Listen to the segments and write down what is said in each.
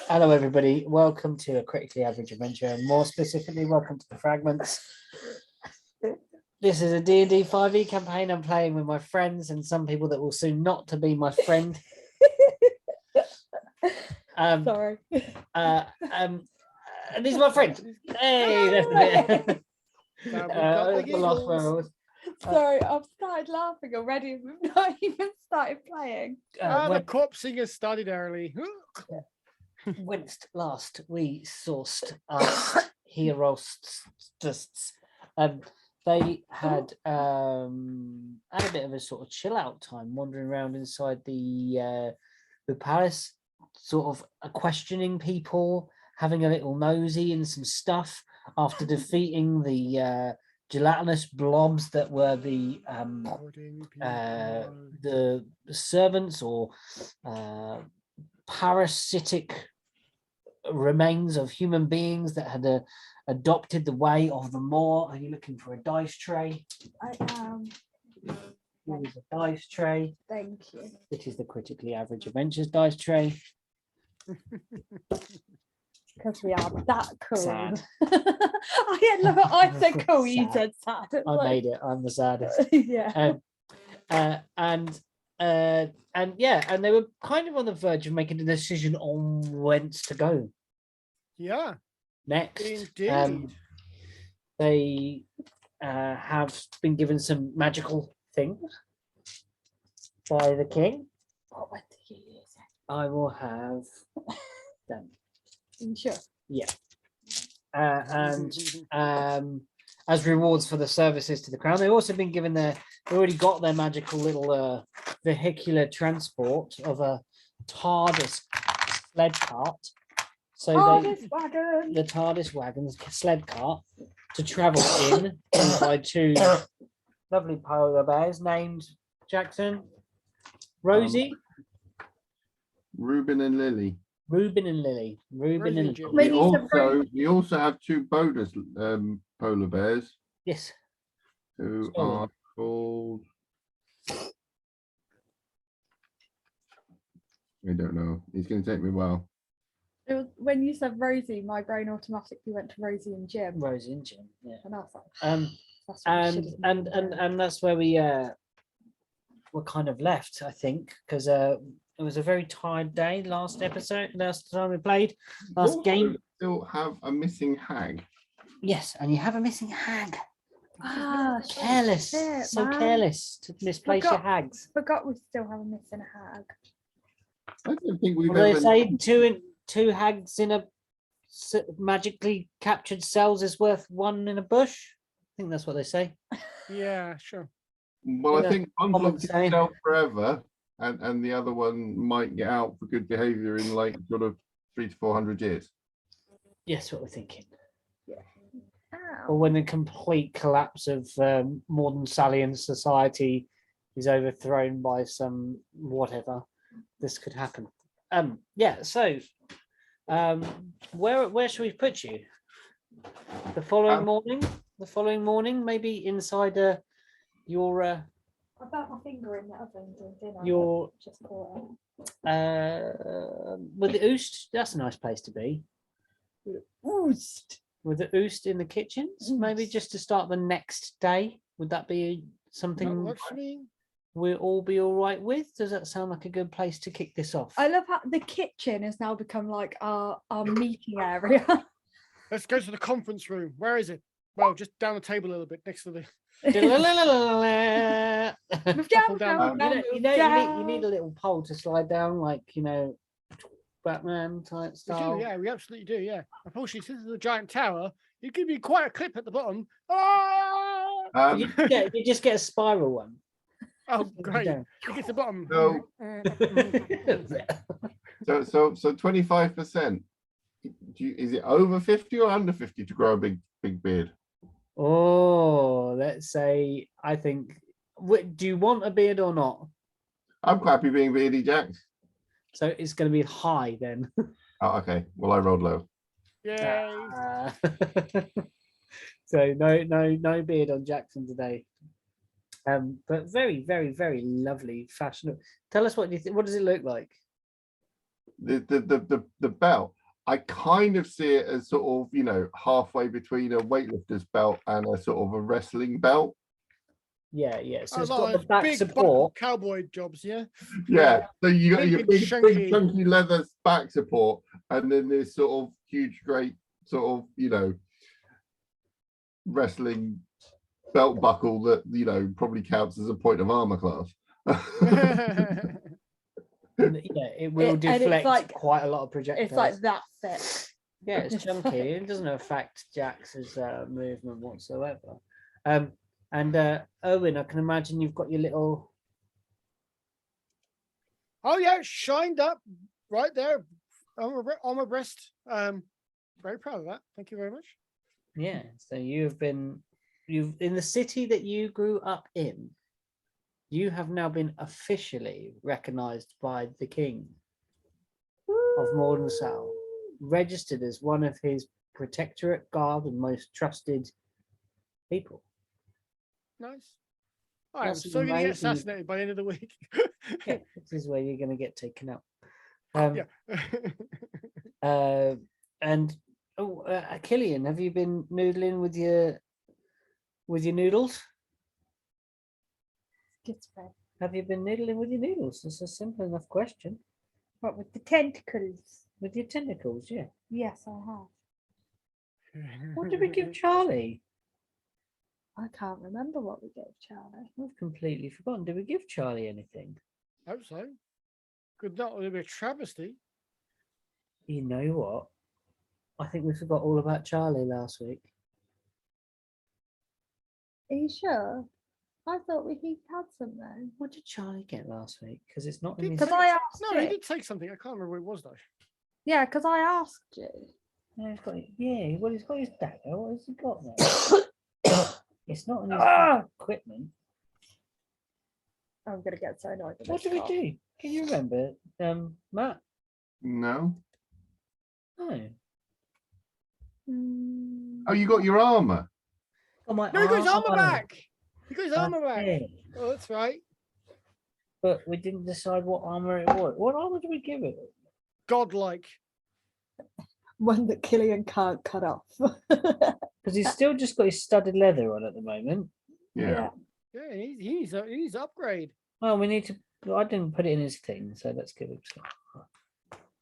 Hello, everybody. Welcome to A Critically Average Adventure, and more specifically, welcome to the Fragments. This is a D&D 5e campaign I'm playing with my friends and some people that will soon not to be my friend. Sorry. And these are my friends. Hey, that's the bit. The last one was. Sorry, I've started laughing already. We've not even started playing. The corpse singer started early. Whilst last we sourced heroes, they had a bit of a sort of chill out time, wandering around inside the palace, sort of questioning people, having a little nosy in some stuff after defeating the gelatinous blobs that were the servants or parasitic remains of human beings that had adopted the way of the Moor. Are you looking for a dice tray? I am. Here's a dice tray. Thank you. It is the Critically Average Adventures dice tray. Because we are that cool. Sad. I said cool, you said sad. I made it. I'm the saddest. Yeah. And they were kind of on the verge of making a decision on whence to go. Yeah. Next. Indeed. They have been given some magical things by the king. What would you use? I will have them. Sure. Yeah. And as rewards for the services to the crown, they've also been given they already got their magical little vehicular transport of a TARDIS sled cart. So the TARDIS wagon's sled cart to travel in by two lovely polar bears named Jackson, Rosie, Reuben and Lily. Reuben and Lily. Reuben and Lily. We also have two bonus polar bears. Yes. Who are called? I don't know. It's going to take me a while. It was, when you said Rosie, my brain automatically went to Rosie and Jim. Rosie and Jim. Yeah. And I was like, and that's where we were kind of left, I think, because it was a very tired day last time we played. Last game. Still have a missing hag. Yes, and you have a missing hag. Careless. Shit, so man. Careless to misplace your hags. Forgot we still have a missing hag. I don't think we've ever... They say two hags in a magically captured cells is worth one in a bush. I think that's what they say. Yeah, sure. Well, I think one's locked itself forever, and the other one might get out for good behaviour in like sort of 300 to 400 years. Yes, what we're thinking. Yeah. Or when the complete collapse of modern Salian society is overthrown by some whatever, this could happen. Yeah. So, where should we put you? The following morning. The following morning, maybe inside your. I burnt my finger in the oven doing dinner. Your just caught with the oost. That's a nice place to be. Oost. With the oost in the kitchens, maybe just to start the next day. Would that be something we'll all be all right with? Does that sound like a good place to kick this off? I love how the kitchen has now become like our meeting area. Let's go to the conference room. Where is it? Well, just down the table a little bit next to the. You need a little pole to slide down, like Batman type style. Yeah, we absolutely do. Yeah, unfortunately, since it's a giant tower, you give me quite a clip at the bottom. You just get a spiral one. Oh, great! You get the bottom. So 25%. Is it over 50 or under 50 to grow a big beard? Oh, let's say, I think. Do you want a beard or not? I'm quite happy being beardy, Jack. So it's going to be high then. Oh, okay. Well, I rolled low. Yay! So no beard on Jackson today. But very, very, very lovely fashion. Tell us what you think. What does it look like? the belt, I kind of see it as sort of, you know, halfway between a weightlifter's belt and a sort of a wrestling belt. Yeah. So it's Oh, got the those back big support. cowboy jobs, yeah. Yeah. So you got Big your and big chunky. chunky leather back support, and then this sort of huge, great sort of, you know, wrestling belt buckle that, you know, probably counts as a point of armor class. Yeah, it will And it's deflect like- quite a lot of projectiles. It's like that thick. Yeah, it's It's chunky. like- It doesn't affect Jax's movement whatsoever. Owen, I can imagine you've got your little. Oh yeah, shined up right there on my breast. Very proud of that. Thank you very much. Yeah, so you've in the city that you grew up in, you have now been officially recognized by the king of Mordensow, registered as one of his protectorate guard and most trusted people. Nice. I am That's so gonna get amazing. assassinated by the end of the week. Yeah, this is where you're going to get taken out. Yeah. And Killian, have you been noodling with your noodles? Gets red. Have you been noodling with your noodles? It's a simple enough question. What with the tentacles? With your tentacles, yeah. Yes, I have. What did we give Charlie? I can't remember what we gave Charlie. I've completely forgotten. Did we give Charlie anything? Hope so. Could not be a travesty. You know what? I think we forgot all about Charlie last week. Are you sure? I thought he had some though. What did Charlie get last week? Because it's not in Did his. Because I asked No, he you. did take something. I can't remember what it was though. Yeah, because I asked you. No, he's got, yeah, well, he's got his dagger. What has he got there? It's not in his equipment. I'm gonna get so annoyed. with What this did we car. do? Can you remember, Matt? No. No. Oh, you got your armor. Oh, my No, he got his armor armor. back. He got his armor That's back. it. Oh, that's right. But we didn't decide what armor it was. What armor did we give it? Godlike. One that Killian can't cut off. Because he's still just got his studded leather on at the moment. Yeah. Yeah, he needs to upgrade. Well, we need to. I didn't put it in his thing, so let's give him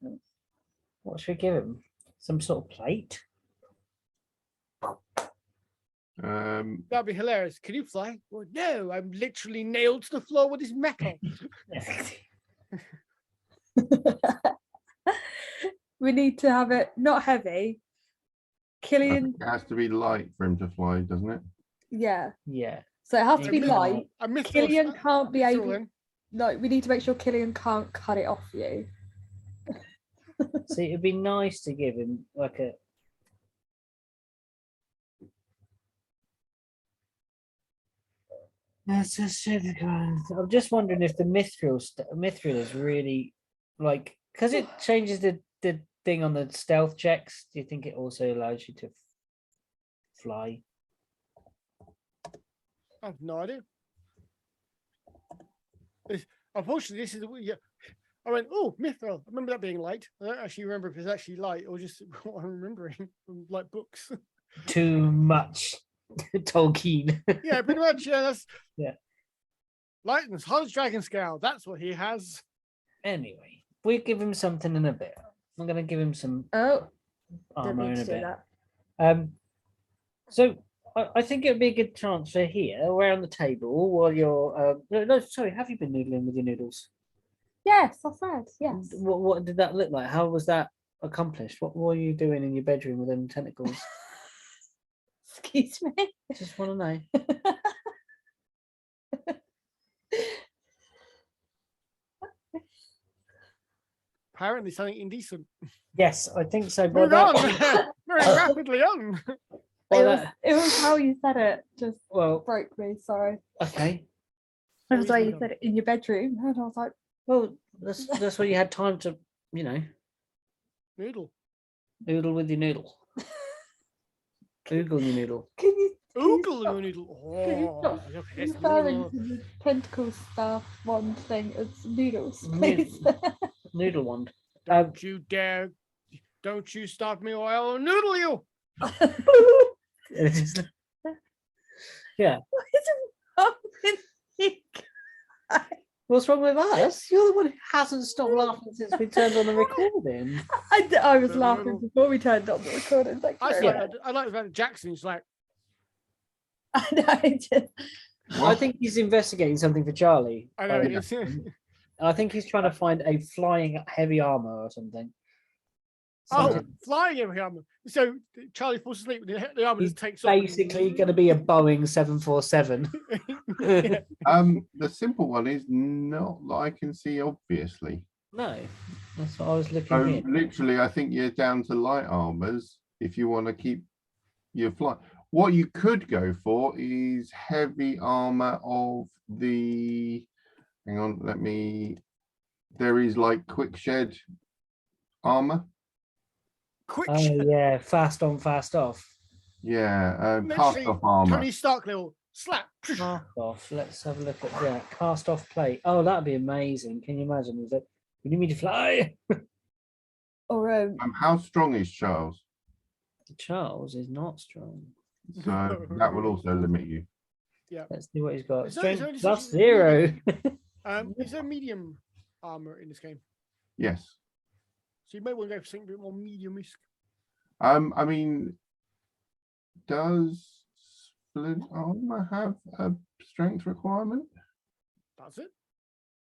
some. What should we give him? Some sort of plate? That'd be hilarious. Can you fly? Well, no, I'm literally nailed to the floor with this metal. We need to have it not heavy. Killian, It has to be light for him to fly, doesn't it? yeah. Yeah. So it has to Yeah, be we can't- light. I missed Killian can't be able. in. No, we need to make sure Killian can't cut it off you. See, it'd be nice to give him like a. That's just I'm just wondering if the mithril is really like because it changes the thing on the stealth checks. Do you think it also allows you to fly? I have no idea. Unfortunately, this is yeah. I went, oh, mithril. I remember that being light. I don't actually remember if it's actually light or just what I'm remembering from like books. Too much Tolkien. Yeah, pretty much. Yeah, that's Yeah. Light and hard as dragon scale. That's what he has. Anyway, we give him something in a bit. I'm gonna give him some Oh, didn't armor mean in to a do bit. that. So I think it would be a good transfer here around the table while you're. No, sorry. Have you been noodling with your noodles? Yes, I said yes. What did that look like? How was that accomplished? What were you doing in your bedroom with them tentacles? Excuse me. Just want to know. Apparently something indecent. Yes, I think so. Moving on. Very rapidly on. It was how you said it. Just Well, broke me. Sorry. okay. It was the way you on. said it in your bedroom, and I was like, Well, that's what you had time to, you know, Noodle. noodle with your noodle. Google your noodle. "Can you Oogle stop- the noodle. can you Oh, stop okay, it's referring noodle. to the tentacle stuff one thing as noodles, Noodle. please?" Noodle wand. Don't you dare! Don't you stop me, or I'll noodle you. It's just- yeah. What is wrong with you guys? What's wrong with us? You're the one who hasn't stopped laughing since we turned on the recording. I was laughing before we turned on the recording. Like, I Yeah. like the fact that Jackson's like, I know. I think he's investigating something for Charlie. I know by it the is. sound. I think he's trying to find a flying heavy armor or something. Oh, Something- flying every armor. So Charlie falls asleep, the armor He's just takes off. basically going to be a Boeing 747. Yeah. The simple one is not that I can see, obviously. No, that's what I was looking So here. literally, I think you're down to light armors if you want to keep your flight. What you could go for is heavy armor of the. Hang on, there is like quick shed armor. Quick Oh shot. yeah, fast on, fast off. Yeah, cast Literally, off armor. Tony Stark little slap. Cast off. Let's have a look at that. Cast off plate. Oh, that'd be amazing. Can you imagine? Is it? You need me to fly? Or How strong is Charles? Charles is not strong. So that will also limit you. Let's see what he's got. It's only- Strength it's plus only- 0. Is there medium armor in this game? Yes. So you may want to go for something a bit more medium risk. I mean, does splint armor have a strength requirement? That's it.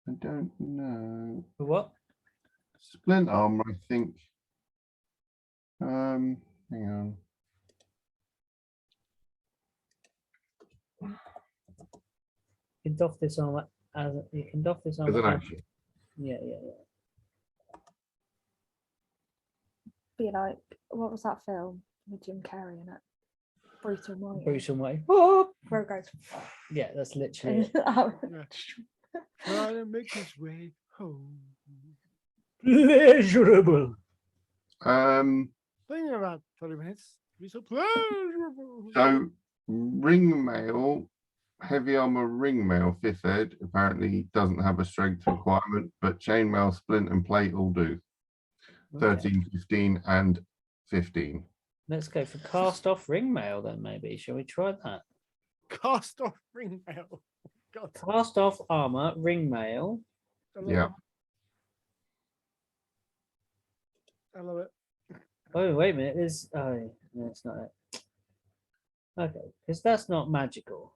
I don't know. What? Splint armor, I think. Hang on. You can doff this armor as you can doff this armor. As an as- action. Yeah. be like, what was that film with Jim Carrey in it? Brutal White. Brutal way. Oh, Where it goes. yeah, that's literally it. Trying to make his way home. Pleasurable. Been about 30 minutes. Be so pleasurable. So ring mail, heavy armor ring mail, 5th ed apparently doesn't have a strength requirement, but chainmail, splint, and plate all do. Okay. 13, 15, and 15. Let's go for cast off ring mail then, maybe. Shall we try that? Cast off ring mail. God, Cast off armor, ring mail. I love Yeah. it. I love it. Oh, wait a minute. Oh, no, it's not it. Okay, because that's not magical.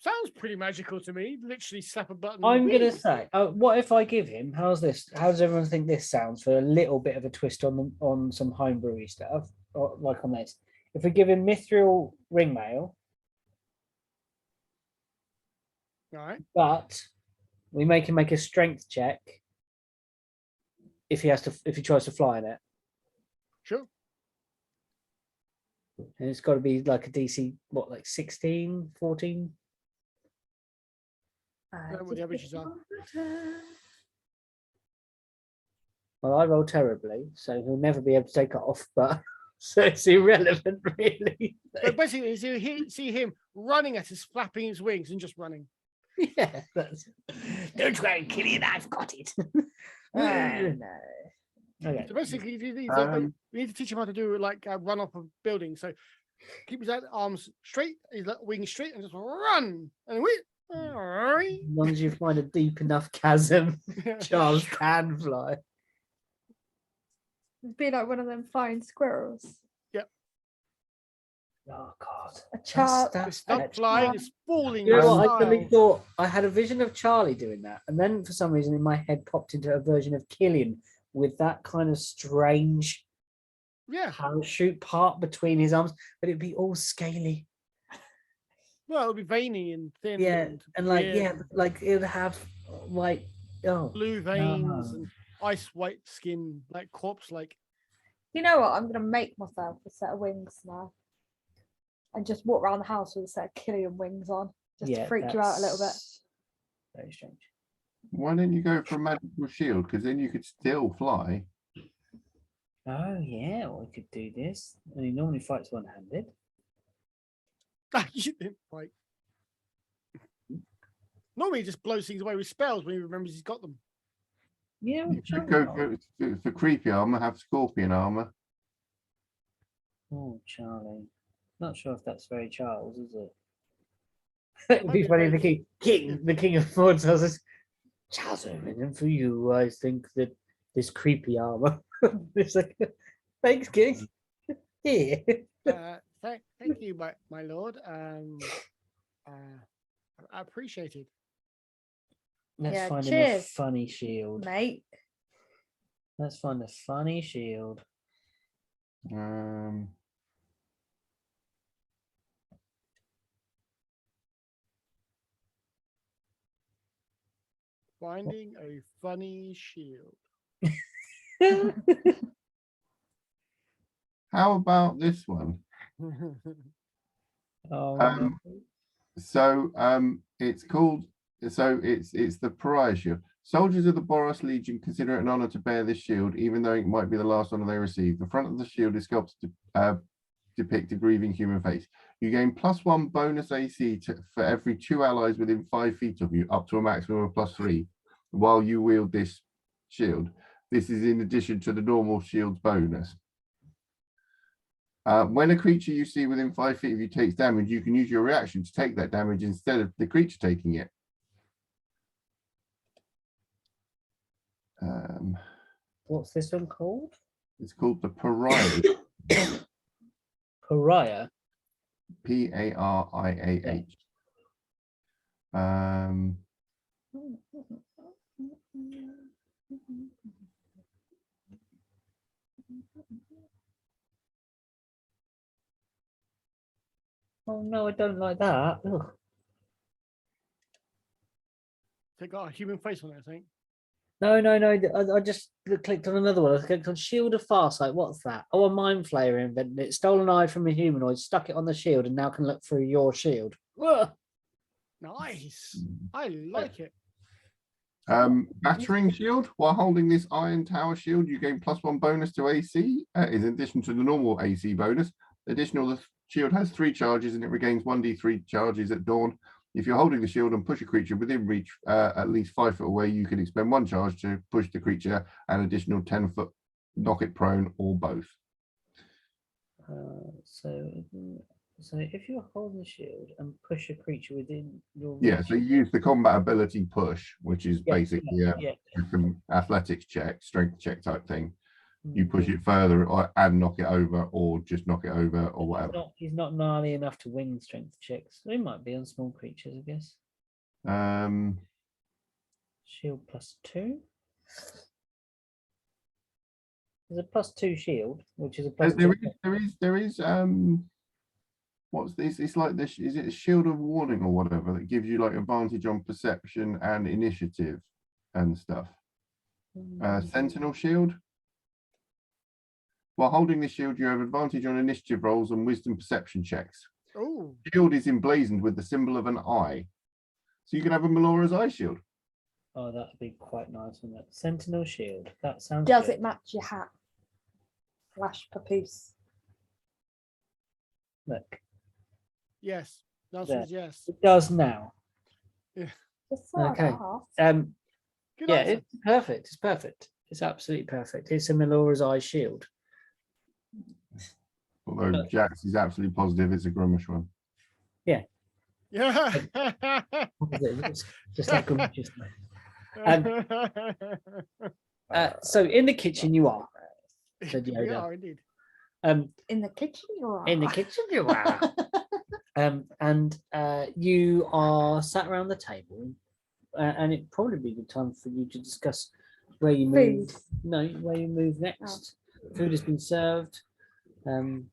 Sounds pretty magical to me. Literally slap a button. I'm whee! gonna say, what if I give him? How's this? How does everyone think this sounds for a little bit of a twist on some homebrewy stuff, or like on this? If we give him mithril ring mail, All right. but we make him make a strength check if he tries to fly in it, Sure. and it's got to be like a DC, what, like 16, 14? Know what the averages are. Well, I roll terribly, so he'll never be able to take it off, but so it's irrelevant, really. But basically, see him running at us, flapping his wings and just running. Yeah, that's. Don't worry, Killian, I've got it. No. Okay. So basically, we need to teach him how to do like run up a building. So keep his arms straight, his wings straight, and just run. And we. As long as you find a deep enough chasm, Charles can fly. Be like one of them flying squirrels. Oh God! A child. It's not flying, it's falling. You know what? I style. suddenly thought I had a vision of Charlie doing that, and then for some reason in my head popped into a version of Killian with that kind of strange Yeah. parachute part between his arms, but it'd be all scaly. Well, it'll be veiny and thin. Yeah, and like weird, like it would have white. Oh, blue veins no. and ice white skin, like corpse like. You know what? I'm gonna make myself a set of wings now, and just walk around the house with a set of Killian wings on, just to freak you out a little bit. that's Very strange. Why don't you go for a magical shield? Because then you could still fly. Oh yeah, we could do this. And he normally fights one-handed. You didn't like. Normally he just blows things away with spells when he remembers he's got them. Yeah, You sure. could go for creepy armor, have scorpion armor. Oh, Charlie. Not sure if that's very Charles, is it? It'd Might be be funny if very- the king of Thorns says, Charles, and for you, I think that this creepy armor. It's like, thanks, king. Here. Thank you, my lord. I appreciate it. Let's Yeah, find him a cheers. funny shield. Mate. Let's find a funny shield. Finding a funny shield. How about this one? Oh, Um, So it's called, it's the Pariah Shield. Soldiers of the Boros Legion consider it an honor to bear this shield, even though it might be the last honor they receive. The front of the shield is sculpted to depict a grieving human face. You gain +1 bonus AC for every 2 allies within 5 feet of you, up to a maximum of +3, while you wield this shield. This is in addition to the normal shield's bonus. When a creature you see within 5 feet of you takes damage, you can use your reaction to take that damage instead of the creature taking it. What's this one called? It's called the Pariah. Pariah. Pariah. Oh no, I don't like that. Ugh. They got a human face on it, I think. No. I just clicked on another one. I clicked on Shield of Farsight. What's that? Oh, a mind flayer invented it. Stole an eye from a humanoid, stuck it on the shield, and now can look through your shield. Ugh. Nice. I like it. Battering shield. While holding this iron tower shield, you gain +1 bonus to AC, in addition to the normal AC bonus. Additional, the shield has 3 charges and it regains 1d3 charges at dawn. If you're holding the shield and push a creature within reach at least 5 foot away, you can expend 1 charge to push the creature, an additional 10 foot, knock it prone, or both. So if you're holding the shield and push a creature within your Yeah, reach- so you use the combat ability push, which is Yeah, basically yeah. an athletics check, strength check type thing. You Mm. push it further and knock it over, or just knock it over, or whatever. He's not gnarly enough to win strength checks. They might be on small creatures, I guess. Shield +2. There's a +2 shield, which is a +2. There is what's this? It's like this. Is it a shield of warning or whatever that gives you like advantage on perception and initiative and stuff? Sentinel shield. While holding the shield, you have advantage on initiative rolls and wisdom perception checks. Oh, Shield is emblazoned with the symbol of an eye, so you can have a Melora's eye shield. Oh, that'd be quite nice, wouldn't it? Sentinel shield. That sounds Does good. it match your hat? Flash papoose. Look, yes. The answer is yes. it does now. Just like Okay. that. Good Yeah, answer. it's perfect. It's perfect. It's absolutely perfect. It's a Melora's eye shield. Although Jax is absolutely positive it's a Grummish one. Yeah. It's just like a just so in the kitchen you are. Said We Yoda. are indeed. In the kitchen, you're In the kitchen you are. And you are sat around the table, and it'd probably be a good time for you to discuss where you move. Food. No, where you move next. Food has been served. Mama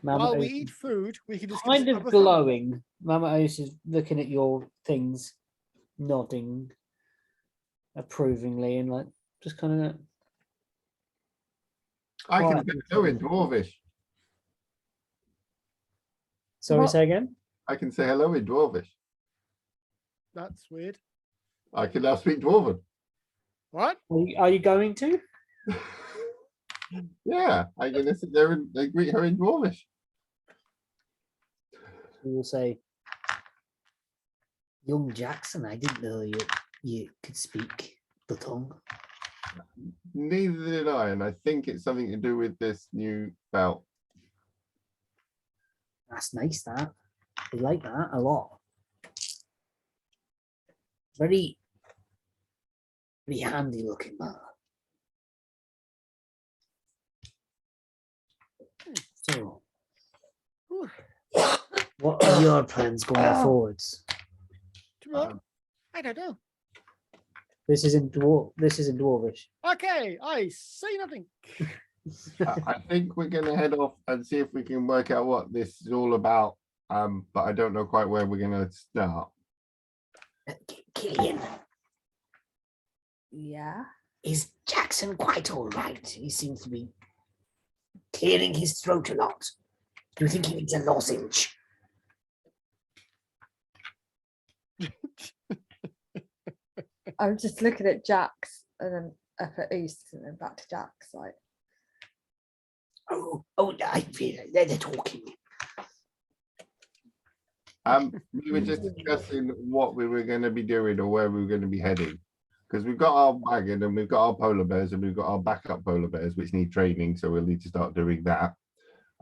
While we O's eat food, we can discuss kind of other things. glowing. Mama O's is looking at your things, nodding approvingly, and like just kind of. I can Quiet. say hello in Dwarvish. Sorry, What? say again. I can say hello in Dwarvish. That's weird. I can now speak Dwarven. What? Are you going to? Yeah, I'm gonna sit there and they greet her in Dwarvish. We will say Young Jackson, I didn't know you could speak the tongue. Neither did I, and I think it's something to do with this new belt. That's nice, that. I like that a lot. Very, very handy looking, that. So, Whew. what are your plans going forwards? To be honest, I don't know. This is in Dwarvish. Okay, I say nothing. I think we're going to head off and see if we can work out what this is all about. But I don't know quite where we're going to start. Killian, Yeah. is Jackson quite all right? He seems to be clearing his throat a lot. Do you think he needs a lozenge? I'm just looking at Jax and then up at East and then back to Jax. Like, Oh, I feel they're talking. We were just discussing what we were going to be doing or where we were going to be heading. Because we've got our wagon and we've got our polar bears and we've got our backup polar bears, which need training. So we'll need to start doing that.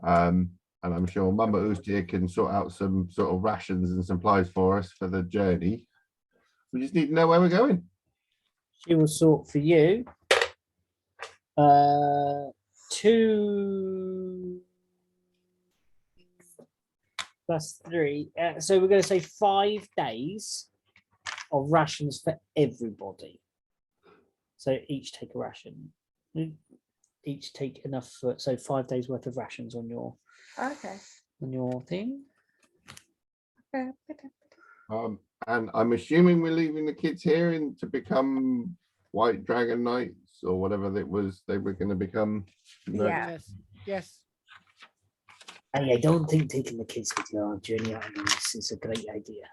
And I'm sure Mama Oostia can sort out some sort of rations and supplies for us for the journey. We just need to know where we're going. She will sort for you. 2 plus 3. So we're going to say 5 days of rations for everybody. So each take a ration. Each take enough for, so 5 days worth of rations on your okay. thing. Okay. And I'm assuming we're leaving the kids here to become White Dragon Knights or whatever it was they were going to become. Yeah. Yes. Yes. I don't think taking the kids with you on a journey out on this is a great idea.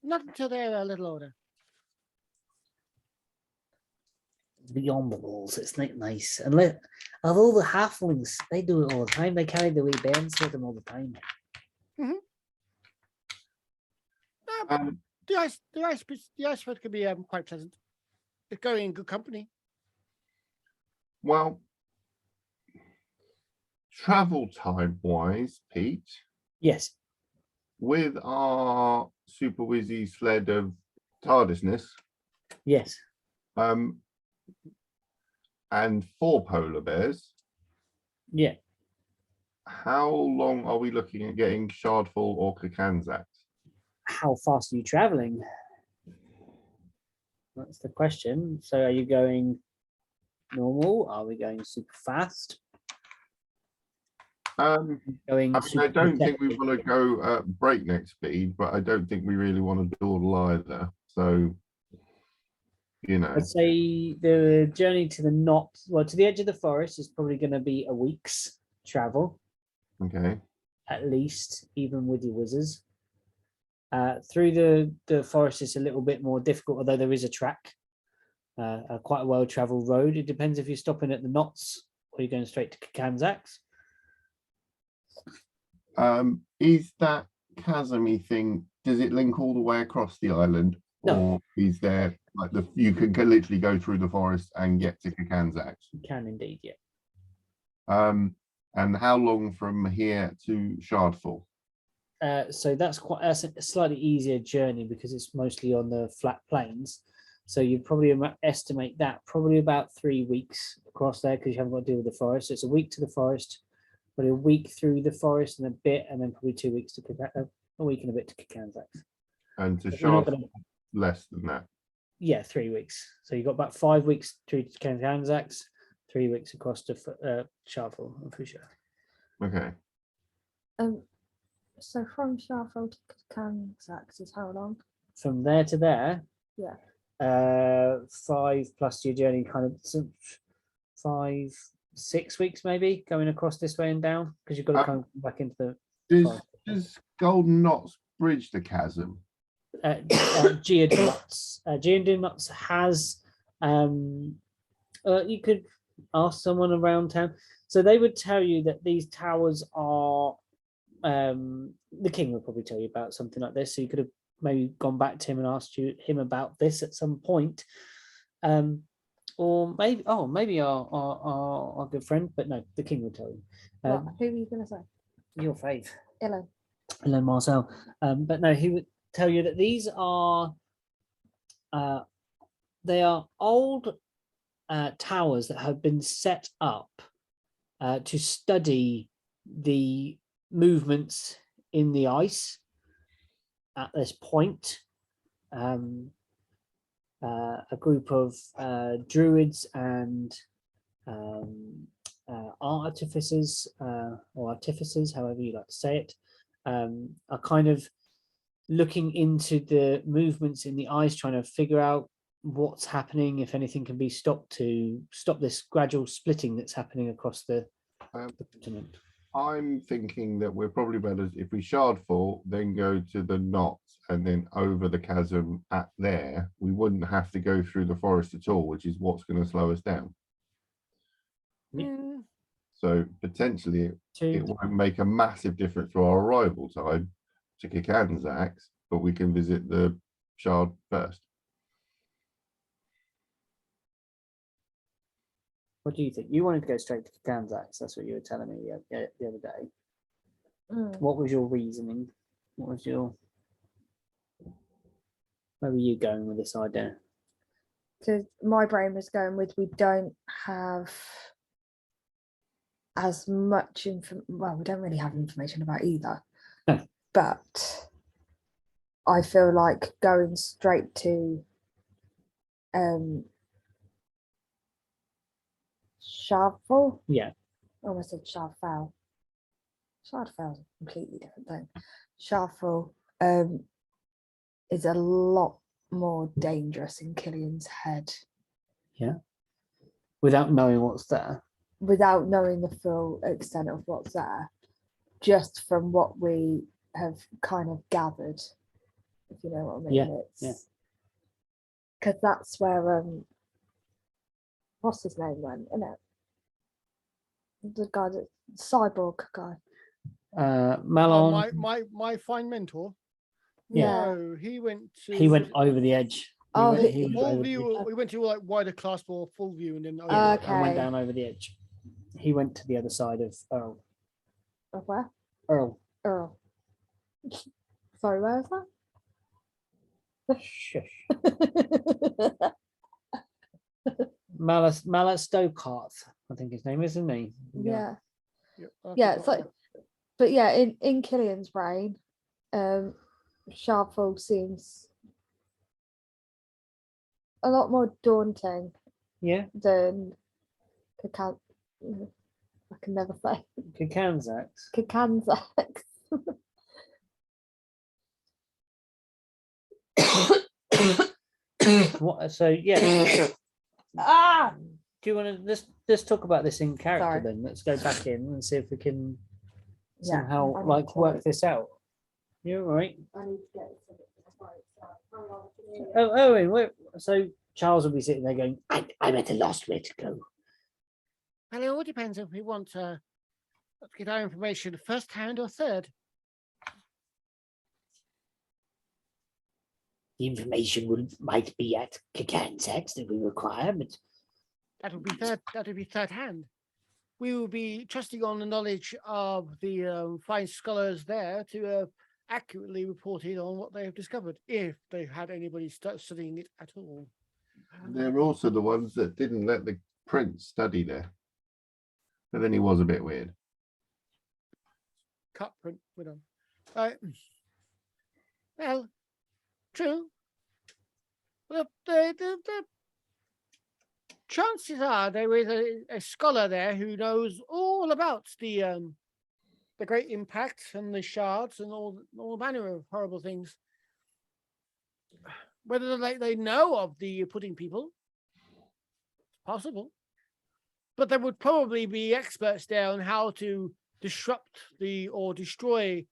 Not until they're a little older. Beyond the walls, it's not nice. And although the halflings, they do it all the time. They carry the wee bairns with them all the time. The ice foot can be quite pleasant. It's going in good company. Well, travel time wise, Pete, Yes. with our super whizzy sled of TARDISness, Yes. and 4 polar bears, Yeah. how long are we looking at getting Shardfall or Kakanzak? How fast are you traveling? That's the question. So are you going normal? Are we going super fast? Going I don't think we want to go at breakneck speed, but I don't think we really want to dawdle either. So, I'd say the journey to to the edge of the forest is probably going to be a week's travel. Okay. At least, even with your wizards. Through the forest is a little bit more difficult, although there is a track, quite a well-traveled road. It depends if you're stopping at the knots or you're going straight to Kakanzak's. Is that chasm-y thing, does it link all the way across the island? No. Or is there like you can literally go through the forest and get to Kakanzak's? You can indeed, yeah. And how long from here to Shardfall? So that's a slightly easier journey because it's mostly on the flat plains. So you probably estimate that probably about 3 weeks across there because you haven't got to deal with the forest. So it's a week to the forest, but a week through the forest and a bit, and then probably 2 weeks to a week and a bit to Kakanzak's. And to Shardfall, less than that. Yeah, 3 weeks. So you've got about 5 weeks through to Kakanzak's, 3 weeks across to Shardfall, I'm pretty sure. Okay. So from Shardfall to Kansas is how long? From there to there? Yeah. 5 plus your journey, kind of 5, 6 weeks maybe, going across this way and down, because you've got to come back into the Does Golden Knots bridge the chasm? Geoden Knots. Geoden Knots has you could ask someone around town. So they would tell you that these towers are the king would probably tell you about something like this. So you could have maybe gone back to him and asked him about this at some point. Or maybe our good friend, but no, the king will tell you. What? Who are you going to say? Your fave. Hello. Hello, Marcel. But no, he would tell you that these are they are old towers that have been set up to study the movements in the ice at this point. A group of druids and artificers or artificers, however you like to say it, are kind of looking into the movements in the ice, trying to figure out what's happening, if anything can be stopped to stop this gradual splitting that's happening across the continent. I'm thinking that we're probably better if we shard fall, then go to the knot and then over the chasm at there. We wouldn't have to go through the forest at all, which is what's going to slow us down. Mm. So potentially it won't make a massive difference to our arrival time to Kikanzax, but we can visit the shard first. What do you think? You wanted to go straight to Kikanzax. That's what you were telling me the other day. What was your reasoning? What was your... Where were you going with this idea? So my brain was going with, we don't have as much well, we don't really have information about either. No. But I feel like going straight to Shardfall. Yeah. I almost said Shardfell. Shardfell is a completely different thing. Shardfall is a lot more dangerous in Killian's head. Yeah. Without knowing what's there. Without knowing the full extent of what's there, just from what we have kind of gathered, if you know what I mean. Yeah. Because that's where what's his name went, isn't it? The guy, that cyborg guy. Malon. My fine mentor. Yeah. No, he went to. He went over the edge. Full view. We went to like wider class or full view, and then Okay. went down over the edge. He went to the other side of Earl. Of where? Earl. Sorry, where is that? Shush. Mallet Stokehearth, I think his name is, isn't he? Yeah. Yeah. It's like, but yeah, in Killian's brain, Shardfall seems a lot more daunting. Yeah. Than I can never say. Kikanzax. Kikanzax. What? So yeah. Do you want to let's talk about this in character then? Let's go back in and see if we can somehow work this out. You're right. I need to get Owen, wait. So Charles will be sitting there going, I'm at a loss where to go. Well, it all depends if we want to get our information first hand or third. The information might be at Kikanzax that we require, but That'll be third hand. We will be trusting on the knowledge of the fine scholars there to accurately report it on what they have discovered, if they've had anybody studying it at all. They're also the ones that didn't let the prince study there. But then he was a bit weird. Cut print, we're done. Well, true. The chances are there is a scholar there who knows all about the great impact and the shards and all manner of horrible things. Whether they know of the pudding people, it's possible. But there would probably be experts there on how to disrupt or destroy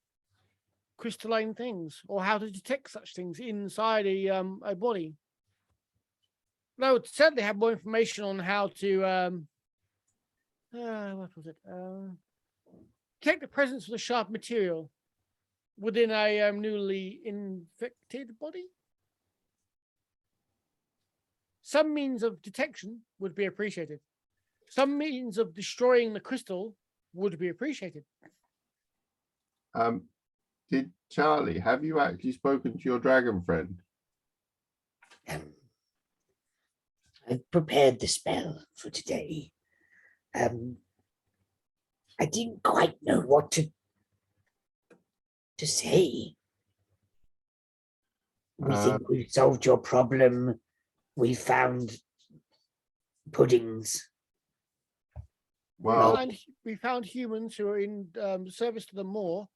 crystalline things, or how to detect such things inside a body. I would certainly have more information on how to what was it? Detect the presence of the sharp material. within a newly infected body. Some means of detection would be appreciated. Some means of destroying the crystal would be appreciated. Did Charlie, have you actually spoken to your dragon friend? I've prepared the spell for today. I didn't quite know what to say. We think we've solved your problem. We found puddings. Well, We found humans who are in service to the Moor.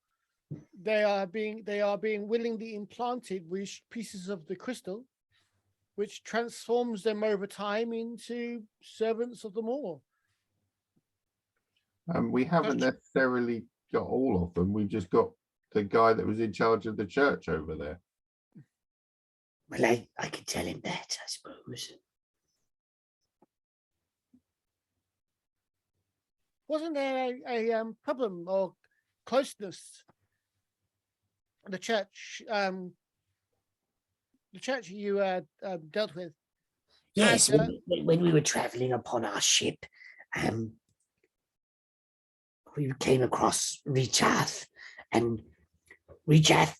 They are being willingly implanted with pieces of the crystal, which transforms them over time into servants of the Moor. we haven't necessarily got all of them. We've just got the guy that was in charge of the church over there. Well, I could tell him that, I suppose. Wasn't there a problem or closeness? The church you dealt with. Yes, And, when we were traveling upon our ship, we came across Rechath, and Rechath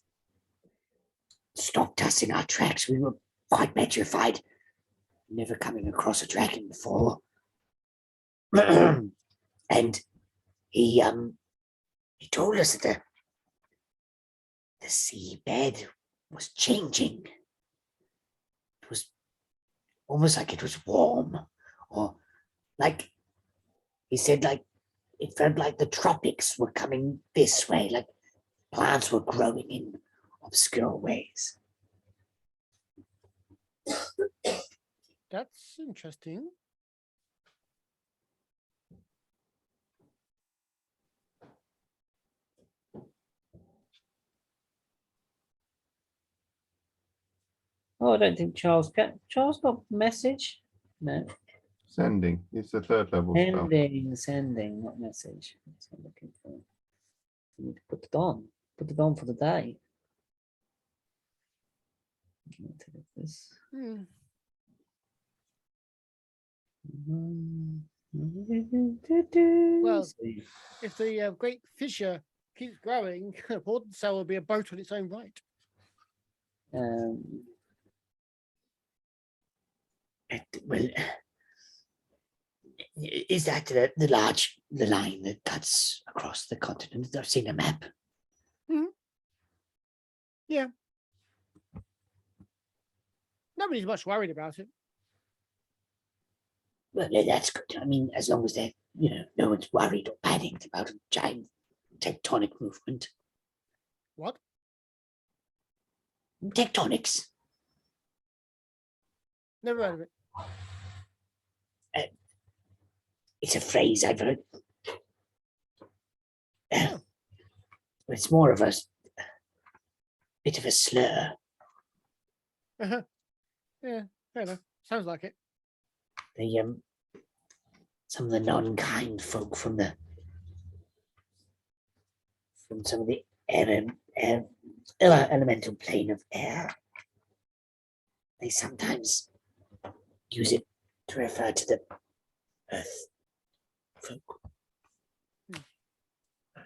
stopped us in our tracks. We were quite petrified, never coming across a dragon before. And he told us that the seabed was changing. It was almost like it was warm, or like he said, like it felt like the tropics were coming this way, like plants were growing in obscure ways. That's interesting. Oh, I don't think Charles got a message. No. Sending. It's the third level spell. Sending, not message. That's what I'm looking for. I need to put it on. Put it on for the day. This. Well, if the great fissure keeps growing, Portal Cell will be a boat on its own right. Well, is that the line that cuts across the continent? I've seen a map. Yeah. Nobody's much worried about it. Well, that's good. I mean, as long as they, no one's worried or panicked about a giant tectonic movement. What? Tectonics. Never heard of it. It's a phrase I've heard. It's more of a bit of a slur. Yeah, fair enough. Sounds like it. Some of the non-kind folk from some of the elemental plane of air, they sometimes use it to refer to the earth folk.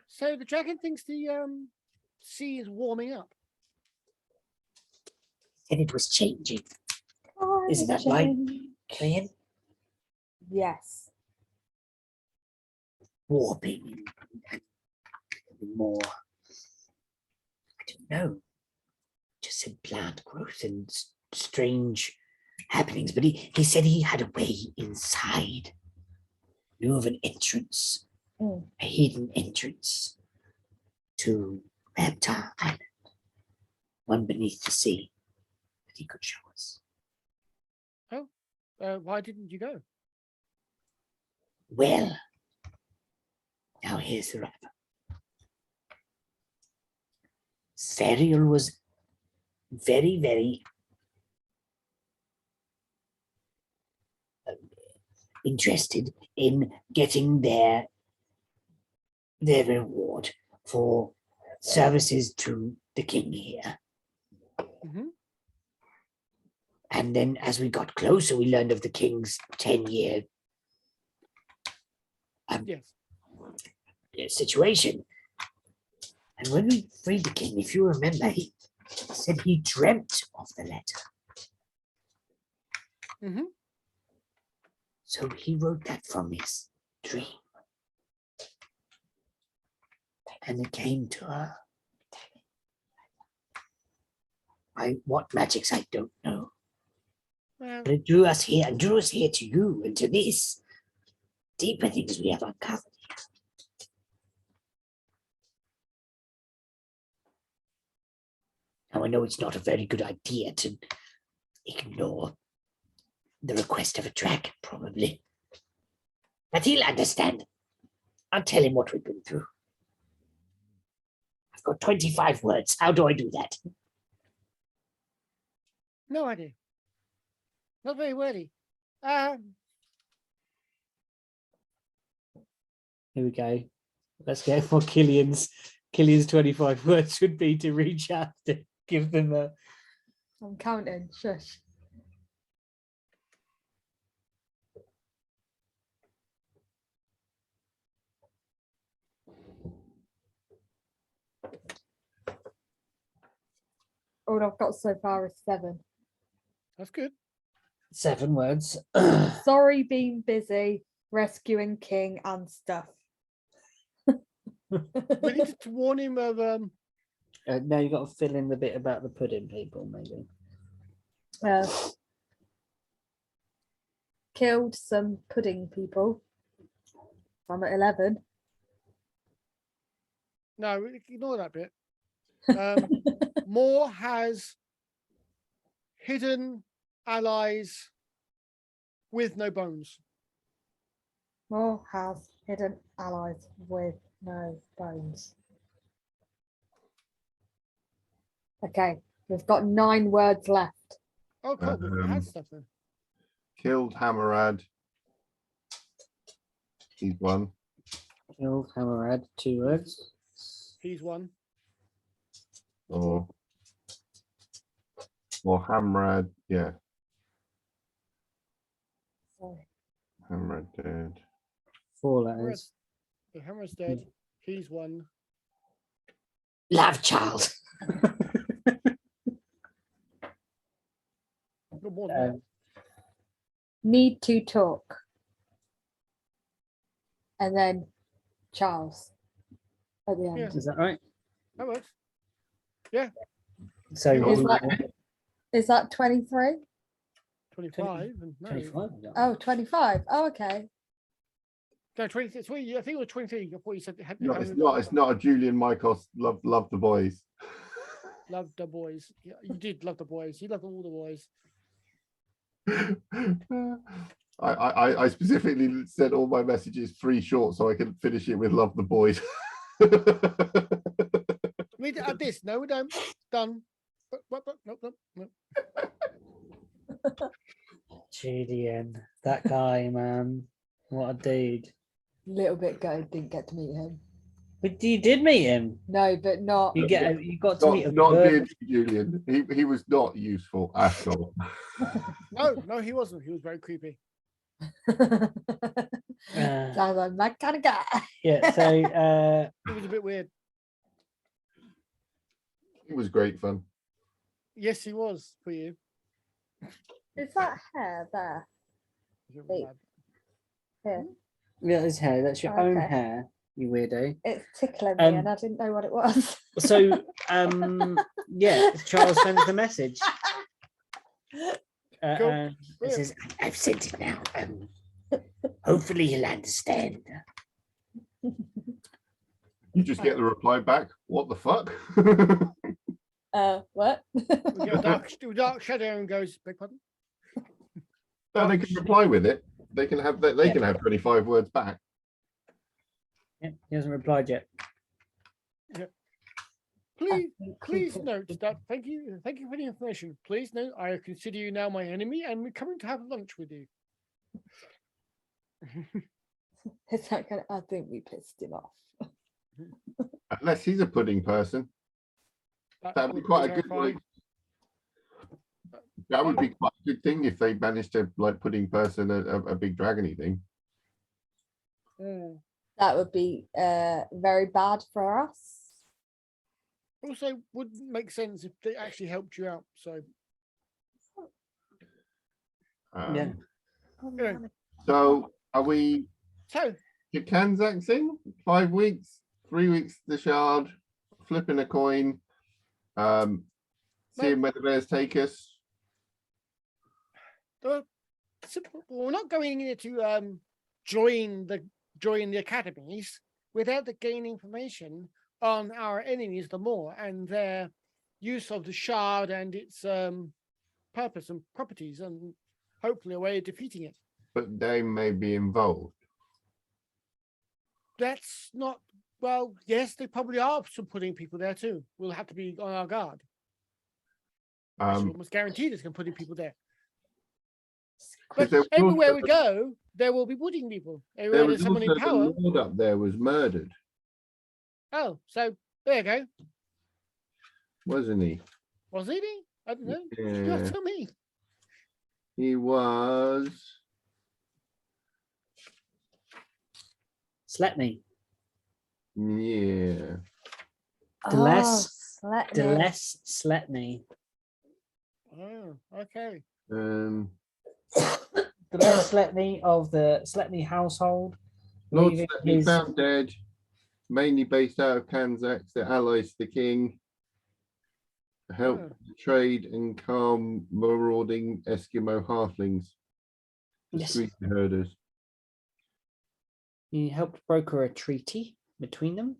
So the dragon thinks the sea is warming up. And it was changing. Isn't that right, Clean? Yes. Warping and more. I don't know. Just said plant growth and strange happenings, but he said he had a way inside. Knew of an entrance, a hidden entrance to Reptile Island, one beneath the sea that he could show us. Why didn't you go? Well, now here's the wrap. Serial was very, very interested in getting their reward for services to the king here. Mhm. And then as we got closer, we learned of the king's 10-year Yes. situation. And when we freed the king, if you remember, he said he dreamt of the letter. Mhm. So he wrote that from his dream. And it came to her. By what magics, I don't know. Well, But it drew us here and drew us here to you and to this. Deeper things we have uncovered. Now I know it's not a very good idea to ignore the request of a dragon, probably. But he'll understand. I'll tell him what we've been through. I've got 25 words. How do I do that? no idea. Not very wordy. Here we go. Let's get what Killian's 25 words would be to reach out to give them a. I'm counting. Shush. All I've got so far is 7. That's good. 7 words. Sorry, being busy rescuing king and stuff. We need to warn him of Now you've got to fill in the bit about the pudding people, maybe. Killed some pudding people. I'm at 11. no, ignore that bit. Moore has hidden allies with no bones. Moore has hidden allies with no bones. Okay, we've got 9 words left. Oh, cool. We had stuff then. Killed Hammerad. He's one. Killed Hammerad, 2 words. He's one. Or Hammerad. Yeah, Sorry. Hammerad dead. 4 letters. The hammer's dead. He's one. Love child. No more than that. Need to talk. And then Charles at the end. Yeah. Is that right? That works. So Is we- Is that 23? 25. And no, 25. Oh, 25. Oh, okay. no, 23. I think it was 23. I thought you said it had No, it's not a Julian Michaels. Love the boys. love the boys. Yeah, you did love the boys. You loved all the boys. I specifically sent all my messages 3 short so I could finish it with love the boys. We add this. No, we don't. Done. But, no. Julian, that guy, man. What a dude. Little bit gutted, didn't get to meet him. But you did meet him. No, but not. You got to meet a Not bird. dear Julian. He was not useful at all. No, he wasn't. He was very creepy. Sounds like my kind of guy. Yeah, so It was a bit weird. It was great fun. Yes, he was for you. Is that hair there? Wait. Here. yeah, his hair. That's your own Okay. hair, you weirdo. It's tickling me and I didn't know what it was. So yeah, Charles sends the message. Cool. And it says, I've sent it now. Hopefully he'll understand. You just get the reply back. What the fuck? What? We get a dark shadow and goes, beg pardon? No, they can reply with it. They can have that. They can have 25 words back. yeah, he hasn't replied yet. Please note that thank you for the information. Please note I consider you now my enemy and we're coming to have lunch with you. It's not gonna, I think we pissed him off. Unless he's a pudding person. That'd be quite a good terrifying. that would be quite a good thing if they managed to like pudding person a big dragony thing. Mm. That would be very bad for us. Also, wouldn't make sense if they actually helped you out. So Yeah. Yeah. So are we so to Kanzax in 5 weeks, 3 weeks the shard, flipping a coin, seeing where the bears take us. we're not going in to join the academies without the gain information on our enemies the more and their use of the shard and its purpose and properties, and hopefully a way of defeating it. But they may be involved. That's not well. Yes, they probably are some putting people there too. We'll have to be on our guard. Actually, almost guaranteed there's going to putting people there. 'Cause But there was everywhere also- we go, there will be pudding people. There Everywhere was there's someone in also power. the lord up there was murdered, Oh, so there you go. wasn't he? Was he? I don't know. You Yeah. gotta tell me. He was. Sletney. Yeah. Deles- Sletney. Deles Sletney. Oh, okay. The Deles Sletney of the Sletney household. Lord leaving Sletney his- found dead, mainly based out of Kanzax, the allies to the king. Help trade and calm marauding Eskimo halflings. The Yes. street herders. You helped broker a treaty between them.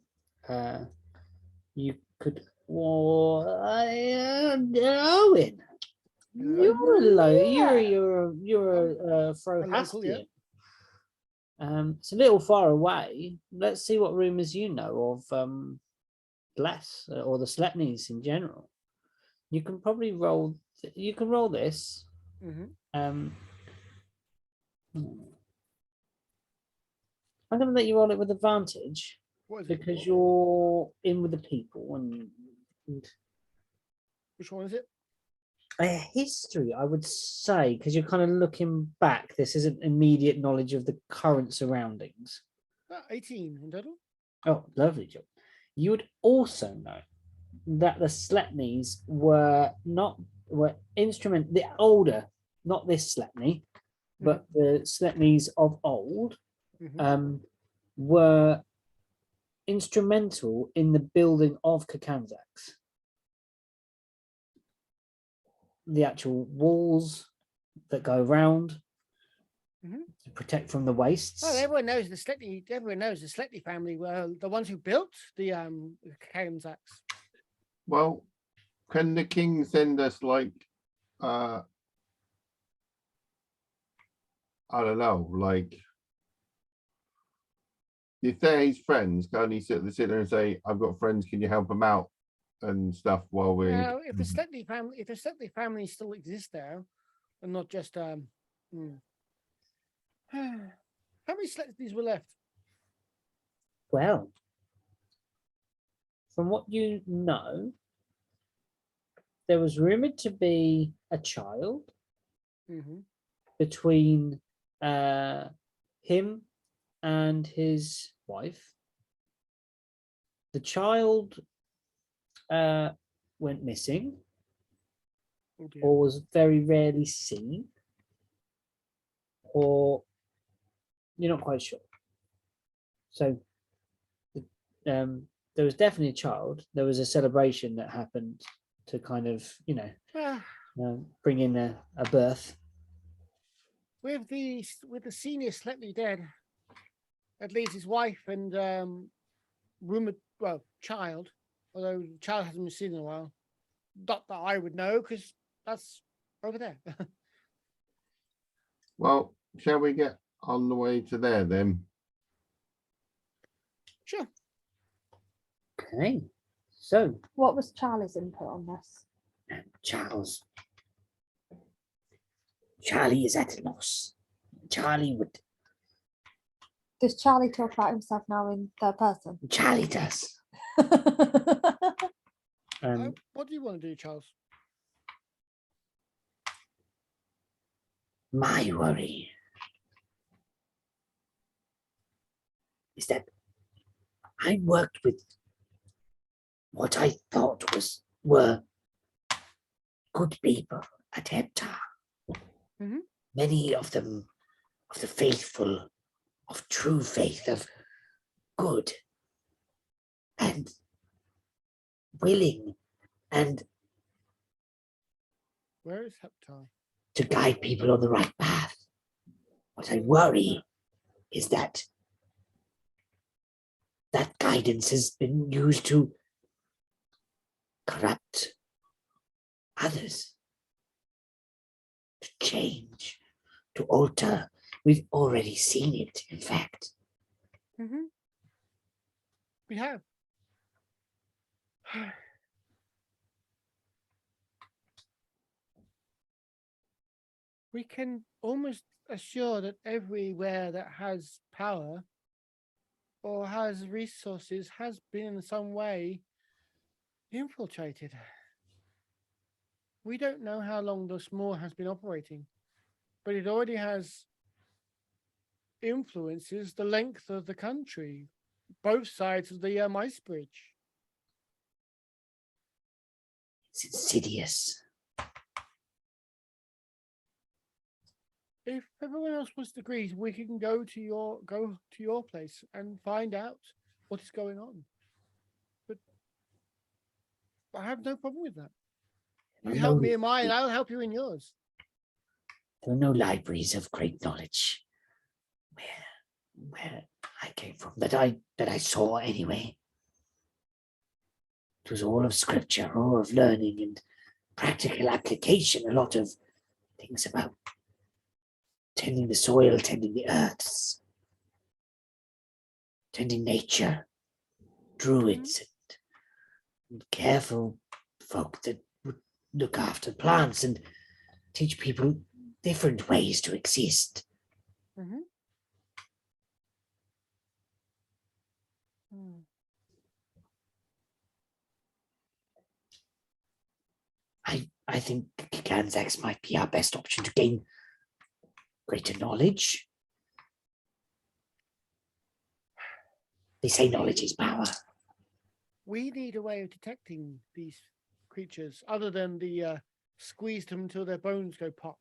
You could. Owen, you're a A local, yeah. Frohastian. It's a little far away. Let's see what rumors you know of Bless or the Sletneys in general. You can probably roll. You can roll this. Mhm. I'm going to let you roll it with advantage What is it? because you're in with the people and Which one is it? a history, I would say, because you're kind of looking back. This isn't immediate knowledge of the current surroundings. 18 in total. Oh, lovely job. You would also know that the Sletneys were instrument the older, not this Sletney, but the Sletneys of old Mhm. were instrumental in the building of Kakanzax. The actual walls that go around Mhm. to protect from the wastes. Well, everyone knows the Sletney. Everyone knows the Sletney family were the ones who built the Kanzax. Well, can the king send us like I don't know, like if they're his friends, can he sit there and say, I've got friends, can you help them out and stuff while we're Now, if the Sletney family still exists there, and not just how many Sletneys were left? Well, from what you know, there was rumored to be a child Mm-hmm. between him and his wife. The child went missing Oh dear. or was very rarely seen, or you're not quite sure. So there was definitely a child. There was a celebration that happened to kind of, bring in a birth. With the senior Sletney dead, at least his wife and rumored child, although the child hasn't been seen in a while. Not that I would know, because that's over there. well, shall we get on the way to there then? Sure. Okay, so What was Charlie's input on this? Charlie is at a loss. Charlie Does Charlie talk about himself now in third person? Charlie does. And What do you want to do, Charles? My worry is that I worked with what I thought were good people at Heptar. Mhm. Many of them of the faithful, of true faith, of good and willing and Where is Heptar? to guide people on the right path. What I worry is that that guidance has been used to corrupt others, to change, to alter. We've already seen it, in fact. Mm-hmm. We have. We can almost assure that everywhere that has power or has resources has been in some way infiltrated. We don't know how long the Small has been operating, but it already has influences the length of the country, both sides of the ice bridge. It's insidious. If everyone else was agreed, we can go to your place and find out what is going on. But I have no problem with that. You help me in mine, I'll help you in yours. There are no libraries of great knowledge where I came from that I saw anyway. It was all of scripture, all of learning and practical application, a lot of things about tending the soil, tending the earths, tending nature, druids, and careful folk that would look after plants and teach people different ways to exist. Mm-hmm. I think Ganzax might be our best option to gain greater knowledge. They say knowledge is power. We need a way of detecting these creatures other than the squeeze them until their bones go pop.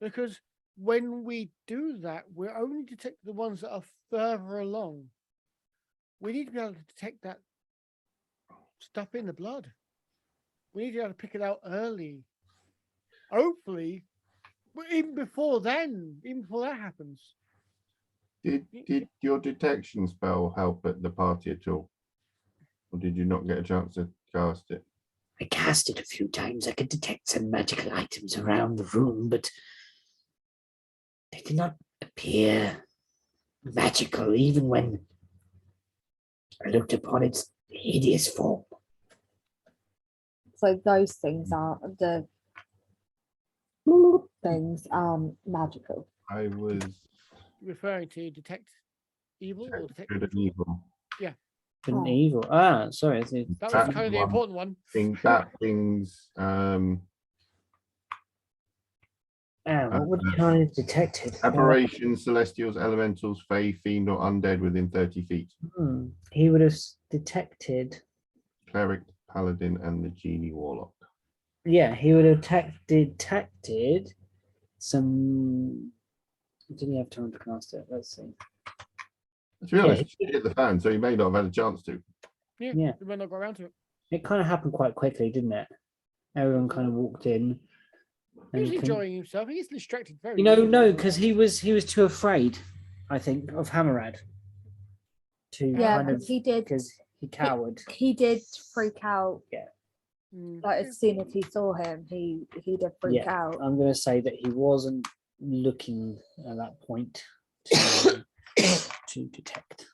Because when we do that, we're only detecting the ones that are further along. We need to be able to detect that stuff in the blood. We need to be able to pick it out early. Hopefully, even before then, even before that happens. Did your detection spell help at the party at all? Or did you not get a chance to cast it? I cast it a few times. I could detect some magical items around the room, but they did not appear magical, even when I looked upon its hideous form. So those things are the things magical. I was Referring to detect evil or detect good and neutral? evil. good and Oh. evil. Ah, sorry. I see. That was That's kind of the one. important one. That thing's What would I have detected? aberration, celestials, elementals, fey, fiend, or undead within 30 feet. He would have detected. Cleric, paladin, and the genie warlock. Yeah, he would have detected some. Did he have time to cast it? Let's see. To be honest, he hit the fan, so he may not have had a chance to. Yeah, Yeah. we might not go around to it. It kind of happened quite quickly, didn't it? Everyone kind of walked in. He's and enjoying himself. He's distracted very. You know, easily. no, because he was too afraid, I think, of Hammerad. To Yeah, kind of because he did. because he cowered. He did freak out. Mm. Like as soon as he saw him, he did freak Yeah, out. I'm going to say that he wasn't looking at that point to, to detect.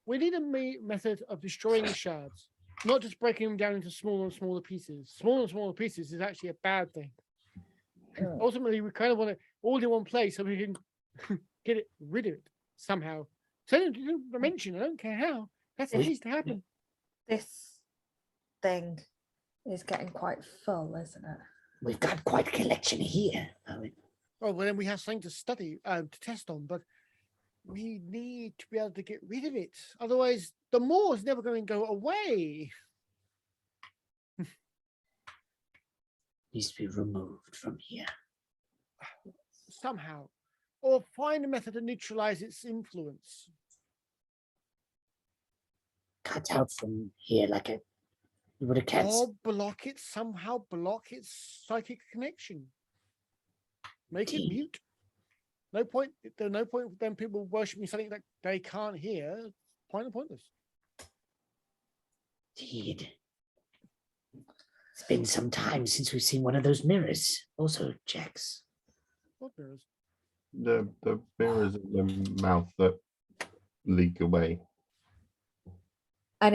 We need a method of destroying the shards, not just breaking them down into smaller and smaller pieces. Smaller and smaller pieces is actually a bad thing. Ultimately, we kind of want it all in one place so we can get rid of it somehow. Send it to the dimension. I don't care how. That's what needs to happen. This thing is getting quite full, isn't it? We've got quite a collection here. I mean, Oh, well, then we have something to study, to test on, but we need to be able to get rid of it. Otherwise, the more is never going to go away. needs to be removed from here. Somehow. Or find a method to neutralize its influence. Cut out from here like a with a cat. Or block it, somehow block its psychic connection. Make it mute. No point. There's no point with them people worshiping something that they can't hear. Pointless. Indeed. It's been some time since we've seen one of those mirrors. Also, checks. What mirrors? The mirrors in the mouth that leak away. And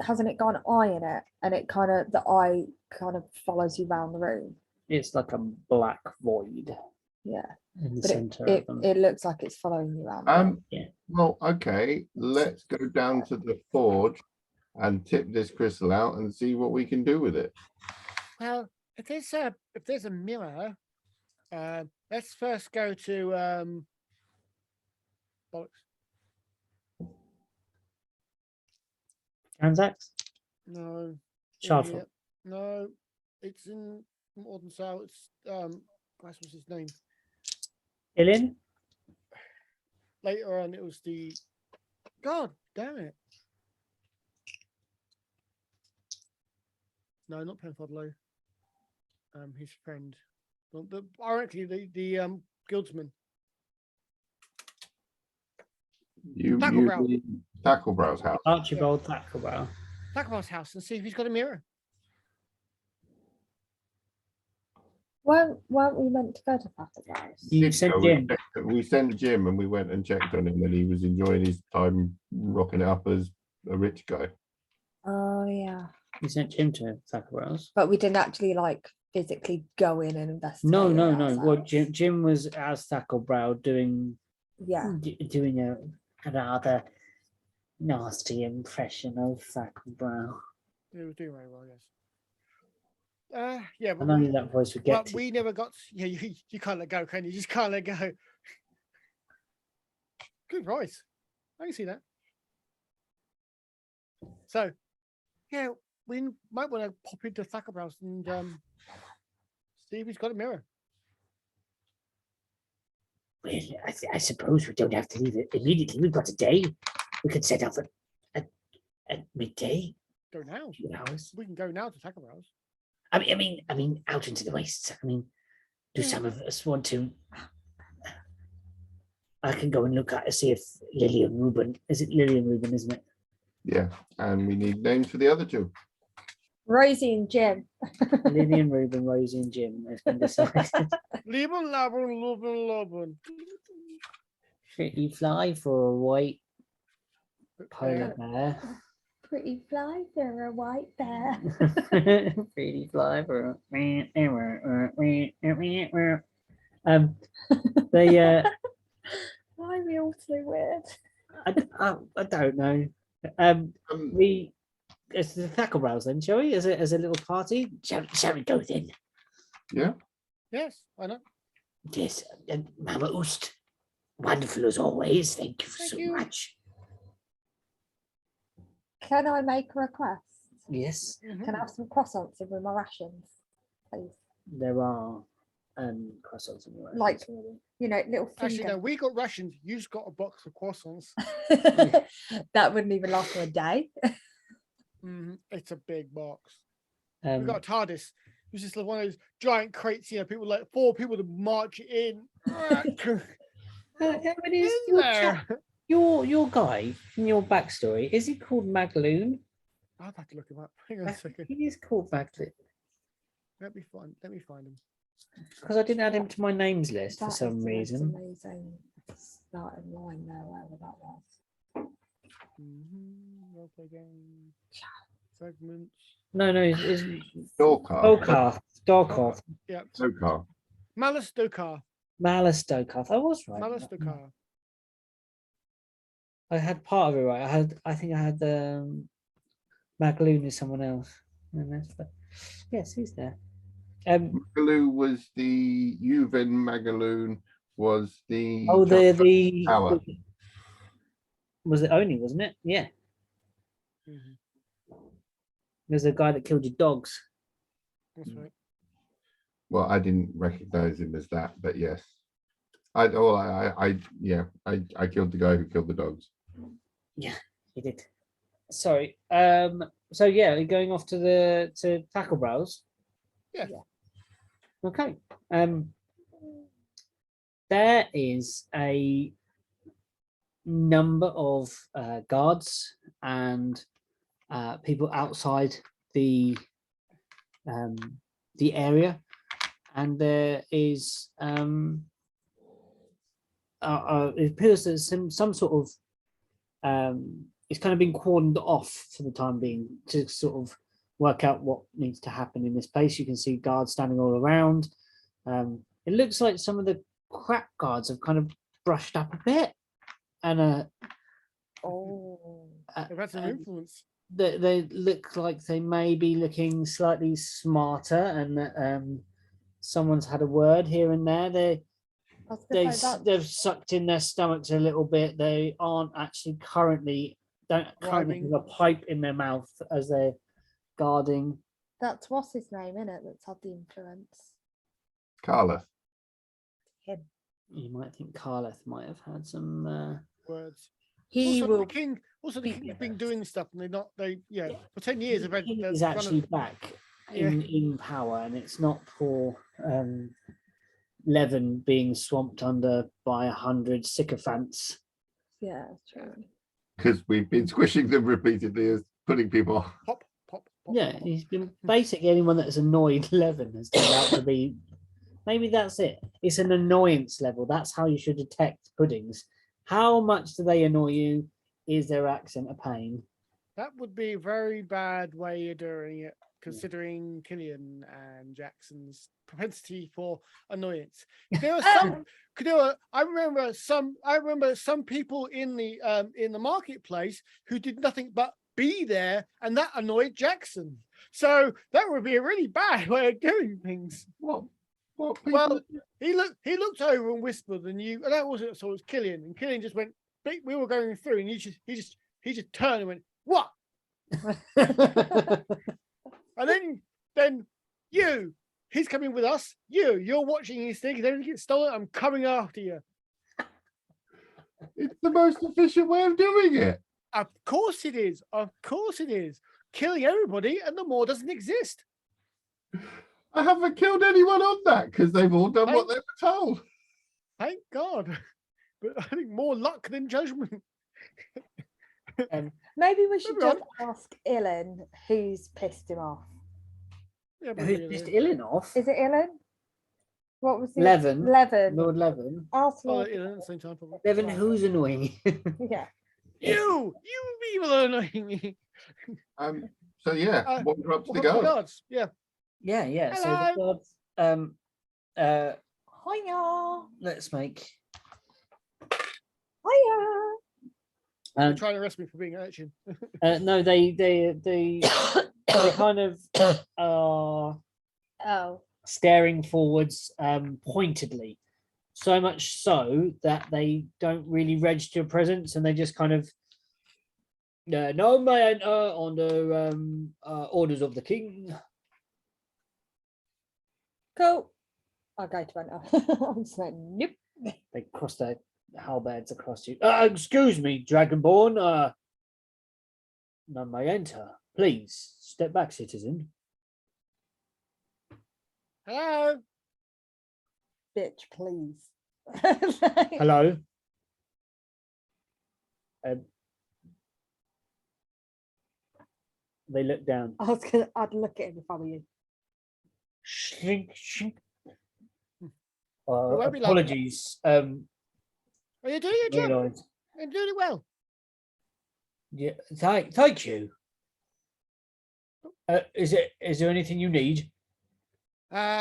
hasn't it got an eye in it? And the eye kind of follows you around the room. It's like a black void Yeah. in the But center it, of them. it looks like it's following you around. Well, okay, let's go down to the forge and tip this crystal out and see what we can do with it. Well, if there's a mirror, let's first go to bollocks. Transacts? No. Shardful. Idiot. No, it's in Modern Soul. It's what's his name? Ilin? Later on, it was the. God damn it! No, not Penfodlow. His friend. Ironically, the guildsman. You Thackelbrows. mean Thackelbrows house. Archibald Thackelbrows. Thackelbrows' house and see if he's got a mirror. Weren't we meant to go to Thackelbrows? You sent So Jim. we sent Jim and we went and checked on him and he was enjoying his time rocking it up as a rich guy. Oh yeah. You sent Jim to Thackelbrows. But we didn't actually like physically go in and investigate. No. it What ourselves. Jim was as Thackelbrow doing Yeah. doing a rather nasty impression of Thackelbrow. He was doing very well, yes. Yeah, but And only that voice would get but we never got. Yeah, you can't let go, can you? You just can't let go. Good voice. I can see that. So, yeah, we might want to pop into Thackelbrows and see if he's got a mirror. Well, I suppose we don't have to leave it immediately. We've got a day. We could set off at midday. Go now. 2 hours. We can go now to Thackelbrows. I mean, out into the wastes. I mean, do some of us want to? I can go and look at see if Lily and Reuben. Is it Lily and Reuben, isn't it? Yeah, and we need names for the other two. Rosie and Jim. Lily and Reuben, Rosie and Jim. It's been decided. Leben, Laben. Pretty fly for a white polar bear. Pretty fly for a white bear. Pretty fly for a they Why are we all so weird? I don't know. It's the Thackelbrows then, shall we? As a little party? Shall we go then? Yeah. Yes, why not? Yes, Mama Oost. Wonderful as always. Thank you Thank so you. much. Can I make a request? Yes, Can I have some croissants in with my rations, please? there are croissants in your Like- rations already. You know, little Actually, no, finger. we got rations. You've got a box of croissants. That wouldn't even last for a day. It's a big box. Um, We got a TARDIS. It's just like one of those giant crates. You know, people like 4 people to march it in. but is In your, there. your guy in your backstory, is he called Magloon? I'll have to look him up. Hang on a second. He is called Magloon Let me find him. because I didn't add him to my names list for That is some the most reason. amazing starting line there, wherever that was. Roleplay game. Fragments. No, it's Dorkar. Dorkoth, Yeah. Dokar. Malus Dokar. Malice Dokoth. I was right. Malus Dokar. I had part of it right. I think I had Magaloon is someone else. And yes, he's there. Magaloo was the Juven Magaloon was the Oh, power. was it Oni, wasn't it? Yeah. Mhm. There's a guy that killed your dogs. That's right. Well, I didn't recognize him as that, but yes. I killed the guy who killed the dogs. Yeah, he did. Sorry. So yeah, we're going off to Thackelbrows. Yeah. Okay. There is a number of guards and people outside the area, and there is it appears there's some sort of it's kind of been cordoned off for the time being to sort of work out what needs to happen in this place. You can see guards standing all around. It looks like some of the crack guards have kind of brushed up a bit, and Oh, They've had some influence. they look like they may be looking slightly smarter, and someone's had a word here and there. I was gonna say that's They've sucked in their stomachs a little bit. They aren't actually don't currently Driving. have a pipe in their mouth as they're guarding. that's what's his name in it that's had the influence. Carlos. Him. You might think Carleth might have had some. Words. He Also, will. the king. Also, the be king has been better. doing stuff, and for 10 years they've had. King they've is run a- actually back Yeah. in power, and it's not poor Levin being swamped under by 100 sycophants. Yeah, true. Because we've been squishing them repeatedly as putting people off. Pop, pop, pop. Yeah, pop. he's been basically anyone that's annoyed Levin has turned out to be. Maybe that's it. It's an annoyance level. That's how you should detect puddings. How much do they annoy you? Is their accent a pain? That would be a very bad way of doing it, considering Killian and Jackson's propensity for annoyance. There are some. I remember some people in the marketplace who did nothing but be there, and that annoyed Jackson. So that would be a really bad way of doing things. What people? Well, he looked over and whispered, and that wasn't so. It was Killian, and Killian just went. We were going through, and he just turned and went, "What?" And then he's coming with us. You're watching his thing. If anything gets stolen, I'm coming after you. It's the most efficient way of doing it. Of course it is. Of course it is. Killing everybody, and the more doesn't exist. I haven't killed anyone on that because they've all done what they were told. Thank God. But I think more luck than judgment. Maybe we should Moving on. just ask Ilan who's pissed him off. Yeah, but Who's really. pissed Ilan off? Is it Ilan? What was the Levin. Levin. Lord Levin. Ask Oh, Lord. yeah, at the same time, probably. Levin, who's annoying? Yeah. You people are annoying me. So yeah, wander up to the guard. Guards. Yeah. Yeah. So Hello. the guards, Hiya. let's make. Hiya. They're trying to arrest me for being an urchin. No, they kind of are Oh. staring forwards pointedly, so much so that they don't really register your presence, and they just kind of no may enter under orders of the king. Cool. I'll go to enter. I'm just like, nope. They cross their halberds across you. Excuse me, Dragonborn. None may enter. Please step back, citizen. Hello. Bitch, please. Hello. They look down. I'd look at him if I were you. Shrink. won't be long. Apologies. Are you doing your job? Realised. You're doing it well. Yeah, thank you. Is there anything you need?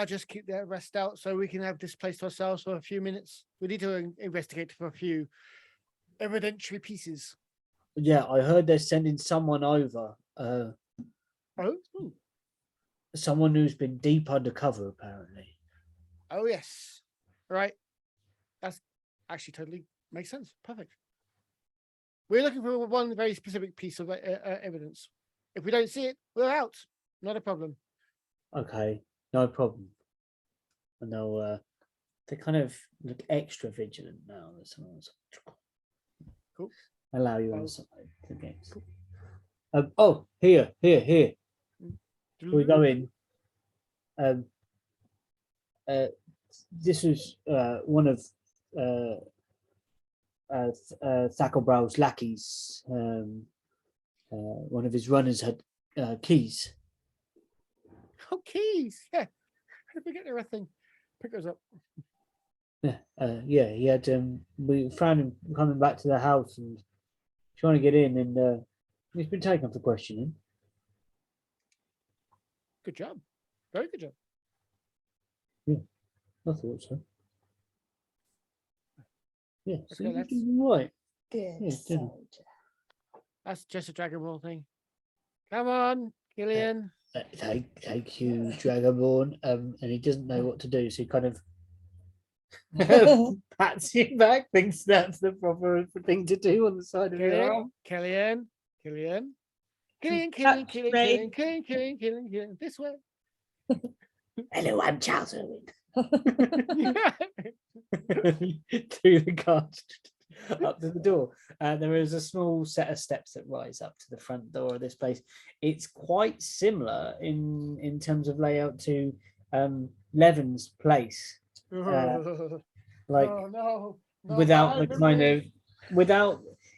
Just keep the rest out so we can have this place to ourselves for a few minutes. We need to investigate for a few evidentiary pieces. Yeah, I heard they're sending someone over. Oh, ooh. Someone who's been deep undercover, apparently. Oh yes. Right. That's actually totally makes sense. Perfect. We're looking for one very specific piece of evidence. If we don't see it, we're out. Not a problem. Okay, no problem. And they kind of look extra vigilant now. That someone's Cool. allow you Oh. inside the gates. Oh, here. We go in. This was one of Thackelbrows' lackeys. One of his runners had keys. Oh, keys. Yeah. How did we get everything? Pick us up. Yeah, he had. We found him coming back to the house and trying to get in, and he's been taken for questioning. Good job. Very good job. I thought so. Yeah, so Okay, you're let's- doing right. Good Yeah, didn't- soldier. That's just a Dragon Ball thing. Come on, Killian. Thank you, Dragonborn. And he doesn't know what to do, so he kind of pats you back, thinks that's the proper thing to do on the side of your arm. Killian. This way. Hello, I'm Charles Irwin. Through the guard up to the door. There is a small set of steps that rise up to the front door of this place. It's quite similar in terms of layout to Levin's place. Like oh no. without the kind of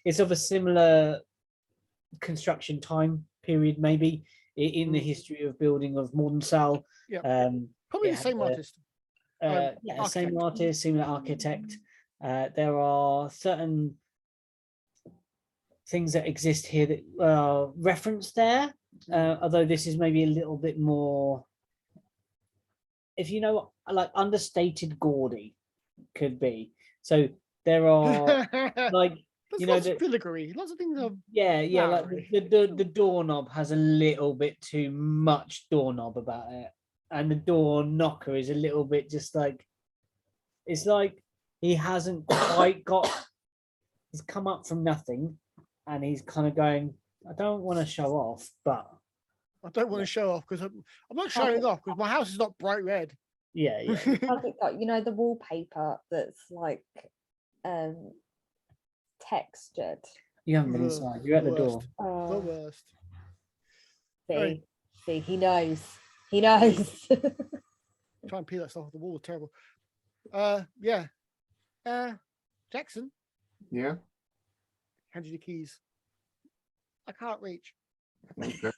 it's of a similar construction time period, maybe in the history of building of Mordenthal. Yep. it Probably the had same the- artist. yeah, same Architect. artist, similar architect. There are certain things that exist here that are referenced there, although this is maybe a little bit more, if you know, like understated gaudy could be. So there are like There's you know lots of the, filigree. Lots of things are yeah, like flowery. the doorknob has a little bit too much doorknob about it, and the door knocker is a little bit just like, it's like he hasn't quite got, he's come up from nothing, and he's kind of going, I don't want to show off, but I don't want to show off because I'm not showing off because my house is not bright red. yeah. I think like, you know, the wallpaper that's like textured. You haven't been Ugh, inside, you're at the door. The Oh, worst. see, Right. see, he knows. He knows. Try and peel that stuff off the wall. Terrible. Yeah. Jackson, Yeah. hand you the keys. I can't reach. Okay.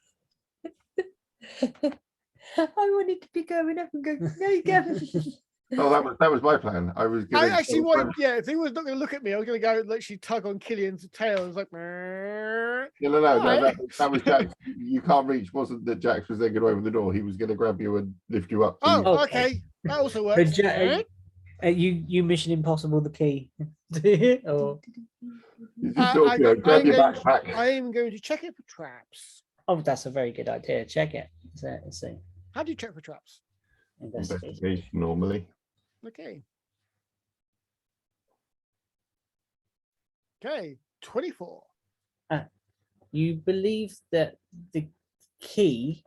I wanted to be going up and go, no, you go. Oh, that was my plan. I was I going actually wanted, yeah, if he was not going to look at me, I was going to go literally tug on Killian's tail. It was like, No, Alright. that was Jax. You can't reach. Wasn't that Jax was then going to open the door? He was going to grab you and lift you up. so you- oh, Okay. okay. That also So works. you Mission Impossible the key. Or you just sort of, you know, grab your backpack. I am going to check it for traps. oh, that's a very good idea. Check it. Let's see. How do you check for traps? Investigation. Investigation normally. Okay. Okay, 24. You believe that the key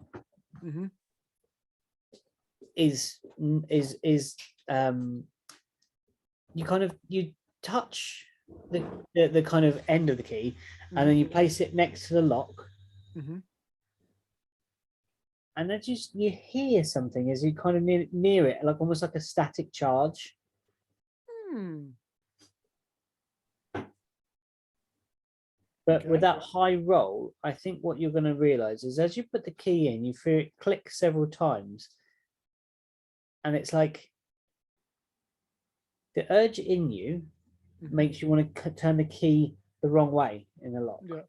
Mm-hmm. is you touch the kind of end of the key, and then you place it next to the lock, Mm-hmm. and then just you hear something as you kind of near it, like almost like a static charge. Hmm. But Okay. with that high roll, I think what you're going to realize is as you put the key in, you feel it click several times, and it's like the urge in you Mhm. makes you want to turn the key the wrong way in the lock. Yeah.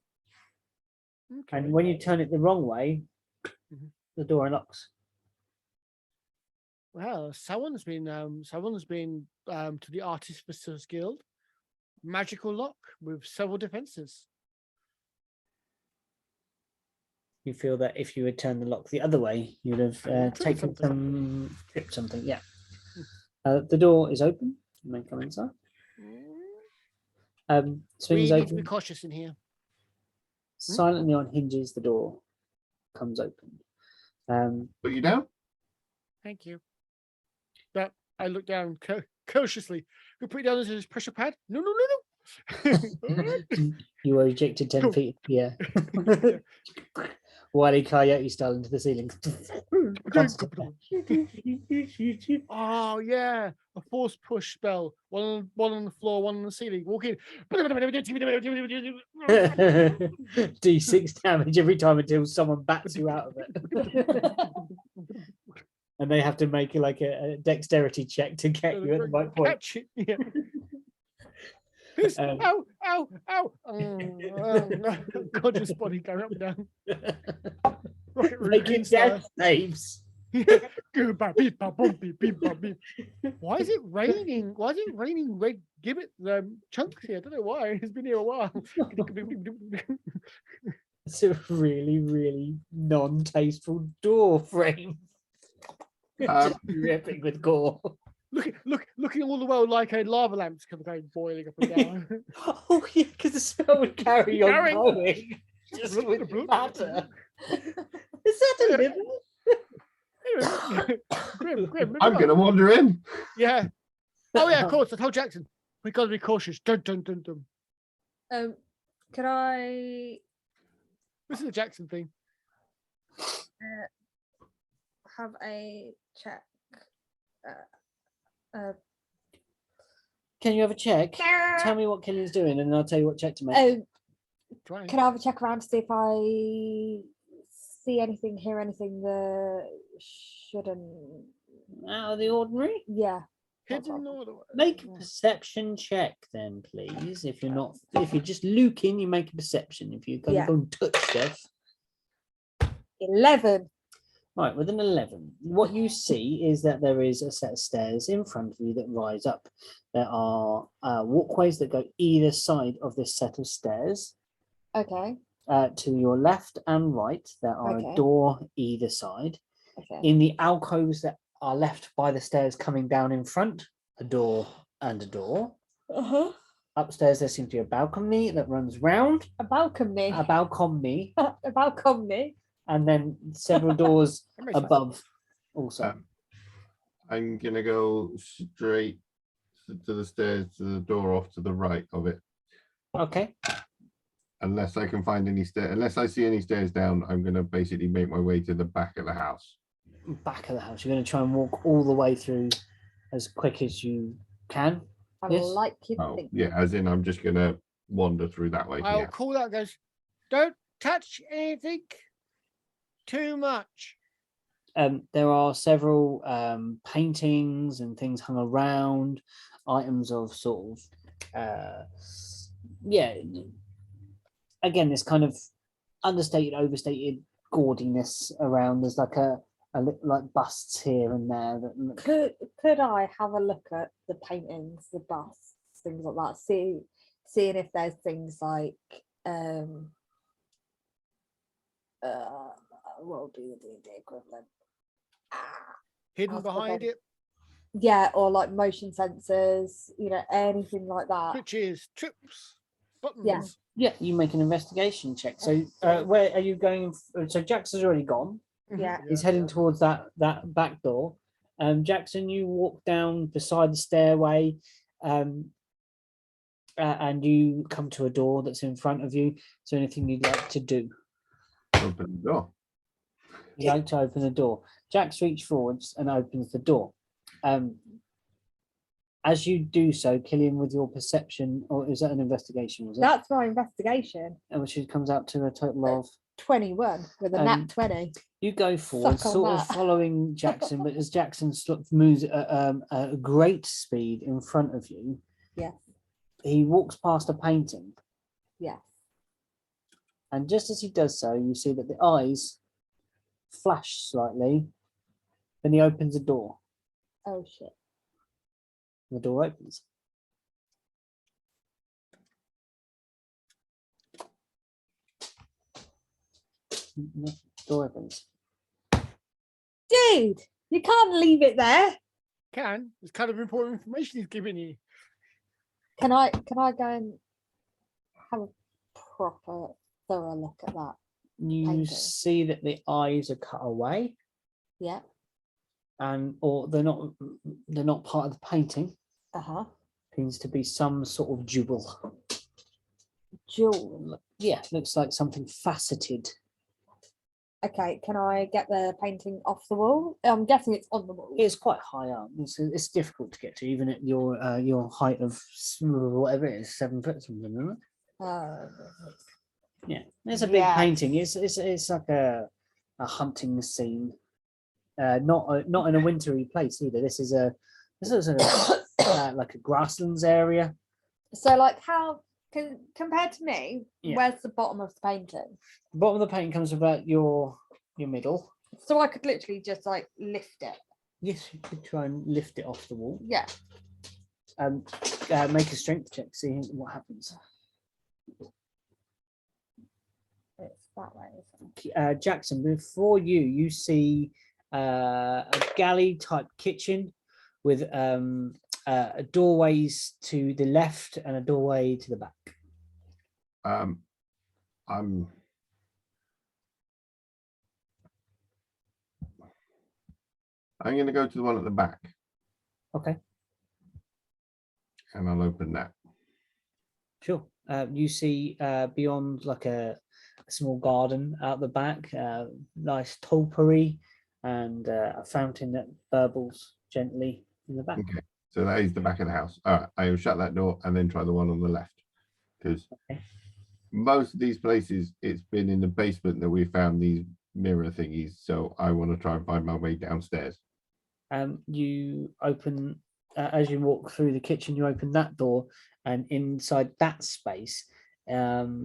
Okay. And when you turn it the wrong way, Mhm. the door unlocks. Well, someone's been to the Artificers Guild. magical lock with several defenses. You feel that if you had turned the lock the other way, you'd have Tripped taken something. tripped something. Yeah. The door is open. You may come inside. We Swings need to be open. cautious in here. Silently on hinges, the door comes open. Put you down? Thank you. But I look down cautiously. You put it down as his pressure pad? No, no, no, no. You were ejected 10 Go. feet. Yeah. Wile E. Coyote style into the ceiling. Constant. Oh yeah, a force push spell. One on the floor, one on the ceiling. Walk in. D6 damage every time until someone bats you out of it. And they have to make like a dexterity check to get you at the right point. Catch it. Yeah. Um, Ow, ow, ow. Conscious body going up and down. Rocket Making death saves. Why is it raining? Why is it raining red gibbet chunks here? I don't know why. It's been here a while. It's a really, really non-tasteful door frame. Just dripping with gore. Looking all the world like a lava lamp's going boiling up and down. Oh yeah, because the spell would carry on Carry- going. Just with matter. Is that a liver? Grim, I'm going to wander in. Yeah. Oh yeah, of course. I told Jackson. We got to be cautious. Dun, dun, dun, dun. Could I This is a Jackson thing. have a check? Can you have a check? Tell me what Killian's doing, and I'll tell you what check to make. Oh, Trying. can I have a check around to see if I see anything, hear anything that shouldn't? Out of the ordinary. Yeah. Hidden or the- Make a perception check, then, please. If you're just looking, you make a perception. If you're going to Yeah. go and touch stuff. 11. Right, with an 11, what you see is that there is a set of stairs in front of you that rise up. There are walkways that go either side of this set of stairs. Okay. To your left and right, there are Okay. a door either side. Okay. In the alcoves that are left by the stairs coming down in front, a door and a door. Uh-huh. Upstairs, there seems to be a balcony that runs round. A balcony. A balcony. A balcony. And then several doors That makes sense. above also. I'm going to go straight to the stairs, to the door off to the right of it. Okay. Unless I can find any stairs, unless I see any stairs down, I'm going to basically make my way to the back of the house. Back of the house. You're going to try and walk all the way through as quick as you can. I Yes. like you Oh, think. yeah, as in I'm just going to wander through that way. I'll Yeah. call out. Goes. Don't touch anything too much. There are several paintings and things hung around, items of sort of, again, this kind of understated, overstated gaudiness around. There's like like busts here and there. That look, Could I have a look at the paintings, the busts, things like that? Seeing if there's things like what would be the D&D equivalent? Hidden I've behind forgotten. it. Yeah, or like motion sensors, anything like that. Switches, trips, buttons. yeah, you make an investigation check. So where are you going? So Jackson's already gone. Yeah. He's heading towards that back door. Jackson, you walk down beside the stairway, and you come to a door that's in front of you. Is there anything you'd like to do? Open the door. You'd like to open the door. Jax reaches forwards and opens the door. As you do so, Killian, with your perception, or is that an investigation? Was it? That's my investigation. Which comes out to a total of 21 with a nat 20. You go forward, Suck on sort of that. following Jackson, but as Jackson sort of moves at a great speed in front of you, Yes. he walks past a painting, Yes. and just as he does so, you see that the eyes flash slightly. Then he opens a door. Oh shit. The door opens. door opens. Dude, you can't leave it there. Can. It's kind of important information he's giving you. Can I go and have a proper thorough look at that? You Painting. see that the eyes are cut away, Yeah. and or they're not part of the painting. Uh-huh. Seems to be some sort of jewel. Jewel. Yeah, looks like something faceted. Okay, can I get the painting off the wall? I'm guessing it's on the wall. It's quite high up. It's difficult to get to, even at your height of whatever it is, 7 foot something, isn't it? Yeah, it's a big Yeah. painting. It's like a hunting scene. Not in a wintry place either. This is like a grasslands area. So, like, how compared to me, Yeah. where's the bottom of the painting? The bottom of the painting comes about your middle. So I could literally just like lift it. Yes, you could try and lift it off the wall. Yeah. Make a strength check, see what happens. It's that way. Isn't it? Jackson, before you see a galley type kitchen with doorways to the left and a doorway to the back. I'm going to go to the one at the back Okay, and I'll open that. sure. You see beyond like a small garden out the back, nice topiary and a fountain that burbles gently in the back. Okay, so that is the back of the house. All right, I will shut that door and then try the one on the left, because Okay. most of these places it's been in the basement that we found these mirror thingies. So I want to try and find my way downstairs. You open as you walk through the kitchen, you open that door, and inside that space, what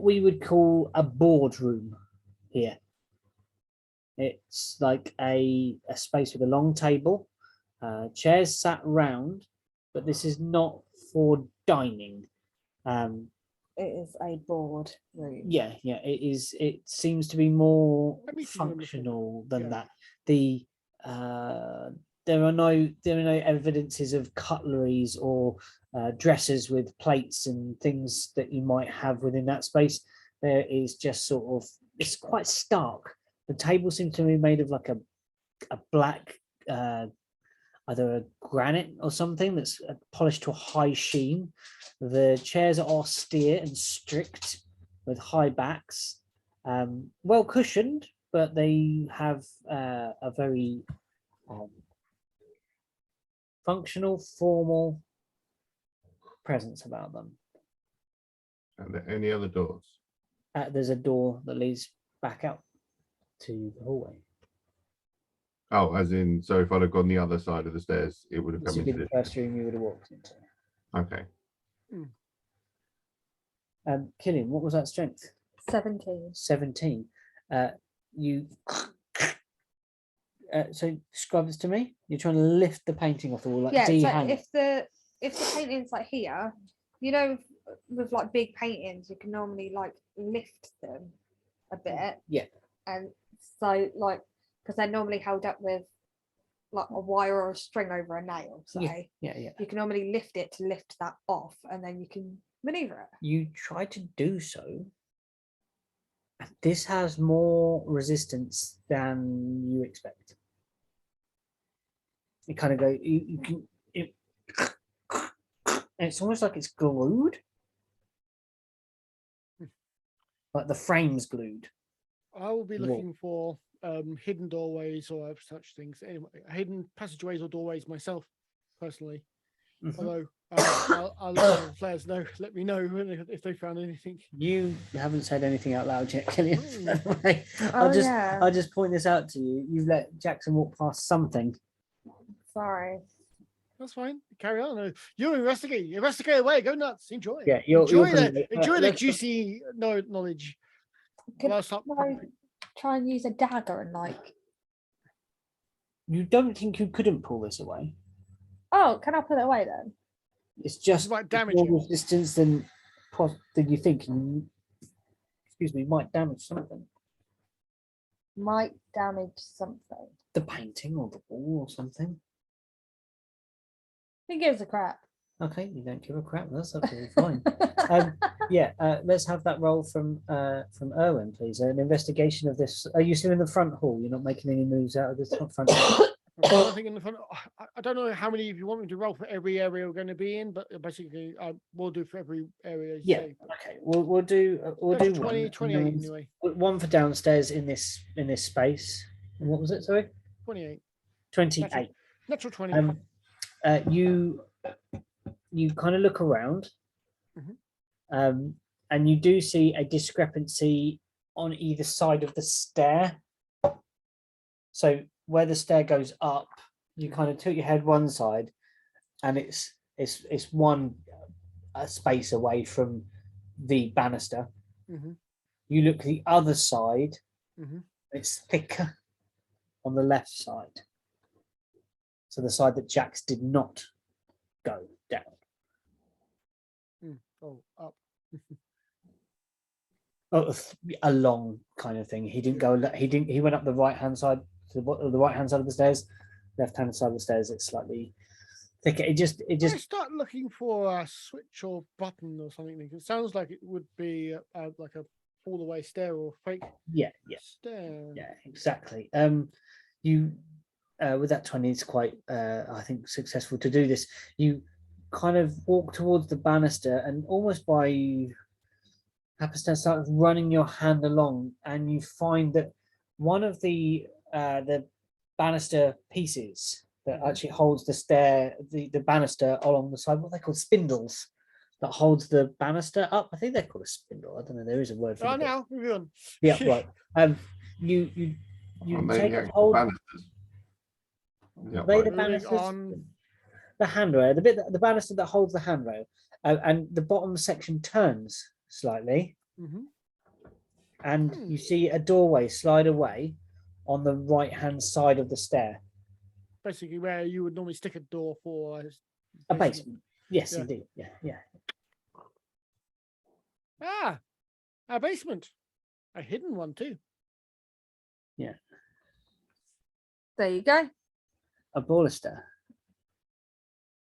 we would call a boardroom here. It's like a space with a long table, chairs sat round, but this is not for dining. It is a board room. Yeah, it is. It seems to be more Let me see what I'm looking functional than yeah. that. The there are no evidences of cutleries or dressers with plates and things that you might have within that space. There is just sort of, it's quite stark. The table seems to be made of like a black either a granite or something that's polished to a high sheen. The chairs are austere and strict with high backs, well cushioned, but they have a very functional, formal presence about them. Are there any other doors? There's a door that leads back out to the hallway. Oh, as in, so if I'd have gone the other side of the stairs, it would have This come would be into the this. first room you would have walked into. Okay. Killian, what was that strength? 17. 17. You so describe this to me. You're trying to lift the painting off the wall, like Yeah, so de-hang it. if the painting's like here, you know, with like big paintings, you can normally like lift them a bit. Yeah. And so like, because they're normally held up with like a wire or a string over a nail. So Yeah. you can normally lift it to lift that off, and then you can maneuver it. You try to do so. This has more resistance than you expect. You kind of go, you can, and it's almost like it's glued. Like the frame's glued. I will be Wall. looking for hidden doorways or such things. Anyway, hidden passageways or doorways myself, personally. Mhm. Although I'll let the players know. Let me know if they found anything. You haven't said anything out loud yet, Killian. Oh. I'll just point this out to you. You've let Jackson walk past something. Sorry. That's fine. Carry on. You investigate. Investigate away. Go nuts. Enjoy. Yeah, you're enjoy gonna- the let's- juicy knowledge. Could I'll stop. I try and use a dagger and like? You don't think you couldn't pull this away? Oh, can I put it away then? It's just might damage more it. resistance than you think. excuse me, might damage something. Might damage something. The painting or the wall or something. Who gives a crap? Okay, you don't give a crap. That's absolutely fine. Yeah, let's have that roll from Erwin, please. An investigation of this. Are you still in the front hall? You're not making any moves out of this front hall? I think in the front. I don't know how many. If you want me to roll for every area we're going to be in, but basically, I will do for every area. As you Yeah. say. Okay. We'll do That's one, 20, and 28 then anyway. one for downstairs in this space. And what was it? Sorry, 28. 28. Natural 20. You kind of look around, Mhm. and you do see a discrepancy on either side of the stair. So where the stair goes up, you kind of tilt your head one side, and it's one space away from the banister. Mhm. You look the other side, Mhm. it's thicker on the left side. So the side that Jax did not go down. Oh, up. Oh, a long kind of thing. He didn't go. He went up the right hand side to the right hand side of the stairs. Left hand side of the stairs, it's slightly thicker. It just I start looking for a switch or button or something. It sounds like it would be like a all the way stair or fake yeah stair. exactly. You with that 20, it's quite I think successful to do this. You kind of walk towards the banister and almost by happenstance start running your hand along, and you find that one of the banister pieces that actually holds the stair, the banister along the side, what they call spindles, that holds the banister up. I think they're called a spindle. I don't know. There is a word for it. Now move on. Yeah, right. You take a hold. Banisters. Yeah, They the right. banisters, on. the handrail, the banister that holds the handrail, and the bottom section turns slightly, and you see a doorway slide away on the right hand side of the stair. Basically, where you would normally stick a door for A basement. Yes, Yeah. indeed. Yeah. A basement, a hidden one too. There you go. A baluster.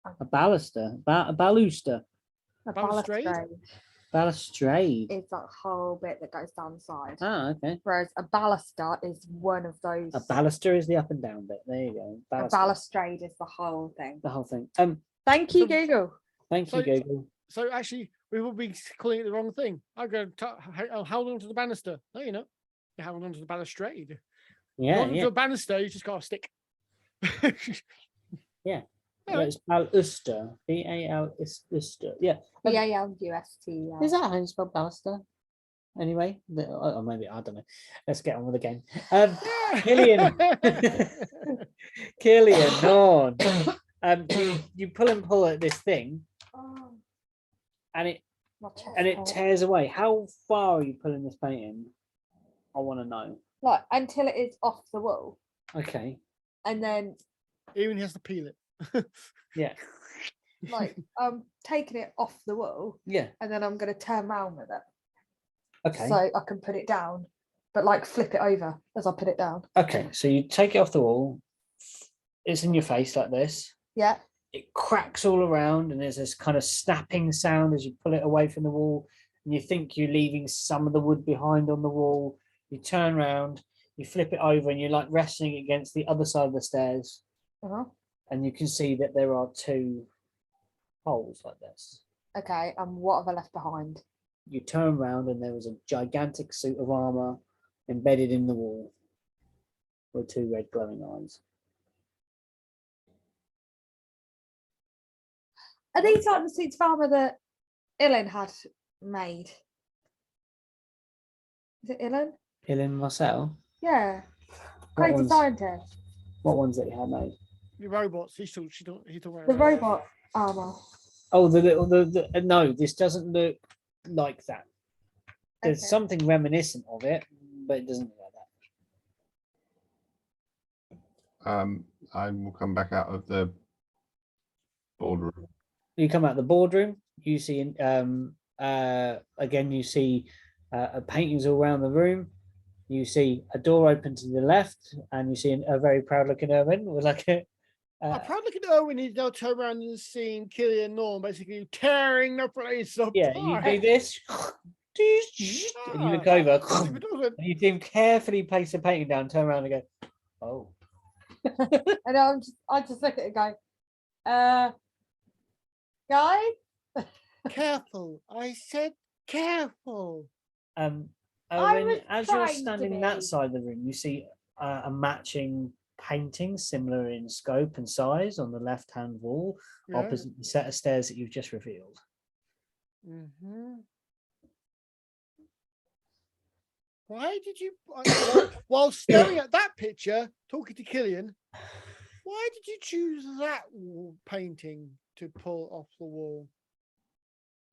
A baluster. A baluster. A Balustrade? Balustrade. is that whole bit that goes down the side. Ah, okay. Whereas a baluster is one of those. A baluster is the up and down bit. There you go. A balustrade is the whole thing. The whole thing. Thank you, So- Google. Thank you, Google. So actually, we will be calling it the wrong thing. I go, I'll hold on to the banister. No, you know, you hold on to the balustrade. Yeah, Hold on yeah. to a banister, you just got a stick. Yeah. All It's baluster. B-A-L-U-S-T. Yeah. B-A-L-U-S-T. Is that how you spell baluster? Anyway, or maybe I don't know. Let's get on with the game. Killian, Killian, no. You pull at this thing, Oh, and it my chest hurts. tears away. How far are you pulling this painting? I want to know. Like until it is off the wall, Okay. and then Even he has to peel it. Yeah. like I'm taking it off the wall, Yeah. and then I'm going to turn around with it, Okay. so I can put it down, but like flip it over as I put it down. Okay. So you take it off the wall. It's in your face like this. Yeah. It cracks all around, and there's this kind of snapping sound as you pull it away from the wall, and you think you're leaving some of the wood behind on the wall. You turn around, you flip it over, and you're like resting against the other side of the stairs, and you can see that there are two holes like this. Okay, and what have I left behind? You turn around, and there is a gigantic suit of armor embedded in the wall with two red glowing eyes. Are these like the suits of armor that Ilan had made? Is it Ilan? Helen Marcel? Yeah. What Crazy ones? scientist. What ones that you had made? The robots. He's talking about The robot armor. Oh, the little no, this doesn't look like that. There's Okay. something reminiscent of it, but it doesn't look like that. I will come back out of the boardroom. You come out the boardroom, you see again you see paintings all around the room. You see a door open to the left, and you see a very proud-looking Erwin with like a. I'm proud looking at Owen. He's now turned around and seeing Killian and Norm basically tearing the place apart. Yeah, you do this, and you look over, If it doesn't, and you see him carefully place the painting down, turn around, and go, "Oh." And I just look at it and go, guys, careful. I said careful. I Owen, was as you're trying to standing that be. side of the room, you see a matching painting, similar in scope and size, on the left-hand wall, Yeah. opposite the set of stairs that you've just revealed. Why did you, while staring at that picture, talking to Killian, why did you choose that wall painting to pull off the wall?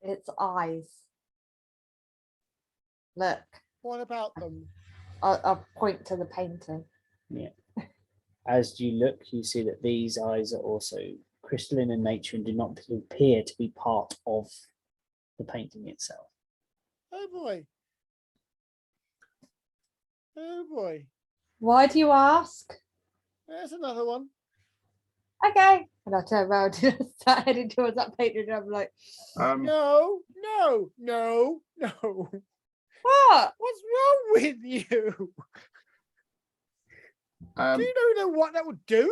It's eyes. Look, What about them? I'll point to the painting. As you look, you see that these eyes are also crystalline in nature and do not appear to be part of the painting itself. Oh boy. Oh boy. Why do you ask? There's another one. Okay. And I turn around and start heading towards that painting, and I'm like, No. what? What's wrong with you? Do you know what that would do?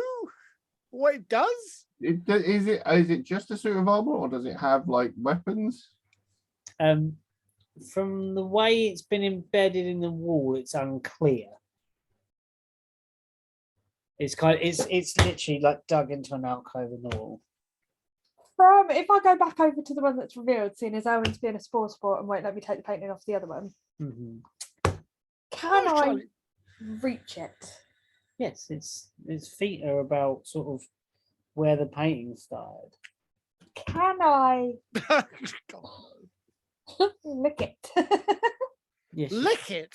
What it does? Is it just a suit of armor, or does it have like weapons? From the way it's been embedded in the wall, it's unclear. It's literally like dug into an alcove in the wall. If I go back over to the one that's revealed, seeing as Owen's being a sport and won't let me take the painting off the other one, can Oh, I Charlie. reach it? Yes, its feet are about sort of where the painting started. Can I God. lick it? Yes. Lick it.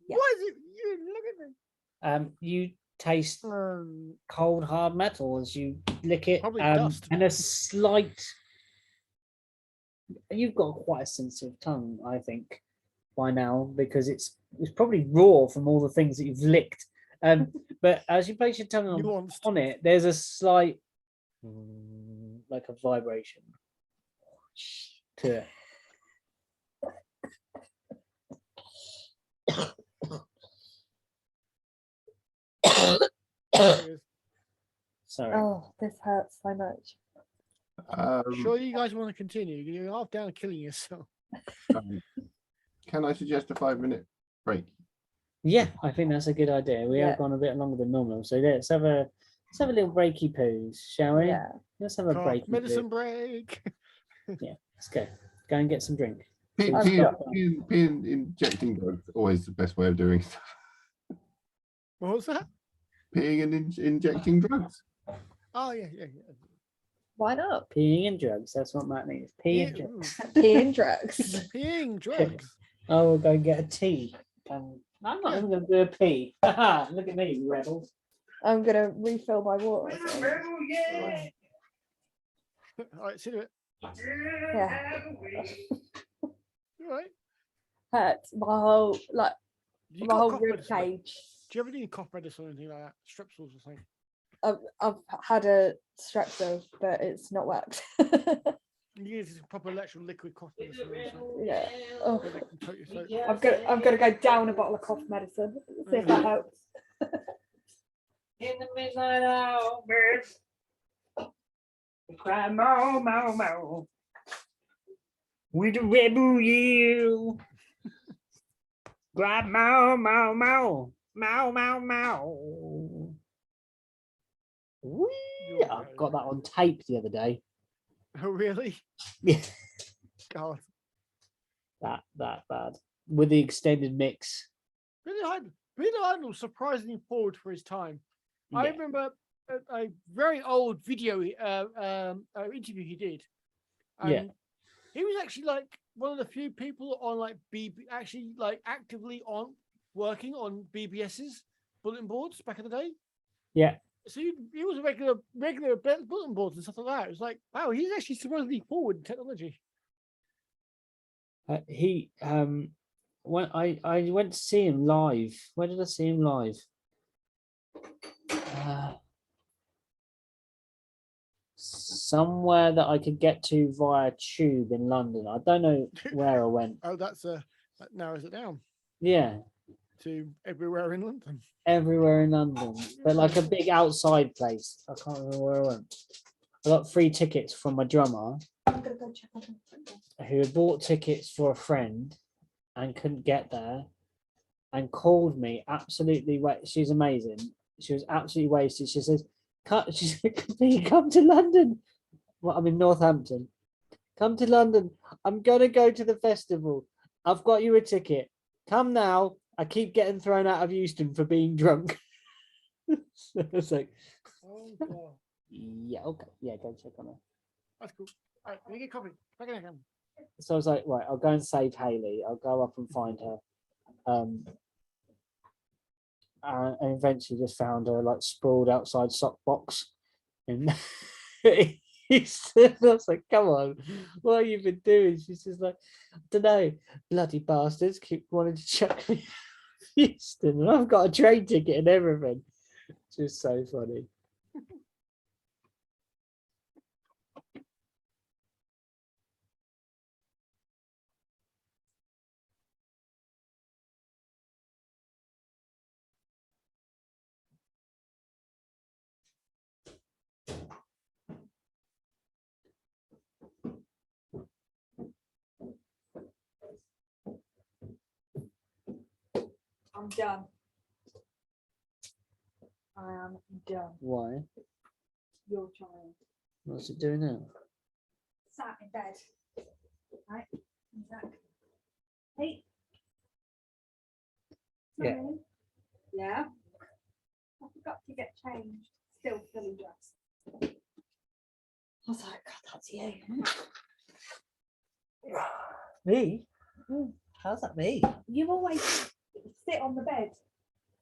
Yeah. Why is it? You look at me. You taste cold hard metal as you lick it, Probably dust. and a slight. You've got quite a sensitive tongue, I think, by now, because it's probably raw from all the things that you've licked. But as you place your tongue Nuanced. on it, there's a slight, like a vibration to it. Sorry. Oh, this hurts so much. Sure, you guys want to continue? You're half down killing yourself. Can I suggest a 5-minute break? Yeah, I think that's a good idea. We Yeah. have gone a bit longer than normal, so let's have a little breaky poos, shall we? Yeah. Let's have a Cough, breaky medicine poo. break. Let's go. Go and get some drink. Peeing injecting drugs always the best way of doing stuff. What was that? Peeing and injecting drugs. Oh yeah. Why not? Peeing and drugs. That's what Matt needs. Pee and Yeah, drugs. Peeing drugs. Peeing drugs. I will go get a tea. I'm not Yeah. even going to do a pee. Look at me, rebel. I'm gonna refill my water. All right, see you in a bit. Yeah. You all right? Hurts my whole You my got whole cough rib medicine? cage. Do you ever need cough medicine or anything like that? Strepsils or something? I've had a strepsil, but it's not worked. You need this proper electral liquid cough medicine. Or something. Yeah. Oh, So they can coat your throat. I'm gonna go down a bottle of cough medicine. See if that helps. In the midnight hour, birds cry mau mau mau. With a rebel yell, cry mau mau mau mau mau mau. Whee! I got that on tape the other day. Oh really? Yeah, God. that bad with the extended mix. Billy Idol was surprisingly forward for his time. I Yeah. remember a very old video interview he did. Yeah. He was actually like one of the few people on like actually like actively on working on BBS's bulletin boards back in the day. Yeah. So he was a regular bulletin boards and stuff like that. It was like, wow, he's actually surprisingly forward in technology. He when I went to see him live. Where did I see him live? Somewhere that I could get to via tube in London. I don't know where I went. Oh, that narrows it down Yeah, to everywhere in London. everywhere in London, but like a big outside place. I can't remember where I went. I got free tickets from my drummer, I'm gonna go check on him. who had bought tickets for a friend and couldn't get there, and called me absolutely. She's amazing. She was absolutely wasted. She says, she said, "Can you come to London?" Well, I'm in Northampton. Come to London. I'm gonna go to the festival. I've got you a ticket. Come now. I keep getting thrown out of Euston for being drunk. So it's like, Oh god, yeah, okay, yeah, go check on her. that's cool. All right, let me get coffee. Back in again. So I was like, right, I'll go and save Hayley. I'll go up and find her. And eventually just found her like sprawled outside sock box. And I was like, come on, what have you been doing? She's just like, I don't know, bloody bastards keep wanting to chuck me Houston, and I've got a train ticket and everything. It's just so funny. I'm done. I am done. Why? Your child. What's it doing now? Sat in bed. Right? Exactly. Hey. Yeah. Sorry. Yeah. I forgot to get changed. Still fully dressed. I was like, God, that's you. Me? How's that me? You always sit on the bed,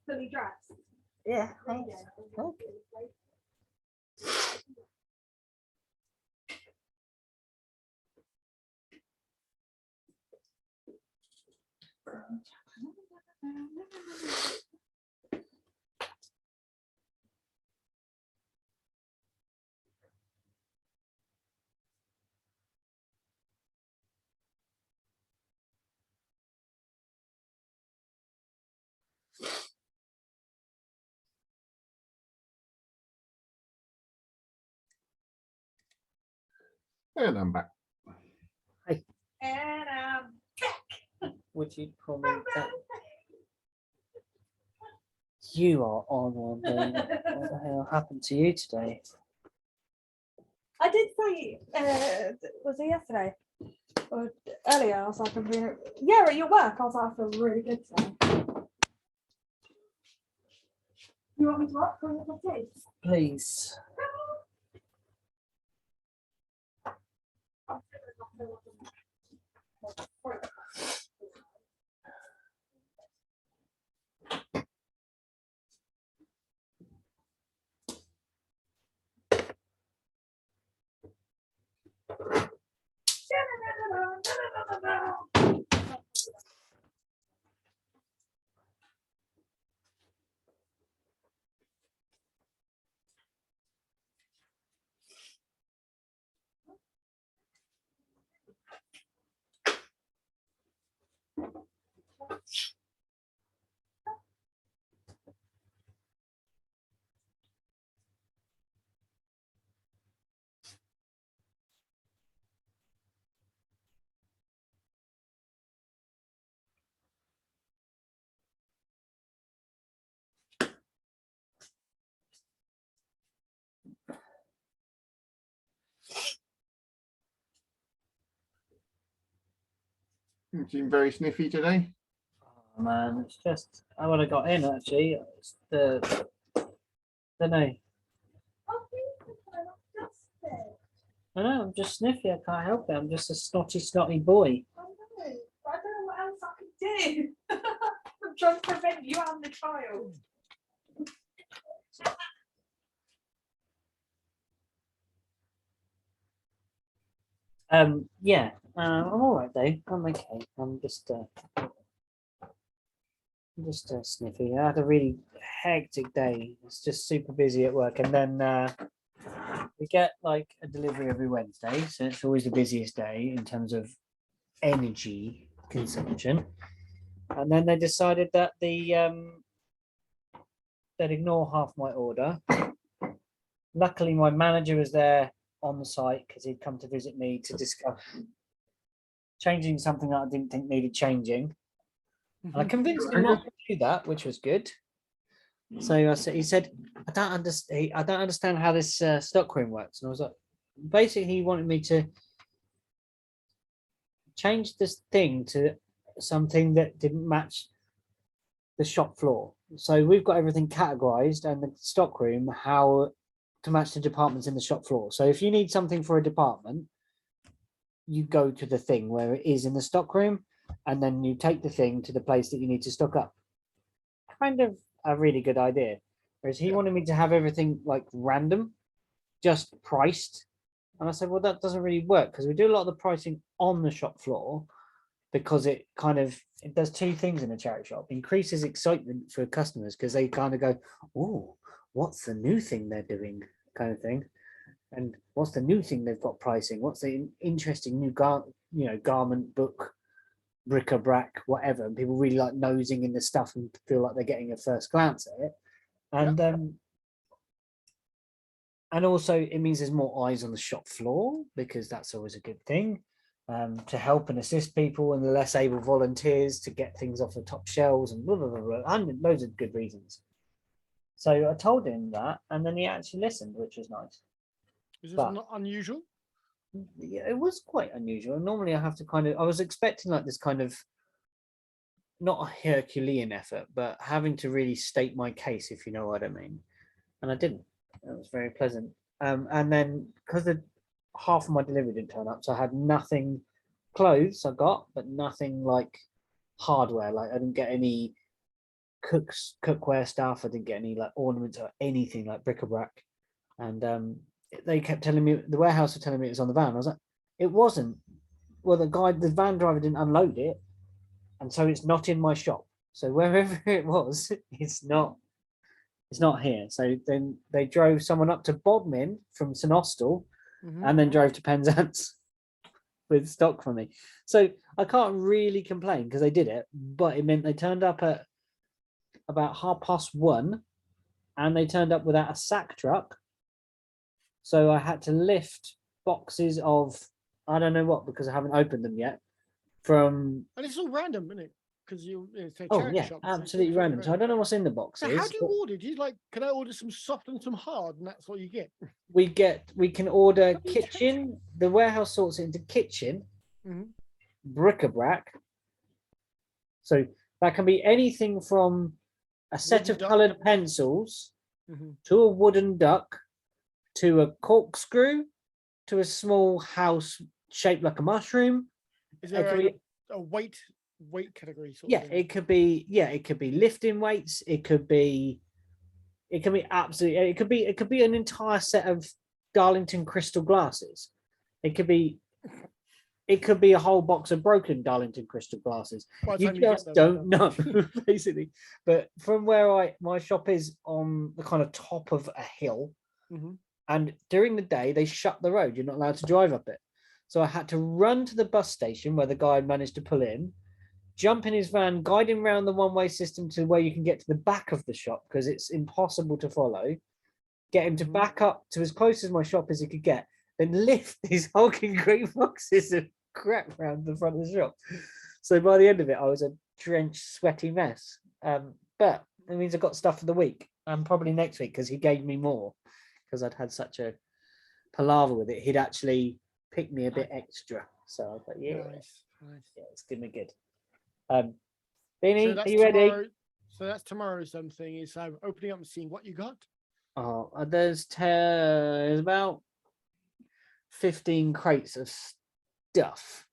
fully dressed. Yeah. Okay. And I'm back. And Would you call me that? You are on one day. What the hell happened to you today? I did say, was it yesterday or earlier? I was like, yeah, at your work. I was like, I feel really good today. You want me to what? Go with my tea? Please. You seem very sniffy today. Oh, man, it's just I would have got in actually. It's the don't know. I know I'm just sniffy. I can't help it. I'm just a snotty boy. I know, but I don't know what else I can do. I'm trying to prevent you and the child. Yeah. I'm all right though. I'm okay. I'm just Just sniffy. I had a really hectic day. It's just super busy at work, and then we get like a delivery every Wednesday, so it's always the busiest day in terms of energy consumption. And then they decided that they'd ignore half my order. Luckily, my manager was there on the site because he'd come to visit me to discuss changing something that I didn't think needed changing. And I convinced him not to do that, which was good. So he said, I don't understand how this stockroom works. And I was like, basically, he wanted me to change this thing to something that didn't match the shop floor. So we've got everything categorized and the stockroom, how to match the departments in the shop floor. So if you need something for a department, you go to the thing where it is in the stockroom, and then you take the thing to the place that you need to stock up. Kind of a really good idea. Whereas he wanted me to have everything like random, just priced. And I said, well, that doesn't really work because we do a lot of the pricing on the shop floor because it does two things in a charity shop. Increases excitement for customers because they kind of go, oh, what's the new thing they're doing kind of thing. And what's the new thing they've got pricing? What's the interesting new garment, book, bric-a-brac, whatever. And people really like nosing in the stuff and feel like they're getting a first glance at it. And also it means there's more eyes on the shop floor because that's always a good thing. To help and assist people and the less able volunteers to get things off the top shelves and blah, blah, blah, blah, and loads of good reasons. So I told him that, and then he actually listened, which was nice. Is this not unusual? Yeah, it was quite unusual. Normally I have to I was expecting like this kind of, not a Herculean effort, but having to really state my case, if you know what I mean. And I didn't. It was very pleasant. And then because half of my delivery didn't turn up, so I had nothing, clothes I got, but nothing like hardware. Like I didn't get any cookware stuff. I didn't get any like ornaments or anything like bric-a-brac. And they kept telling me, the warehouse were telling me it was on the van. I was like, it wasn't. Well, the van driver didn't unload it, and so it's not in my shop. So wherever it was, it's not here. So then they drove someone up to Bodmin from St Austell, and then drove to Penzance with stock for me. So I can't really complain because they did it, but it meant they turned up at about 1:30, and they turned up without a sack truck. So I had to lift boxes of, I don't know what, because I haven't opened them yet. And it's all random, isn't it? Because it's a oh charity yeah, shop, absolutely random. So I don't know what's in the boxes. So how do you order? Do you like, can I order some soft and some hard, and that's what you get? We can order kitchen. The warehouse sorts it into kitchen, bric-a-brac. So that can be anything from a set of coloured pencils to a wooden duck, to a corkscrew, to a small house shaped like a mushroom. Is there a weight category? It could be lifting weights. It could be absolutely. It could be an entire set of Darlington crystal glasses. It could be a whole box of broken Darlington crystal glasses. You just don't know, basically. But from where my shop is on the kind of top of a hill, and during the day they shut the road. You're not allowed to drive up it. So I had to run to the bus station where the guy had managed to pull in, jump in his van, guide him around the one-way system to where you can get to the back of the shop because it's impossible to follow, get him to back up to as close as my shop as he could get, then lift these hulking great boxes of crap around the front of the shop. So by the end of it, I was a drenched, sweaty mess. But it means I got stuff for the week and probably next week because he gave me more because I'd had such a palaver with it. He'd actually picked me a bit extra. So I was like, yeah, nice. Yeah, it's gonna be good. Beanie, are you ready? So that's tomorrow. Something is opening up and seeing what you got. Oh, there's about 15 crates of stuff.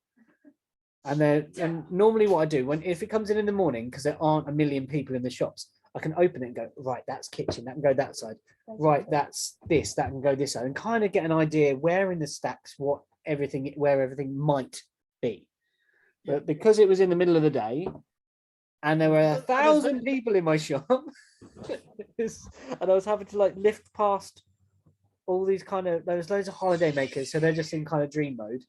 And normally what I do if it comes in the morning, because there aren't a million people in the shops, I can open it and go, right, that's kitchen, that can go that side. Right, that's this, that can go this side, and kind of get an idea where in the stacks where everything might be. But because it was in the middle of the day and there were And there's 1,000 no- people in my shop. And I was having to like lift past all these kind of, there was loads of holiday makers, so they're just in kind of dream mode.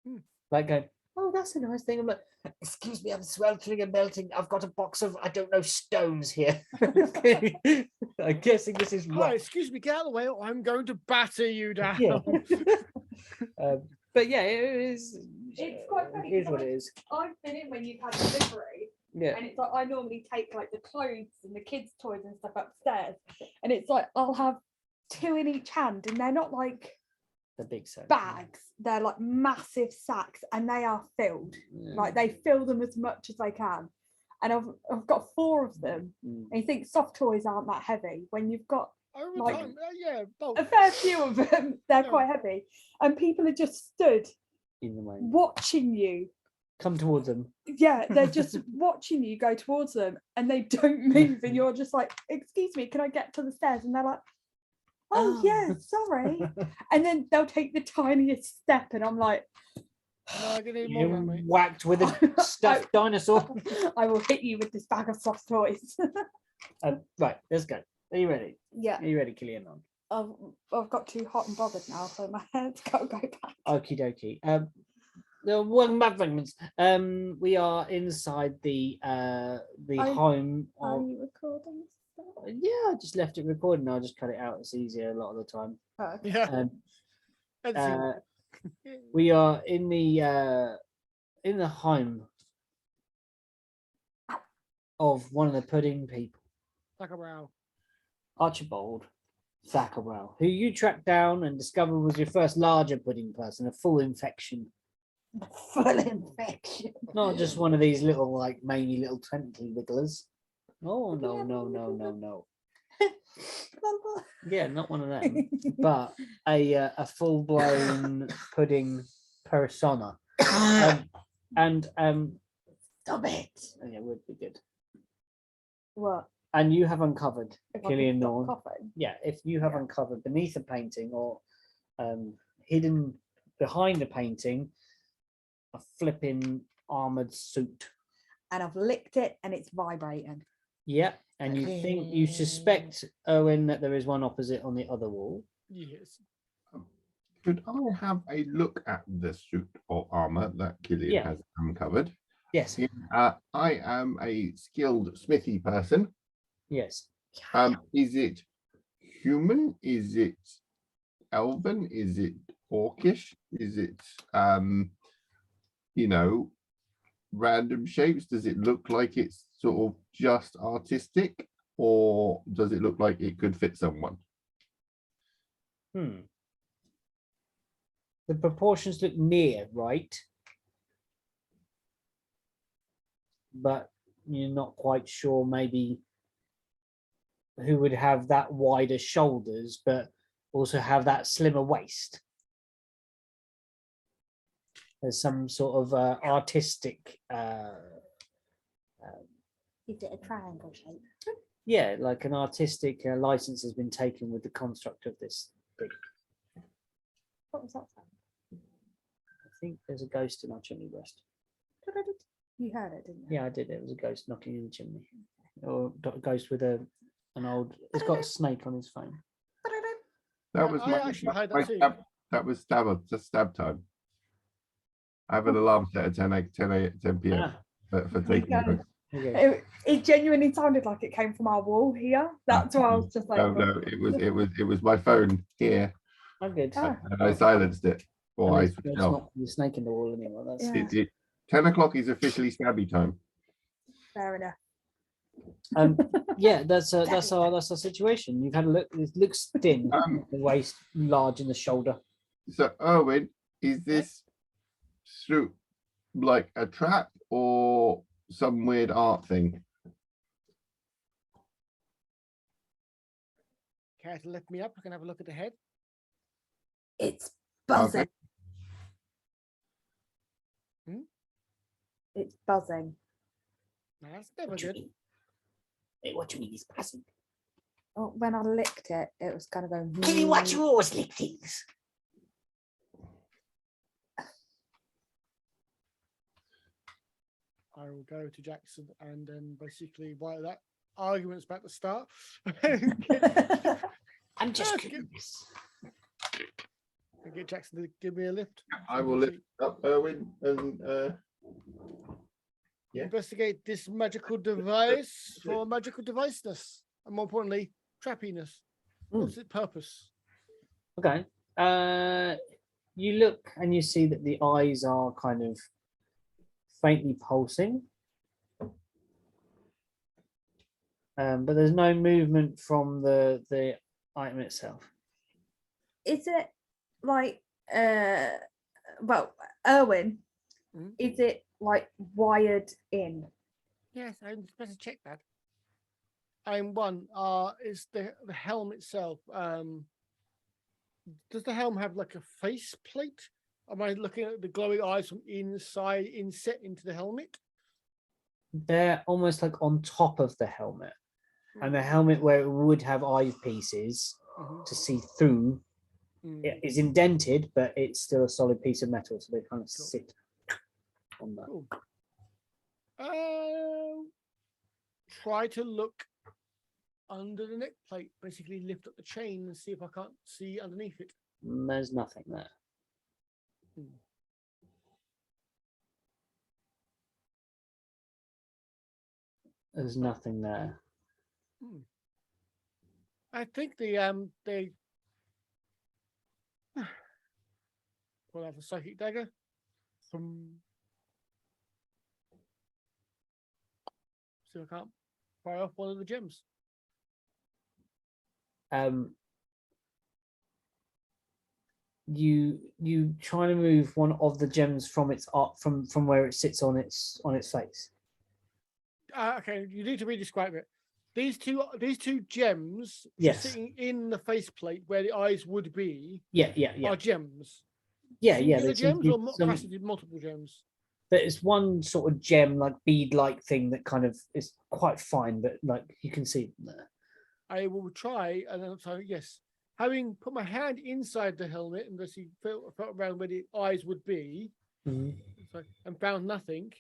Hmm. Like going, oh, that's a nice thing. I'm like, excuse me, I'm sweltering and melting. I've got a box of, I don't know, stones here. I'm guessing this is Hi, rock. excuse me, get out of the way, or I'm going to batter you down. Yeah. But yeah, it is. It's quite funny It is 'cause what it is. I've been in when you've had delivery, Yeah. and it's like I normally take like the clothes and the kids' toys and stuff upstairs, and it's like I'll have 2 in each hand, and they're not like The big set. bags, they're like massive sacks, and they are filled. Like they fill them as much as they can, and I've got 4 of them. Mm. And you think soft toys aren't that heavy when you've got Over Like- time, yeah, bulk. a fair few of them. They're Yeah. quite heavy, and people are just stood In the way. watching you. Come towards them. Yeah, they're just watching you go towards them, and they don't move, and you're just like, "Excuse me, can I get to the stairs?" And they're like, "Oh, Oh. yeah, sorry." And then they'll take the tiniest step, and I'm like, No, I can need You're more than that, mate. whacked with a stuffed dinosaur. "I will hit you with this bag of soft toys." Right, let's go. Are you ready? Yeah, Are you ready, Killian? I've got too hot and bothered now, so my head's got to go back. Okie dokie. Welcome back, Fragments. We are inside the home Are of. you recording stuff? Yeah, I just left it recording. I'll just cut it out. It's easier a lot of the time. Oh, okay. Yeah. Um, Editing. we are in the home of one of the pudding people, Like a row. Archibald Thackelbrows, who you tracked down and discovered was your first larger pudding person, a full infection. Full infection. Not just one of these little, like, mangy little tentacle wigglers. Oh, no, no, no, no, no. Yeah, not one of them, but a full-blown pudding persona. And Stop it. yeah, would be good. What? And you have uncovered, If I Killian could stop Norn. coughing? Yeah, if you have uncovered beneath a painting or hidden behind a painting, a flipping armored suit. And I've licked it, and it's vibrating. Yeah, and you suspect, Owen, that there is one opposite on the other wall. Yes. Could I have a look at the suit or armor that Killian Yeah. has uncovered? Yes, I am a skilled smithy person. yes. Is it human? Is it elven? Is it orcish? Is it random shapes? Does it look like it's sort of just artistic, or does it look like it could fit someone? The proportions look near right, but you're not quite sure maybe who would have that wider shoulders, but also have that slimmer waist. There's some sort of artistic, Is it a triangle shape? yeah, like an artistic license has been taken with the construct of this thing. What was that sound? I think there's a ghost in our chimney breast. You heard it, didn't you? Yeah, I did. It was a ghost knocking in the chimney, or a ghost with an old. It's got a snake on his phone. That was I my, actually heard my that too. that was stab time. I have an alarm set at 10 p.m. Ah, for taking Okay. notes. okay. It genuinely sounded like it came from our wall here. That's why I was just like, No, it was my phone here, I'm good. Ah. and I silenced it. Or I It's switched it off. not the snake in the wall anymore. That's Yeah. 10 o'clock is officially stabby time. fair enough. yeah. That's our situation. You've had a look. It looks thin, the waist large, and the shoulder. So, Owen, is this suit like a trap or some weird art thing? Care to lift me up? I can have a look at the head. It's buzzing. Okay. It's buzzing. No, that's never What do you good. mean? Wait, what do you mean he's buzzing? Oh, when I licked it, it was kind of going. Can you watch you always lick things? I will go to Jackson and then basically while that argument's about to start, I'm just Okay. curious. and get Jackson to give me a lift. I will lift up Erwin and yeah. Investigate this magical device for magical deviceness, and more importantly, trappiness. What's its purpose? Okay. You look and you see that the eyes are kind of faintly pulsing. But there's no movement from the item itself. Is it like well, Erwin, Mhm. is it like wired in? Yes, I'm supposed to check that. I'm one. Is the helm itself? Does the helm have like a face plate? Am I looking at the glowing eyes from inside, inset into the helmet? They're almost like on top of the helmet. And the helmet where it would have eyepieces Mhm. to see through Mm. it is indented, but it's still a solid piece of metal. So they kind of Cool. sit on that. Cool. Try to look under the neck plate. Basically, lift up the chain and see if I can't see underneath it. There's nothing there. There's nothing there. I think they pull out a psychic dagger. See if I can't fire off one of the gems. You try to move one of the gems from its from where it sits on its face. Okay, you need to re-describe it. These two gems Yes. sitting in the faceplate where the eyes would be Yeah. are gems. Yeah. Singular There seems to gems be or some- multiple multiple gems. There's one sort of gem, like bead-like thing that kind of is quite fine, but like you can see them there. I will try, and then so yes, having put my hand inside the helmet and just felt around where the eyes would be, so, and found nothing.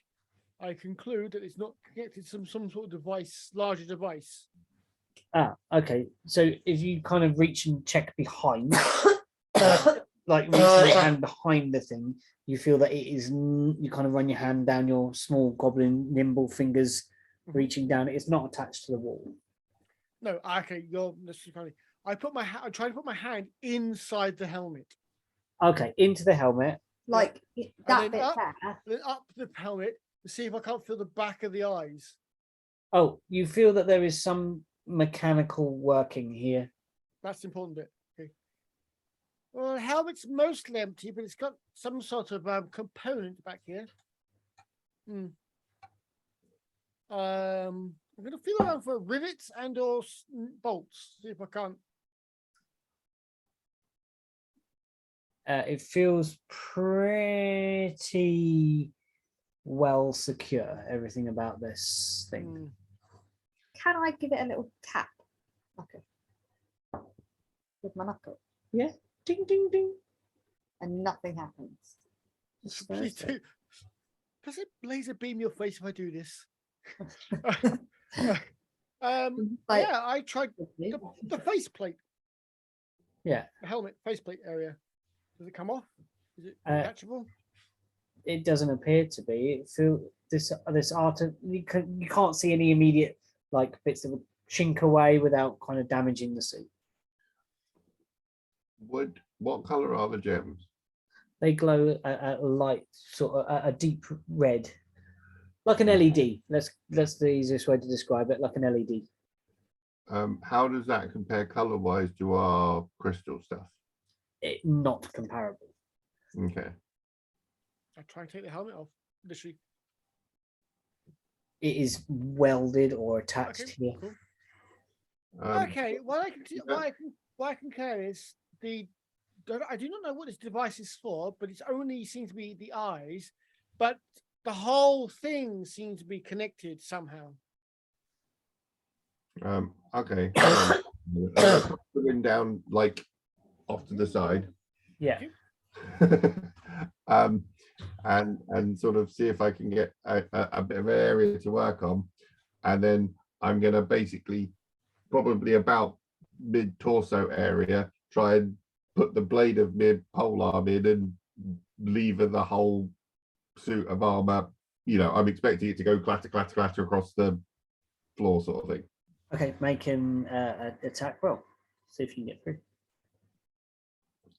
I conclude that it's not connected to some sort of device, larger device. Ah, okay. So if you kind of reach and check behind, like reaching your hand behind the thing, you feel that it is. You kind of run your hand down your small goblin nimble fingers, reaching down. It's not attached to the wall. No, okay, this is funny. I tried to put my hand inside the helmet, Okay, into the helmet. Like And that then bit up- there. then up the helmet to see if I can't feel the back of the eyes. Oh, you feel that there is some mechanical working here. That's the important bit. Okay. Well, the helmet's mostly empty, but it's got some sort of component back here. I'm going to feel around for rivets and or bolts. See if I can't. It feels pretty well secure. Everything about this thing. Can I give it a little tap? Okay. With my knuckle. Yeah. Ding ding ding. And nothing happens. Please do. Does it laser beam your face if I do this? Like, Yeah, I tried the faceplate, Yeah. the helmet faceplate area. Does it come off? Is it Uh, detachable? It doesn't appear to be. It feel this art. You can't see any immediate like bits that would chink away without kind of damaging the suit. What color are the gems? They glow a light, sort of a deep red, like an LED. That's the easiest way to describe it, like an LED. How does that compare color-wise to our crystal stuff? Not comparable. Okay. I try and take the helmet off. Literally. It is welded or attached Okay, here. cool. Um, Okay, what I can care is I do not know what this device is for, but it's only seems to be the eyes, but the whole thing seems to be connected somehow. Okay. Putting down like off to the side. Yeah. and sort of see if I can get a bit of area to work on. And then I'm going to basically probably about mid torso area, try and put the blade of mid pole arm in and lever the whole suit of armor. You know, I'm expecting it to go clatter, clatter, clatter across the floor, sort of thing. Okay, make an attack roll. See if you can get through.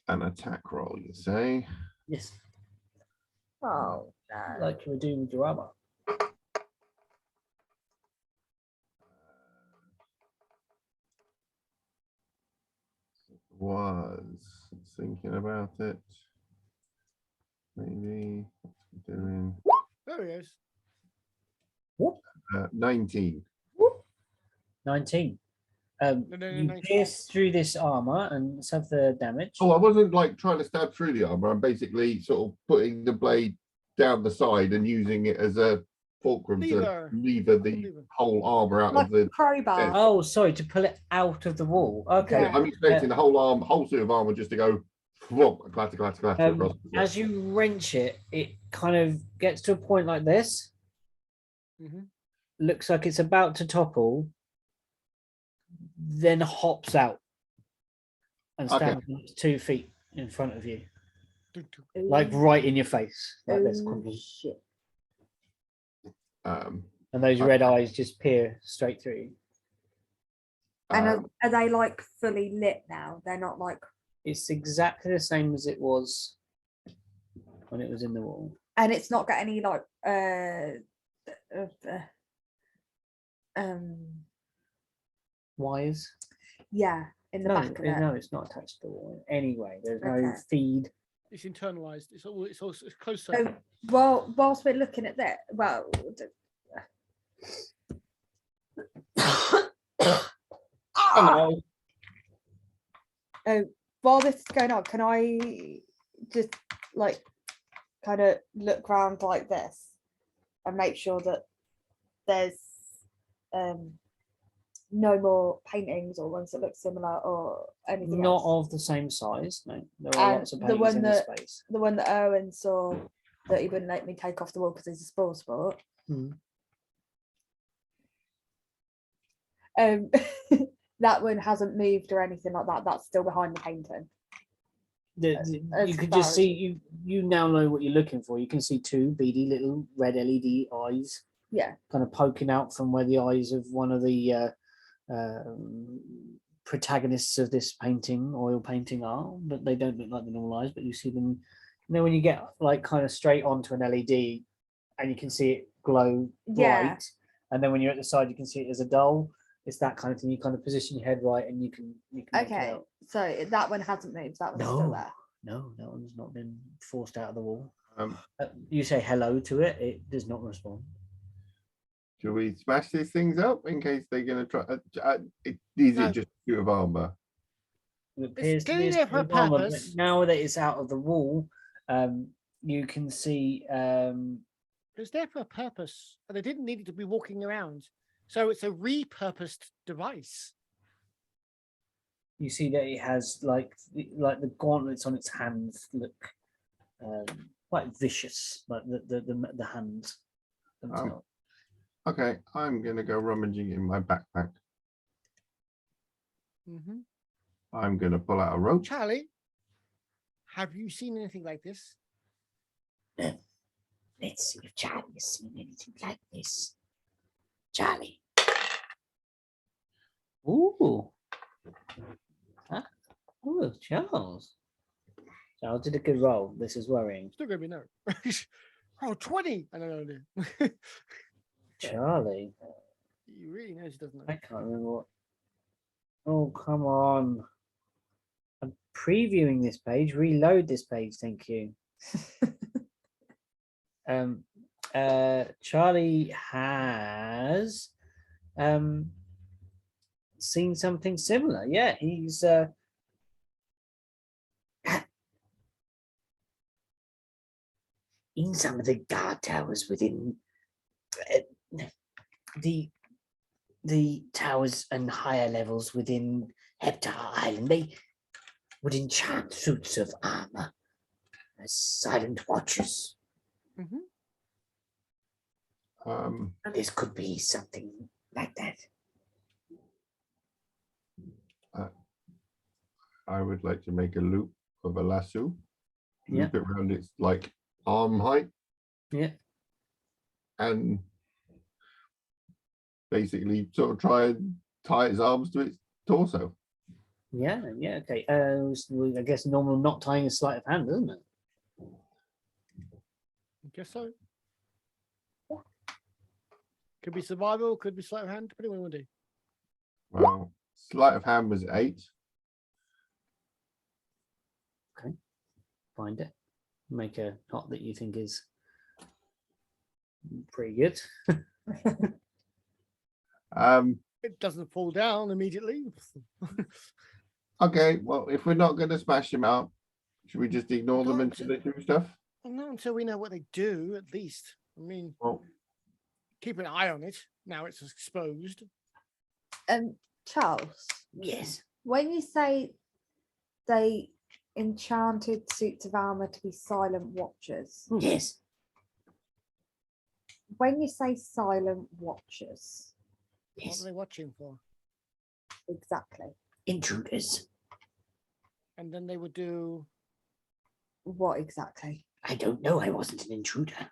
An attack roll, you say? Yes, Oh no. like you were doing with your armor. Was thinking about it. Maybe what's he doing? There he is. 19. 19. No, You 19. pierce through this armor and let's have the damage. Oh, I wasn't like trying to stab through the armor. I'm basically sort of putting the blade down the side and using it as a fulcrum Lever. to lever the Lever. whole armor out Like of the. a crowbar. Oh, sorry, to pull it out of the wall. Okay. Yeah. I'm expecting the whole suit of armor just to go flop, clatter, clatter, clatter across. As you wrench it, it kind of gets to a point like this. Mhm. Looks like it's about to topple, then hops out and Okay. stands 2 feet in front of you, Dun, dun. like right in your face, like this. Oh, shit. Um, And those red eyes just peer straight through you. And um, are they like fully lit now? They're not like, It's exactly the same as it was when it was in the wall. and it's not got any like Wires? yeah, in the No, back of it. no, it's not attached to the wall. Anyway, there's no Okay. feed. It's internalized. It's close. So whilst we're looking at that, well, Hello. while this is going on, can I just like kind of look around like this and make sure that there's no more paintings or ones that look similar or anything Not else? of the same size. No, there are And lots of the paintings one in this that- space. The one that Owen saw that he wouldn't let me take off the wall because he's a sport. Hmm. That one hasn't moved or anything like that. That's still behind the painting. You as could far just as- see you now know what you're looking for. You can see 2 beady little red LED eyes Yeah. kind of poking out from where the eyes of one of the protagonists of this painting, oil painting, are, but they don't look like the normal eyes. But you see them, you know, when you get like kind of straight onto an LED and you can see it glow Yeah. bright, and then when you're at the side, you can see it as a dull. It's that kind of thing. You kind of position your head right, and you can make it Okay. out. So that one hasn't moved. That one's still No, there. no, that one's not been forced out of the wall. um, You say hello to it, it does not respond. should we smash these things up in case they're going to try? These No. are just a suit of armor. It appears to be clearly a there for a bit armor, but purpose. now that it's out of the wall, you can see It's there for a purpose, and they didn't need it to be walking around. So it's a repurposed device. you see that it has like the gauntlets on its hands look quite vicious, like the hands themselves. Okay, I'm going to go rummaging in my backpack. Mm-hmm. I'm going to pull out a rope. Charlie, have you seen anything like this? Let's see if Charlie has seen anything like this. Charlie. Ooh. Huh? Oh, Charles. Charles did a good roll. This is worrying. Still gonna be no. Oh, 20. I don't know. Charlie. He really knows he doesn't I know. can't remember what. Oh, come on. I'm previewing this page. Reload this page, thank you. Charlie has seen something similar. Yeah, he's In some of the guard towers within the towers and higher levels within Heptar Island, they would enchant suits of armor as silent watchers. This could be something like that. I would like to make a loop of a lasso. Yeah. Loop it around its like arm height Yeah. and basically sort of try and tie its arms to its torso. Yeah. Yeah. Okay. So I guess normal knot tying is sleight of hand, isn't it? I guess so. Could be survival, could be sleight of hand, depending on what you want to do. Well, sleight of hand was 8. Find it. Make a knot that you think is pretty good. It doesn't fall down immediately. Okay, well, if we're not going to smash them out, should we just ignore them until they do stuff? Well, not until we know what they do, at least. I mean, Well, keep an eye on it. Now it's exposed. Charles, Yes. when you say they enchanted suits of armor to be silent watchers, Yes. when you say silent watchers, What Yes. are they watching for? exactly Intruders. And then they would do. what exactly? I don't know. I wasn't an intruder.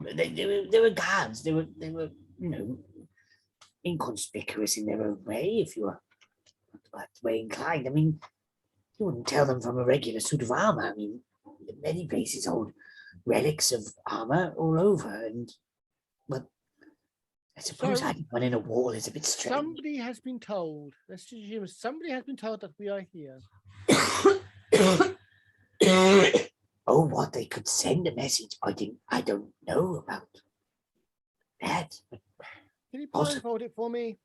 But they were guards. They were, you know, inconspicuous in their own way. If you were that way inclined, I mean, you wouldn't tell them from a regular suit of armor. I mean, many places hold relics of armor all over, and well, I suppose So- hiding one in a wall is a bit strange. Somebody has been told. Let's just assume somebody has been told that we are here. Oh, what they could send a message. I don't know about that. Can you Also- blindfold it for me?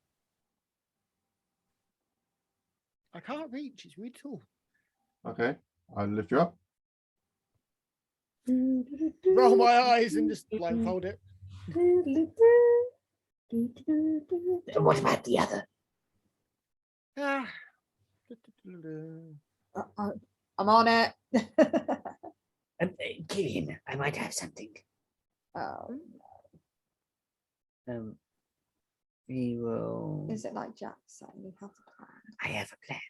I can't reach. It's really tall. okay, I'll lift you up. Roll my eyes and just blindfold it. What about the other? Ah. I'm on it. Gillian, I might have something. Oh, He will. is it like Jack saying you have a plan? I have a plan.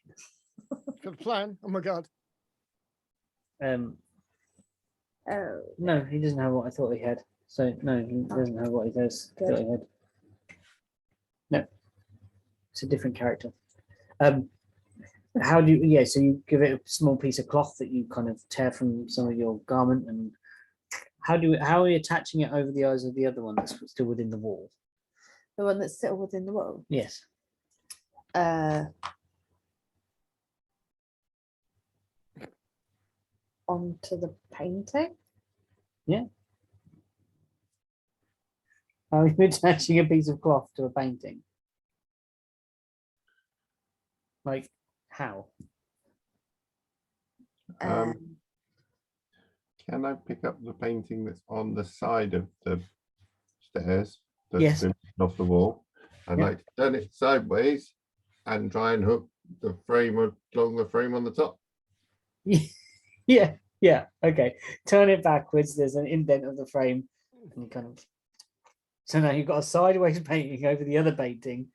Got a plan. Oh my god. Oh, No, he doesn't have what I thought he had. So no, he doesn't have what he does. Thought he had. No, it's a different character. How do you? Yeah, so you give it a small piece of cloth that you kind of tear from some of your garment, and how are you attaching it over the eyes of the other one that's still within the wall? the one that's still within the wall. Yes. Onto the painting. How are you attaching a piece of cloth to a painting? Like how? Um, Can I pick up the painting that's on the side of the stairs that's Yes. been off the wall? I'd Yeah. like to turn it sideways and try and hook the frame along the frame on the top. Yeah, okay. Turn it backwards. There's an indent of the frame, and you kind of. So now you've got a sideways painting over the other painting,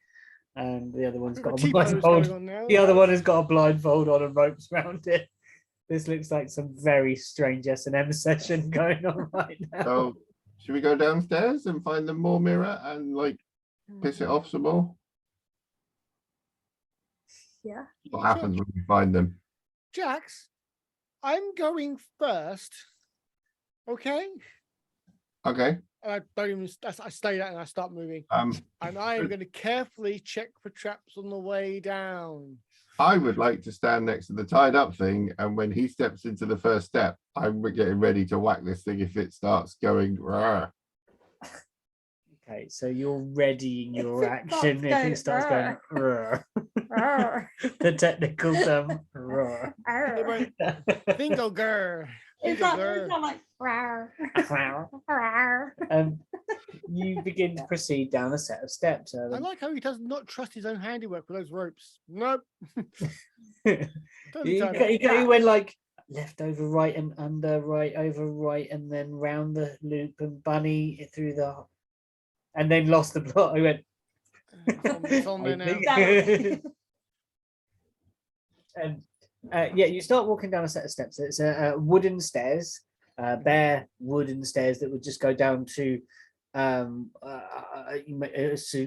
and the other one's got a T-pose blindfold. going on now. The other one has got a blindfold on and ropes around it. This looks like some very strange S&M session going on right now. So should we go downstairs and find the more mirror and like piss it off some more? Yeah. What happens when we find them? Jax, I'm going first. Okay? Okay. And I don't even, I stay there and I start moving. And I am going to carefully check for traps on the way down. I would like to stand next to the tied up thing, and when he steps into the first step, I'm getting ready to whack this thing if it starts going. "Rawr." Okay, so you're readying If your it action starts if it starts going. "Rrr." The technical term. "Rrr." Bingo girl. Is Bingo that girl. like rawr? You begin to proceed down a set of steps. I Erwin. like how he does not trust his own handiwork with those ropes. Nope. Totally You, tied up. you went like left over right and under, right over right, and then round the loop and bunny through the, and then lost the plot. I went. It's on there now. and yeah, you start walking down a set of steps. It's a wooden stairs, bare wooden stairs that would just go down to you may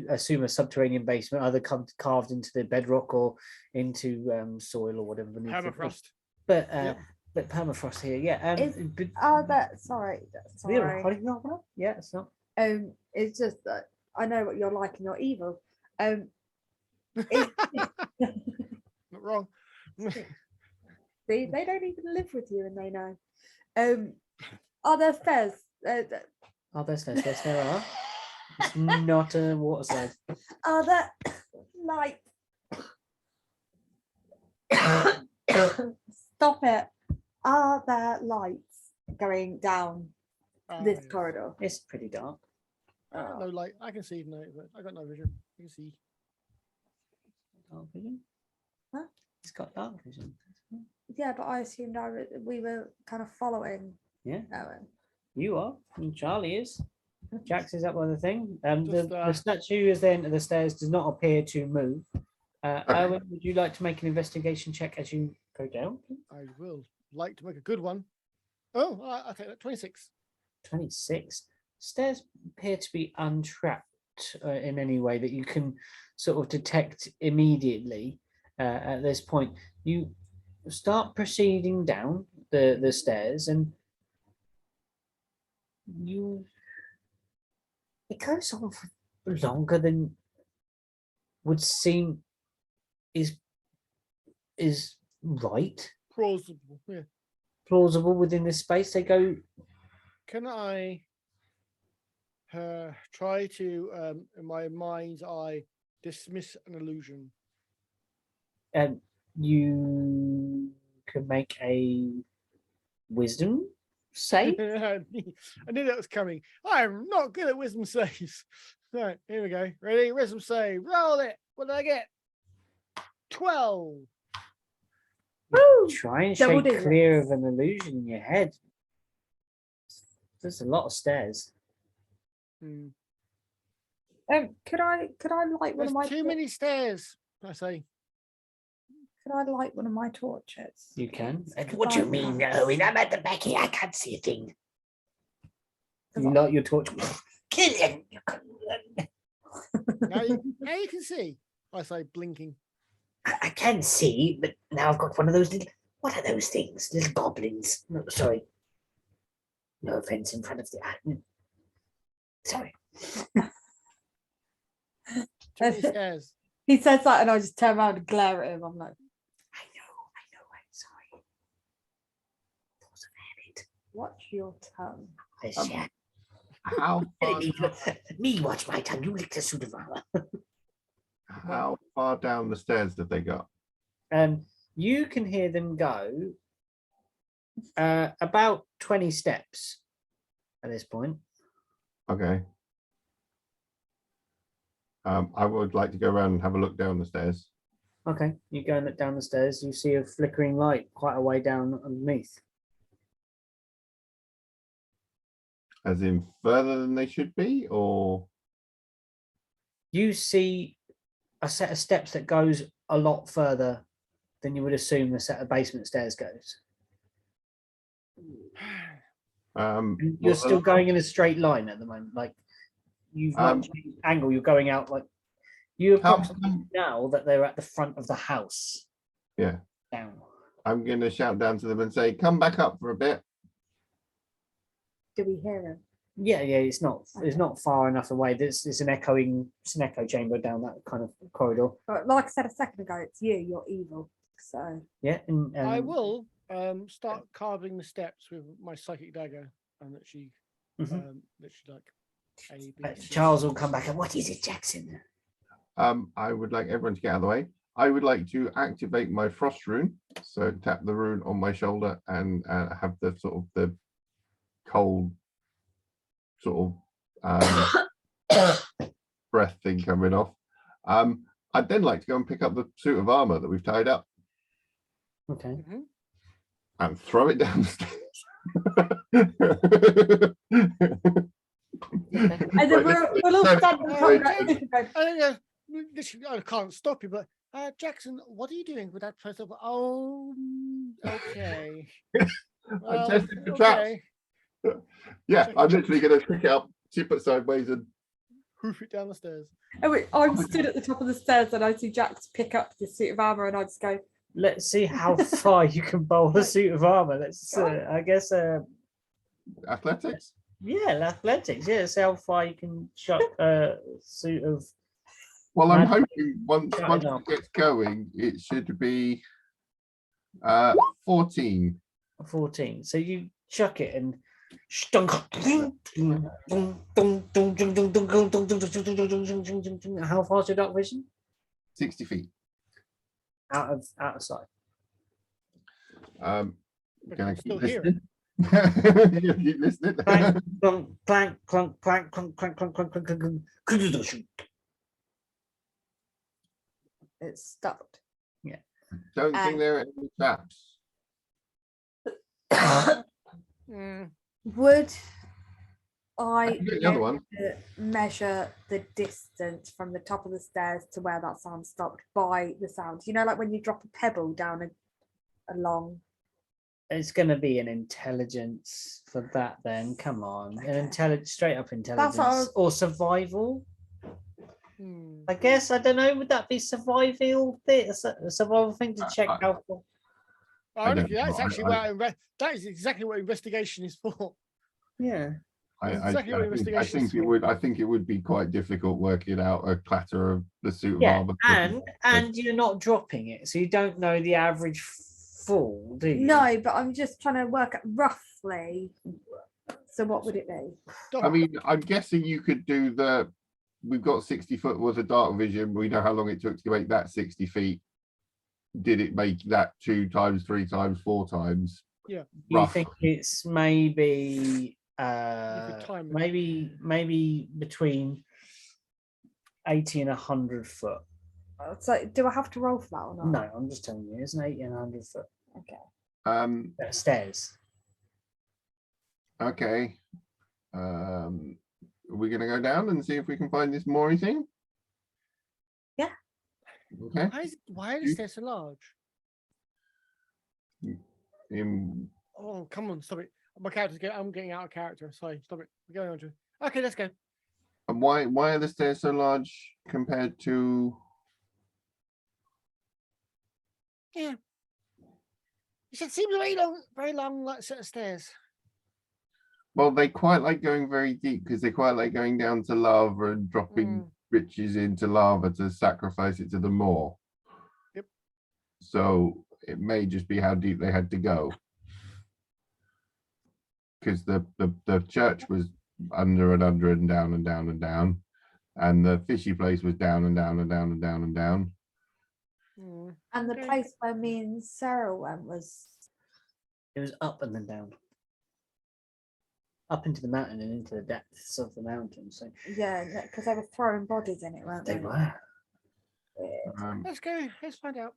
assume a subterranean basement, either carved into the bedrock or into soil or whatever. beneath it. Permafrost. But Yep. but permafrost here, yeah. Sorry. Yeah, it's not. It's just that I know what you're like and you're evil. Is- Not wrong. See, they don't even live with you and they know. Are there stairs? Oh, there's stairs. Yes, there are. It's not a water slide. Are there lights? Stop it. Are there lights going down this yes. corridor? It's pretty dark. I got no light. I can see no, but I got no vision. You can see. Dark vision. Huh? It's got dark vision. Yeah, but I assumed we were kind of following. Yeah. Owen. You are, and Charlie is. Jax is up by the thing. The Just, statue is then the stairs does not appear to move. Owen, would you like to make an investigation check as you go down? I will like to make a good one. Oh, I take that 26. 26. Stairs appear to be untrapped in any way that you can sort of detect immediately at this point. You start proceeding down the stairs and it goes on for longer than would seem is right, Plausible. Yeah. plausible within this space. They go. Can I try to, in my mind's eye, dismiss an illusion? You can make a wisdom save. I knew that was coming. I'm not good at wisdom saves. Right, here we go. Ready? Wisdom save. Roll it. What did I get? 12. Try and Double shake digits. clear of an illusion in your head. There's a lot of stairs. Hmm. Could I light one There's of my too many stairs, I say. could I light one of my torches? You can. What do you mean, Owen? I'm at the back here. I can't see a thing. You light your torch. Kill him. Now you can see, I say, blinking. I can see, but now I've got one of those little. What are those things? Little goblins. No, sorry. No offense in front of the. Sorry. Too many stairs. He says that and I just turn around and glare at him. I'm like, I know. I'm sorry. Force of habit. watch your tongue. Yes, yeah. How far, Me watch my tongue. You lick the suit of armor. how far down the stairs did they go? You can hear them go about 20 steps at this point. Okay. I would like to go around and have a look down the stairs. Okay, you go and look down the stairs. You see a flickering light quite a way down underneath. As in further than they should be, or You see a set of steps that goes a lot further than you would assume the set of basement stairs goes. well, You're still going in a straight line at the moment. Like you've not changed angle. You're going out like you approximately now that they're at the front of the house. Yeah. Down. I'm going to shout down to them and say, "Come back up for a bit." Do we hear him? Yeah, it's not far enough away. It's an echo chamber down that kind of corridor. But like I said a second ago, it's you. You're evil. So Yeah, and I will start carving the steps with my psychic dagger, and that she like. A, B, C. Charles will come back and What is it, Jackson? I would like everyone to get out of the way. I would like to activate my frost rune. So tap the rune on my shoulder and have the sort of the cold sort of breath thing coming off. I'd then like to go and pick up the suit of armor that we've tied up. Okay. and throw it down the stairs. And then we'll all stand on top of that and go, Literally, I can't stop you, but Jackson, what are you doing with that person? Oh, okay. I tested the traps. Yeah, I'm literally going to pick it up, tip it sideways, and Hoof it down the stairs. oh, wait, I'm stood at the top of the stairs and I see Jax pick up the suit of armor and I just go, Let's see how far you can bowl a suit of armor. Let's, I guess, athletics. yeah, athletics. Yeah, see how far you can chuck a suit of. Well, I'm Magic. hoping once Shut it it up. gets going, it should be 14. 14. So you chuck it and how far is your dark vision? 60 feet. Out of sight. But Can I I'm keep still here. listening? You keep listening. Clank, clunk, clank, clunk, clank, clunk, clank, clunk, clunk, clunk, clunk, clunk. it's stopped. Don't think there are any traps. Would I can get be the other able one. to measure the distance from the top of the stairs to where that sound stopped by the sound? You know, like when you drop a pebble down a long. It's going to be an intelligence for that then. Come on. An straight up intelligence. what I was- Or survival. Hmm. I guess, I don't know, would that be survival thing? A survival thing to check I- how far? Ironically, know. that's actually that is exactly what investigation is for. Yeah. That's exactly what I investigation think is it for. would. I think it would be quite difficult working out a clatter of the suit of Yeah, armor. and you're not dropping it, so you don't know the average fall, do you? No, but I'm just trying to work out roughly. So what would it be? I mean, I'm guessing you could do the. We've got 60 foot worth of dark vision. We know how long it took to make that 60 feet. Did it make that 2 times, 3 times, 4 times? You rough? think it's maybe time it. maybe between 80 and 100 foot. So do I have to roll for that or not? No, I'm just telling you, it's an 80 and 100 foot stairs. Okay. Are we going to go down and see if we can find this Maury thing? Yeah. Okay. Why are the stairs so large? Oh, come on, stop it. I'm getting out of character. Sorry, stop it. We're going on to. Okay, let's go. And why are the stairs so large compared to? Yeah. It seems very long, like set of stairs. Well, they quite like going very deep because they quite like going down to lava and dropping riches into lava to sacrifice it to the Moor. Yep. So it may just be how deep they had to go. Because the church was under and under and down and down and down. And the fishy place was down and down and down and down and down. And the Okay. place where me and Sarah went was It was up and then down. Up into the mountain and into the depths of the mountain. So because they were throwing bodies in it, weren't they? they were. Do Let's go. Let's find out.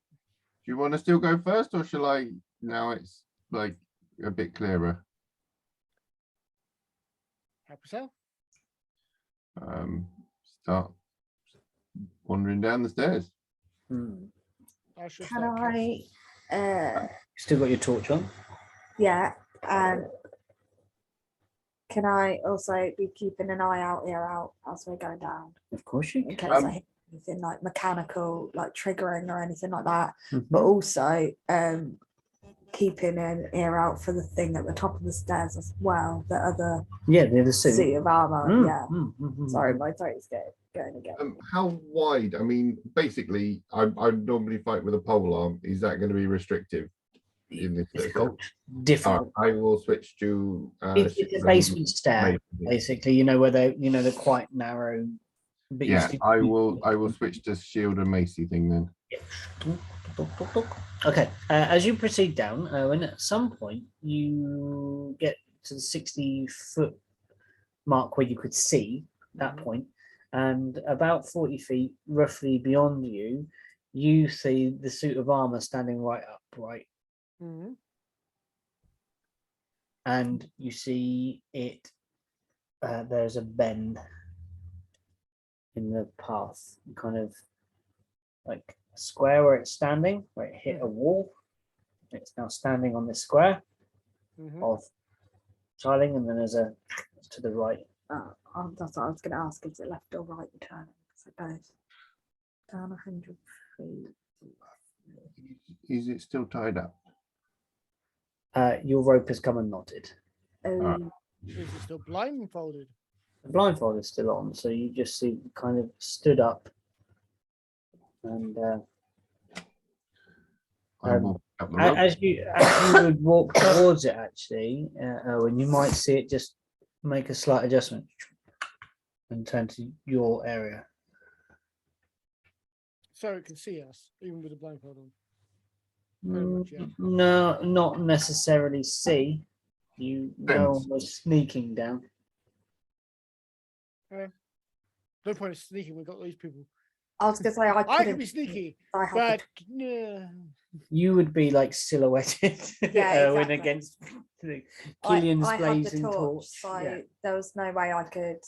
you want to still go first, or shall I? Now it's like a bit clearer. Help yourself. Start wandering down the stairs. I shall Can start casting. I? Still got your torch on? Yeah. Can I also be keeping an eye out as we're going down Of course you in can. case I hit anything like mechanical, like triggering or anything like that? Mhm. But also keeping an ear out for the thing at the top of the stairs as well. The other Yeah, the other suit. suit of armor. Mm, Yeah. mm, mm, mm, Sorry, mm. my throat's going again. How wide? I mean, basically, I normally fight with a polearm. Is that going to be restrictive in this? Difficult. All Difficult. right, I will switch to. It's a basement stair, basically. You know where they're quite narrow. But you Yeah, still- I will switch to shield and macy thing then. Okay, as you proceed down, when at some point you get to the 60-foot mark where you could see that point, and about 40 feet roughly beyond you see the suit of armor standing right upright. Mhm. and you see it. There's a bend in the path, kind of like a square where it's standing, where it hit a wall. It's now standing on this square of tiling, and then there's a to the right. That's what I was going to ask. Is it left or right returning? I suppose down 100 feet. Is it still tied up? Your rope has come and knotted. Oh, Is it still blindfolded? The blindfold is still on, so you just see kind of stood up, and I will pick up the rope. as you would walk towards it, actually, Owen, you might see it just make a slight adjustment and turn to your area. So it can see us, even with the blindfold on. Pretty much, yeah. No, not necessarily see. You know Sense. was sneaking down. No point in sneaking. We've got these people. I was going to say I I couldn't. can be sneaky, I had but You would be like silhouetted, Yeah, Owen, exactly. against the I Killian's had the blazing torch, torch. so Yeah. there was no way I could.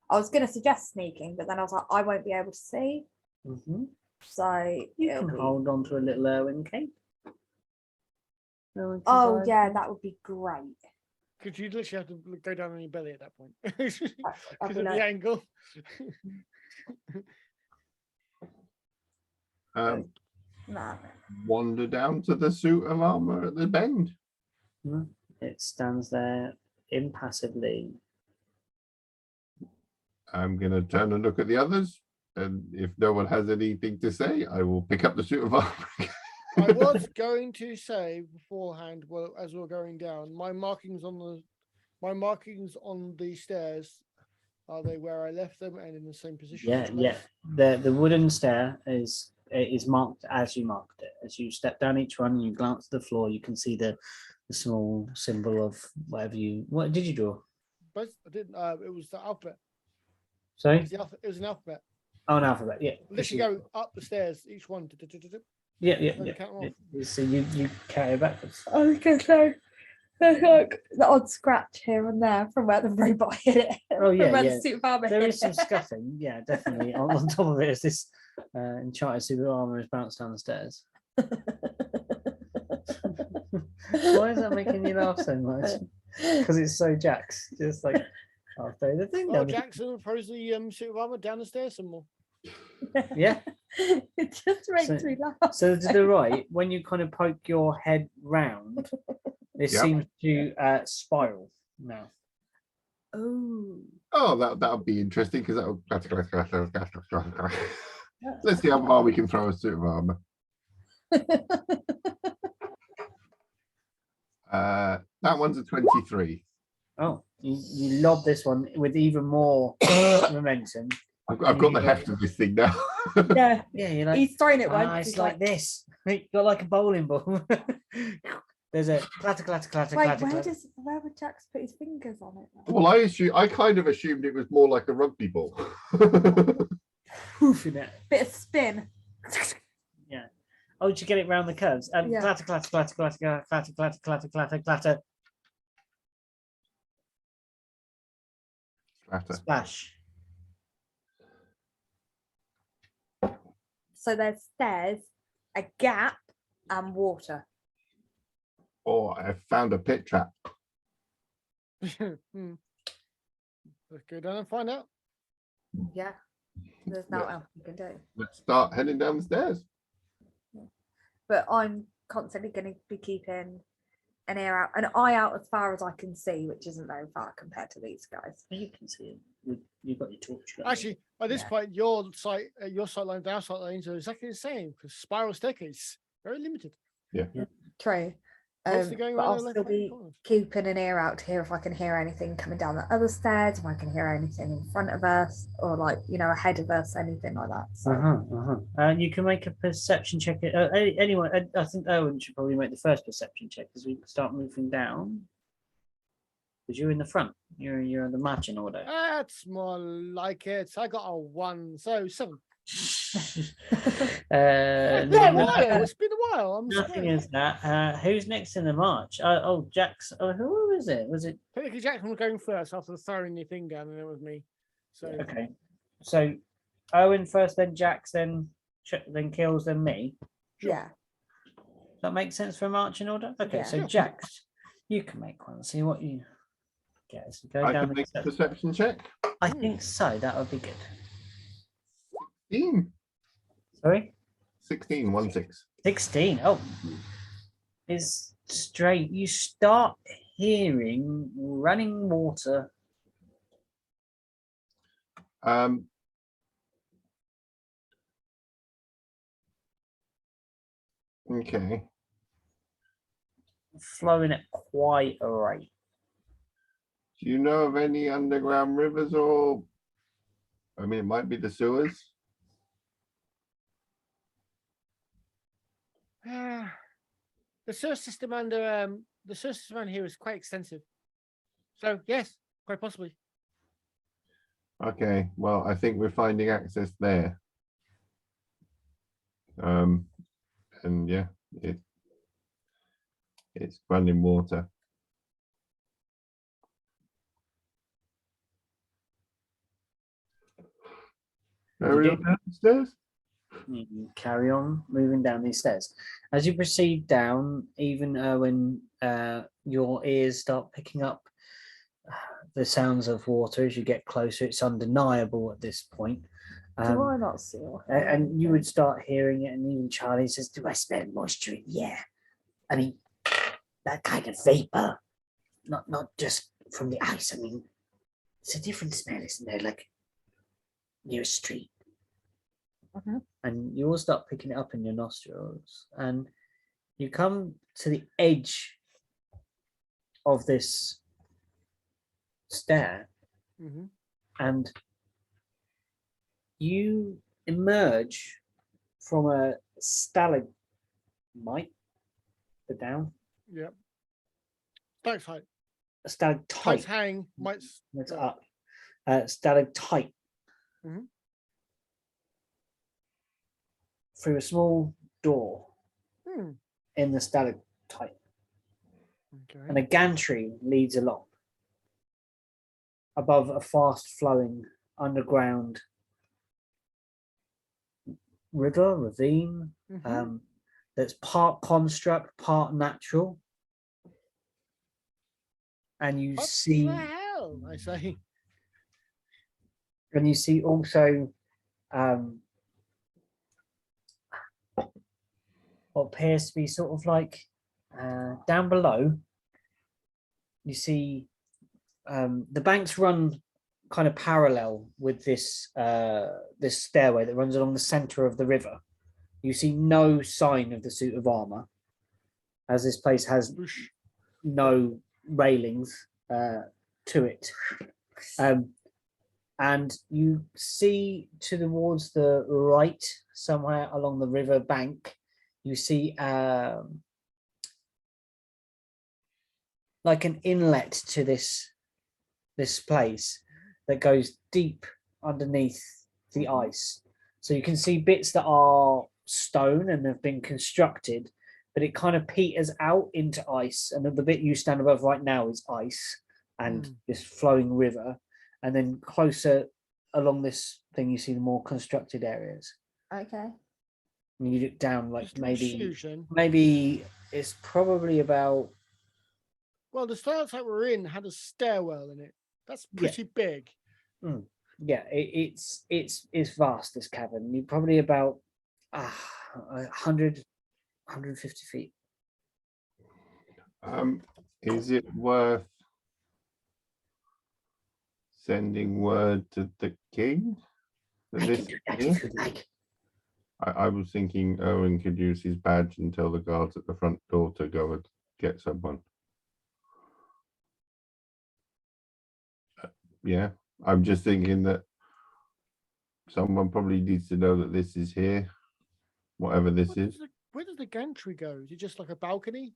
I was going to suggest sneaking, but then I was like, I won't be able to see. Mhm. So You it'll can be- hold on to a little Owen cape. Owen can Oh guide yeah, you. that would be great. because you literally have to go down on your belly at that point I'd because be of the like, angle. nah. Wander down to the suit of armor at the bend. It stands there impassively. I'm going to turn and look at the others. And if no one has anything to say, I will pick up the suit of armor. I was going to say beforehand, well, as we're going down, my markings on the stairs, are they where I left them and in the same position? Yeah, as yeah. left? The wooden stair is marked as you marked it. As you step down each one, you glance at the floor. You can see the small symbol of whatever you. What did you draw? But I didn't. It was the alphabet. Sorry. It was an alphabet. Oh, an alphabet. Yeah. Literally go up the stairs, each one. Yeah, yeah, Then yeah. count 'em off. So you carry it backwards. I was going to say there's like the odd scratch here and there from where the robot hit it. Oh, yeah, from where yeah. the suit of armor There hit is some it. scuffing. Yeah, definitely. On top of it is this enchanted suit of armor has bounced down the stairs. Why is that making you laugh so much? Because it's so Jax. Just like I'll throw the thing Well, down. Jackson throws the suit of armor down the stairs some more. Yeah. It just makes So- me laugh. So to the right, when you kind of poke your head round, it Yep. seems to spiral now. Oh. Oh, that'll be interesting because that'll. Let's see how far we can throw a suit of armor. That one's a 23. Oh, you lob this one with even more momentum. I've got the heft of this thing now. Yeah, Yeah, you're like, he's throwing it once. it's He's like this. You got like a bowling ball. There's a clatter, clatter, clatter, wait, clatter, where clatter. would Jax put his fingers on it? Well, I kind of assumed it was more like a rugby ball. Poof in it. Bit of spin. Yeah. Oh, did you get it round the curves? Yeah. Clatter, clatter, clatter, clatter, clatter, clatter, clatter, clatter, clatter, clatter, Splatter. splash. So there's stairs, a gap, and water. Oh, I found a pit trap. Hmm. Let's go down and find out. Yeah. There's no Yeah. else you can do. Let's start heading down the stairs. But I'm constantly going to be keeping an eye out as far as I can see, which isn't very far compared to these guys. You can see it. You've got your torch. Actually, at this Yeah. point, your sight lines, our sight lines are exactly the same because spiral staircase very limited. True. Mostly going But around I'll the still left-hand be corners. keeping an ear out to hear if I can hear anything coming down the other stairs, if I can hear anything in front of us, or like, ahead of us, anything like that. So You can make a perception check. Anyway, I think Owen should probably make the first perception check as we start moving down. Because you're in the front. You're in the marching order. That's more like it. I got a 1, so 7. It's been a no, while. It's been a while. I'm nothing surprised. is that. Who's next in the march? Oh, Jack's. Oh, who was it? Was it? Technically, Jackson was going first after throwing the thing down, and it was me. So Okay. So Owen first, then Jax, then then Kills, then me. Sure. Yeah. Does that make sense for a marching order? Okay, Yeah. so Sure. Jax, you can make one. See what you get. So go I down can the make a steps. perception check. I think so. That would be good. 16. Sorry, 16, 1 6. 16. Oh, is straight. You start hearing running water. Okay. Flowing at quite a rate. Do you know of any underground rivers or? I mean, it might be the sewers. the sewer system under the sewer system around here is quite extensive. So yes, quite possibly. Okay, well, I think we're finding access there. And yeah, it's running water. Carry on downstairs. You carry on moving down these stairs. As you proceed down, even when your ears start picking up the sounds of water as you get closer, it's undeniable at this point. Do I not see? And you would start hearing it, and even Charlie says, Do I smell moisture in the air? I mean, that kind of vapor, not just from the ice. I mean, it's a different smell, isn't there? Like near a street. and you all start picking it up in your nostrils, and you come to the edge of this stair, and you emerge from a stalagmite, the down, Yep. Thanks, height. a stalactite, Hang might. that's up, stalactite, Mhm. through a small door Hmm. in the stalactite, Okay. and a gantry leads along above a fast-flowing underground river, ravine, Mhm. that's part construct, part natural. And you What see, the hell? I say. and you see also what appears to be sort of like down below. You see the banks run kind of parallel with this this stairway that runs along the center of the river. You see no sign of the suit of armor, as this place has Whoosh. no railings to it. And you see towards the right, somewhere along the river bank, you see like an inlet to this place that goes deep underneath the ice. So you can see bits that are stone and have been constructed, but it kind of peters out into ice, and the bit you stand above right now is ice and this flowing river. And then closer along this thing, you see the more constructed areas. Okay. And you look down, like Just a little maybe Susan. it's probably about Well, the stalactite we're in had a stairwell in it. That's pretty big. yeah, it's vast, this cavern. You're probably about 100 150 feet. Is it worth sending word to the king? I can do that if you like. I was thinking Owen could use his badge and tell the guards at the front door to go and get someone. Yeah, I'm just thinking that someone probably needs to know that this is here, whatever this is. Where does the gantry go? Is it just like a balcony?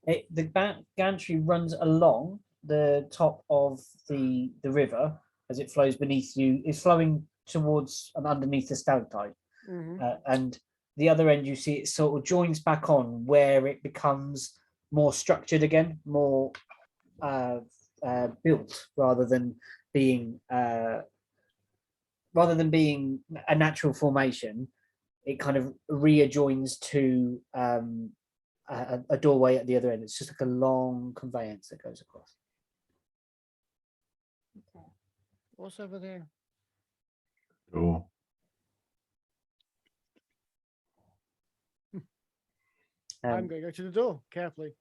The gantry runs along the top of the river as it flows beneath you. It's flowing towards and underneath the stalactite. Mhm. And the other end, you see it sort of joins back on where it becomes more structured again, more built rather than being a natural formation. It kind of readjoins to a doorway at the other end. It's just like a long conveyance that goes across. What's over there? Or I'm going to go to the door carefully,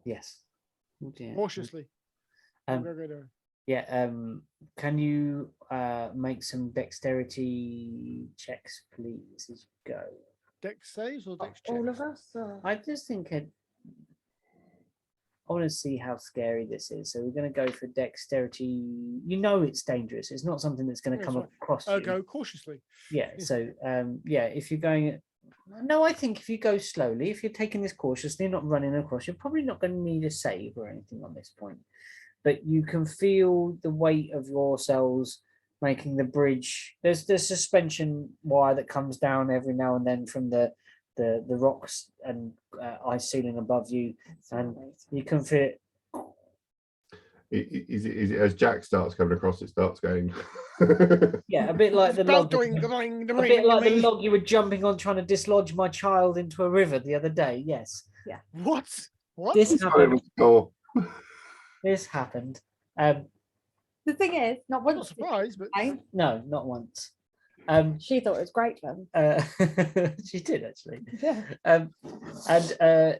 Yes. Oh dear. cautiously. Um, Go there. Yeah. Can you make some dexterity checks, please, as you go? Dex saves or dex All checks? of us? Or... I just think I want to see how scary this is. So we're going to go for dexterity. You know it's dangerous. It's not something that's going to Yeah, come that's across Oh, you. go cautiously. Yeah. So yeah, if you're going, no, I think if you go slowly, if you're taking this cautiously, not running across, you're probably not going to need a save or anything on this point. But you can feel the weight of your cells making the bridge. There's the suspension wire that comes down every now and then from the rocks and ice ceiling above you, and you can feel it. is it as Jack starts coming across, it starts going. Yeah, a bit like the Start log. doing doing, A bit like the log you were jumping on trying to dislodge my child into a river the other day. Yes. What? What? This Sorry, happened. Mr. Gore. This happened. The thing is, not I'm once. not surprised, but No, not once. She thought it was great fun. She did actually. Yeah. And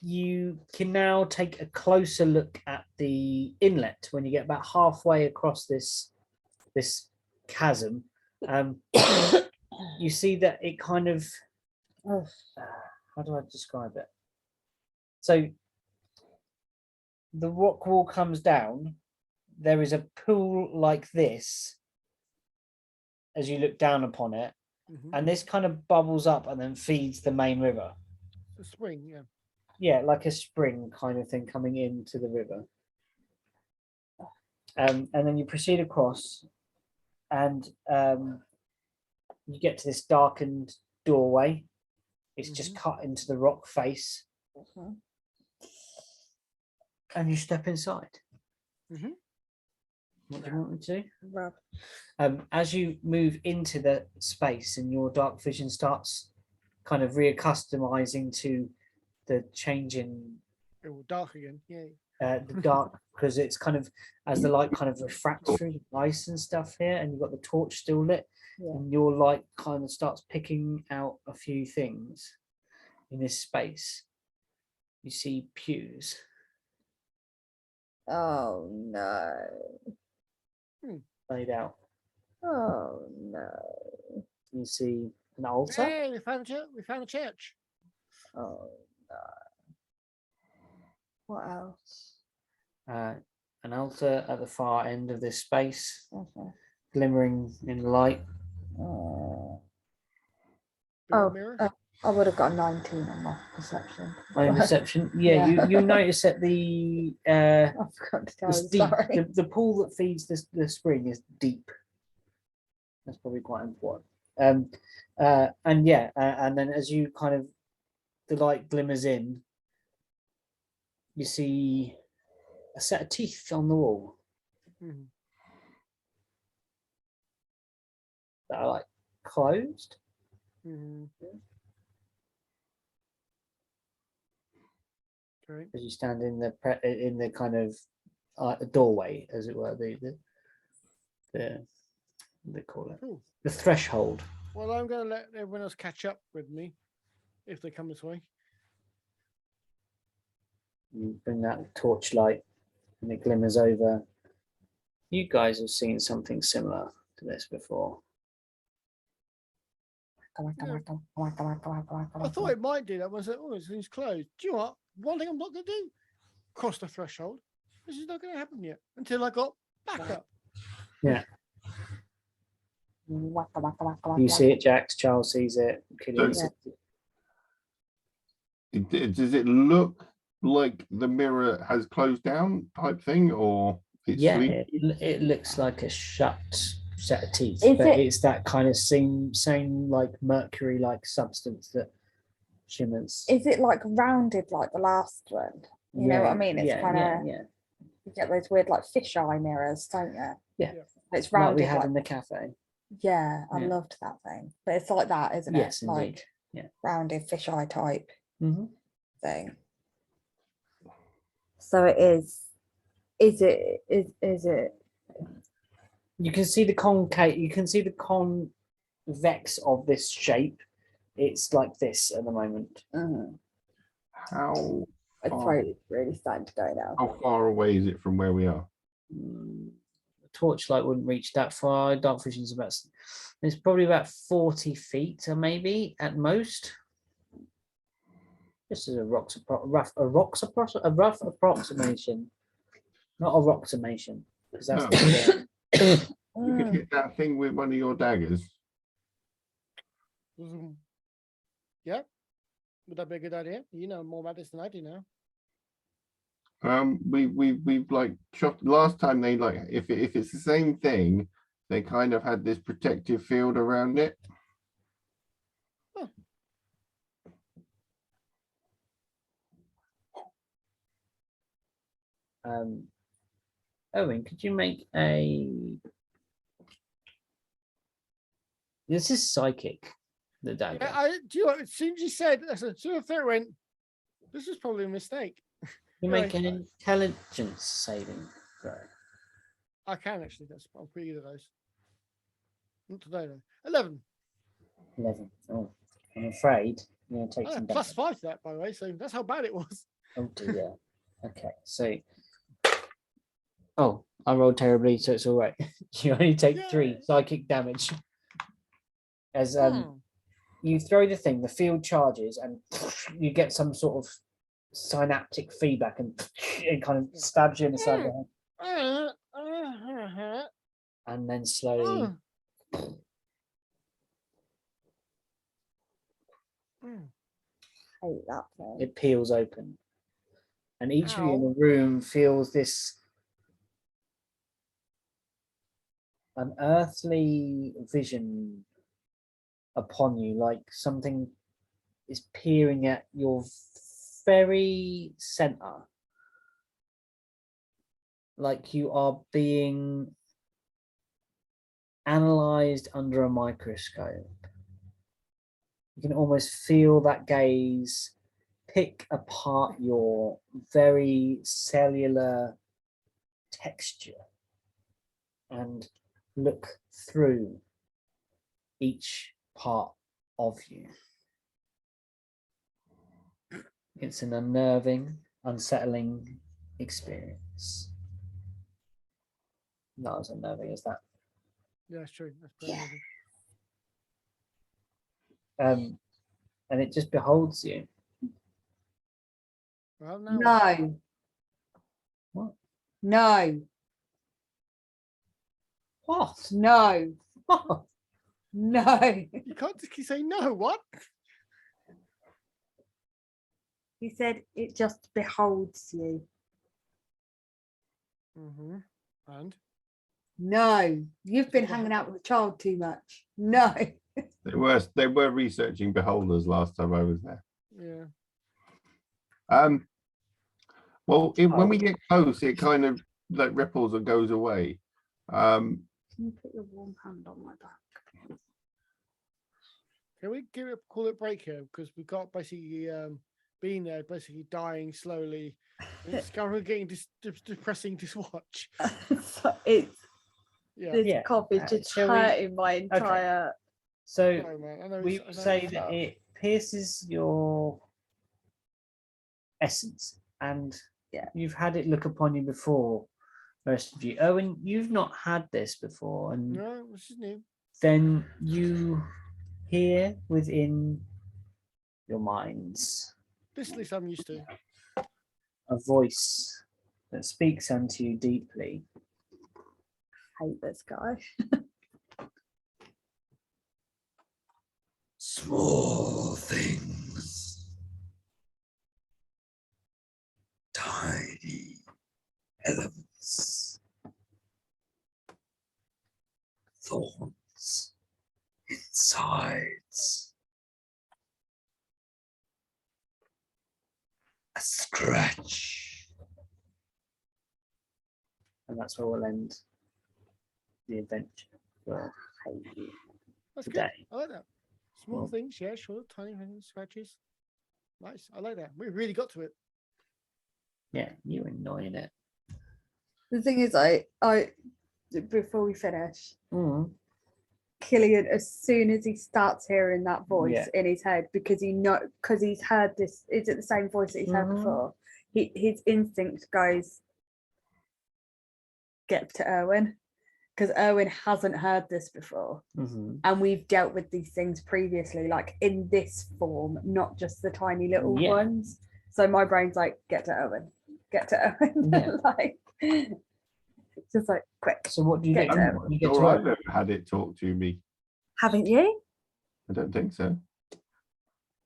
you can now take a closer look at the inlet when you get about halfway across this chasm. You see that it kind of Oh, how do I describe it? So the rock wall comes down. There is a pool like this as you look down upon it, Mhm. and this kind of bubbles up and then feeds the main river. The spring, yeah. Yeah, like a spring kind of thing coming into the river. And then you proceed across, and you get to this darkened doorway. It's just cut into the rock face, and you step inside. Mhm. What do you want me to do? Rob. As you move into the space and your dark vision starts kind of reaccustomizing to the change in It will dark again. Yeah. the dark, because it's kind of as the light kind of refracts through the ice and stuff here, and you've got the torch still lit, and your light kind of starts picking out a few things in this space. You see pews. Oh no. Laid out. Oh no. You see an altar. Hey, we found a church. We found a church. Oh no. What else? An altar at the far end of this space, Okay. glimmering in the light. Big Oh, mirror. I would have got 19 on my perception. My reception. Yeah, Yeah. you notice that the I forgot to tell it's you, deep. sorry. The pool that feeds the spring is deep. That's probably quite important. And yeah, and then as you kind of the light glimmers in, you see a set of teeth on the wall Mhm. that are like closed. Mhm. Okay. As you stand in the kind of doorway, as it were, the what do they call it, Cool. the threshold. Well, I'm going to let everyone else catch up with me if they come this way. You bring that torchlight, and it glimmers over. You guys have seen something similar to this before. Come on, come on, come on, come on, come on, come on, come I on, come thought on. it might do that. I said, oh, it's closed. Do you know what? One thing I'm not going to do: cross the threshold. This is not going to happen yet until I got back up. Yeah, Come on, come on, come on, come on, you come see it. Jax, Charles sees it. Killian So- sees it. Does it look like the mirror has closed down type thing, or it's Yeah, sleep? it looks like a shut set of teeth, Is but it- it's that kind of same like mercury like substance that shimmers. Is it like rounded like the last one? You know what I mean? It's kind of yeah, you get those weird like fisheye mirrors, don't you? Yeah. It's like rounded we had like, in the cafe. yeah, I Yeah. loved that thing. But it's like that, isn't Yes, it? indeed. Like Yeah. rounded fisheye type Mhm. thing. So it is. Is it? You can see the concave. You can see the convex of this shape. It's like this at the moment. How My Oh. throat is really starting to go now. how far away is it from where we are? The torchlight wouldn't reach that far. Dark vision's about. It's probably about 40 feet, or maybe at most. This is a rough approximation, not a rocksimation, because that's No. the- You could hit that thing with one of your daggers. Yeah. Would that be a good idea? You know more about this than I do now. We've like shot last time. They like if it's the same thing, they kind of had this protective field around it. Owen, could you make a? This is psychic. The dagger. Do you know, as soon as you said, as soon as I went, this was probably a mistake. You Anyway. make an intelligence saving throw. I can actually. I'm pretty good at those. Not today though. 11. 11. Oh, I'm afraid you're going to take Oh, some plus damage. 5 to that, by the way. So that's how bad it was. Oh dear. Okay, so. Oh, I rolled terribly, so it's all right. You only take 3 Yay. psychic damage. As Hmm. you throw the thing, the field charges, and you get some sort of synaptic feedback, and it kind of stabs you in the side of the head, and then slowly. Hate that thing. It peels open, and each of you in Ow. the room feels this unearthly vision upon you, like something is peering at your very center, like you are being analyzed under a microscope. You can almost feel that gaze pick apart your very cellular texture and look through each part of you. It's an unnerving, unsettling experience. Not as unnerving as that. Yeah, that's true. That's pretty amazing. And it just beholds you. Well, now No. What? No. What? No. What? No. you can't just keep saying no. What? He said it just beholds you. Mm-hmm. And No. You've been hanging out with a child too much. No. They were researching beholders last time I was there. yeah. Well, when we get close, it kind of like ripples and goes away. Can you put your warm hand on my back? Can we call it break here? Because we've got basically being there, basically dying slowly. It's kind of getting depressing to watch. So it's Yeah. this Yeah. cough is just Shall we- hurting my entire. So Sorry, man. I know we it's- I know say it's that tough. it pierces your essence, and Yeah. you've had it look upon you before, most of you. Owen, you've not had this before, and No, this is new. then you hear within your minds This at least I'm used to. a voice that speaks unto you deeply. Hate this guy. Small things, tiny elements, thought Besides, a scratch. And that's where we'll end the adventure for That's good. today. I like that. Small Well- things, yeah, sure. Tiny scratches. Nice. I like that. We really got to it. Yeah, you're annoying it. The thing is, I before we finish, Mm. Killian, as soon as he starts hearing that voice Yeah. in his head, because he's heard this, is it the same voice that he's heard Mhm. before? His instinct goes, get to Erwin, because Erwin hasn't heard this before, Mhm. and we've dealt with these things previously, like in this form, not just the tiny little Yeah. ones. So my brain's like, get to Erwin, get to Erwin, Yeah. like just like quick. So what do you Get do? to I'm You get sure to I've never had it talk to me. Haven't you? I don't think so.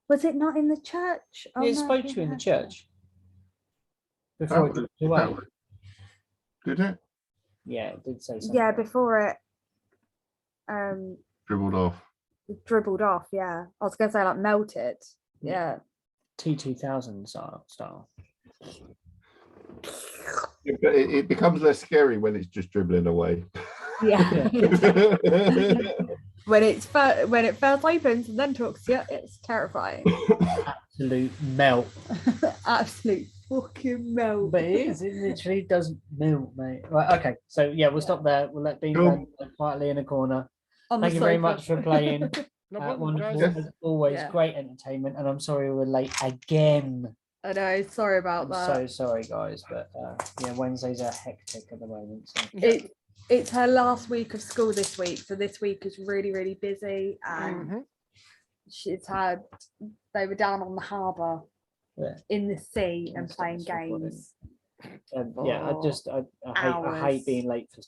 Was it not in the church? Oh, it no, spoke he to you in the has it. church before it That got away. was- Did it? Yeah, it did say something. Yeah, before it Dribbled off. dribbled off. Yeah, I was gonna say like melted. Yeah. T2000 style. But it becomes less scary when it's just dribbling away. Yeah. when it first opens and then talks to you, it's terrifying. Absolute melt. Absolute fucking melt. But it is. It literally does melt, mate. Right. Okay. So yeah, we'll stop there. We'll let Bean Cool. land quietly in a corner. On the Thank you very sofa. much for playing. No problem, Wonderful guys. as always. Yeah. Great entertainment. And I'm sorry we were late again. I know. Sorry about I'm that. so sorry, guys. But yeah, Wednesdays are hectic at the moment. So. It's her last week of school this week, so this week is really, really busy, and Mhm. they were down on the harbour Yeah. in the sea and Let's stop playing this recording. games. Yeah, I for hate hours. being late for stuff.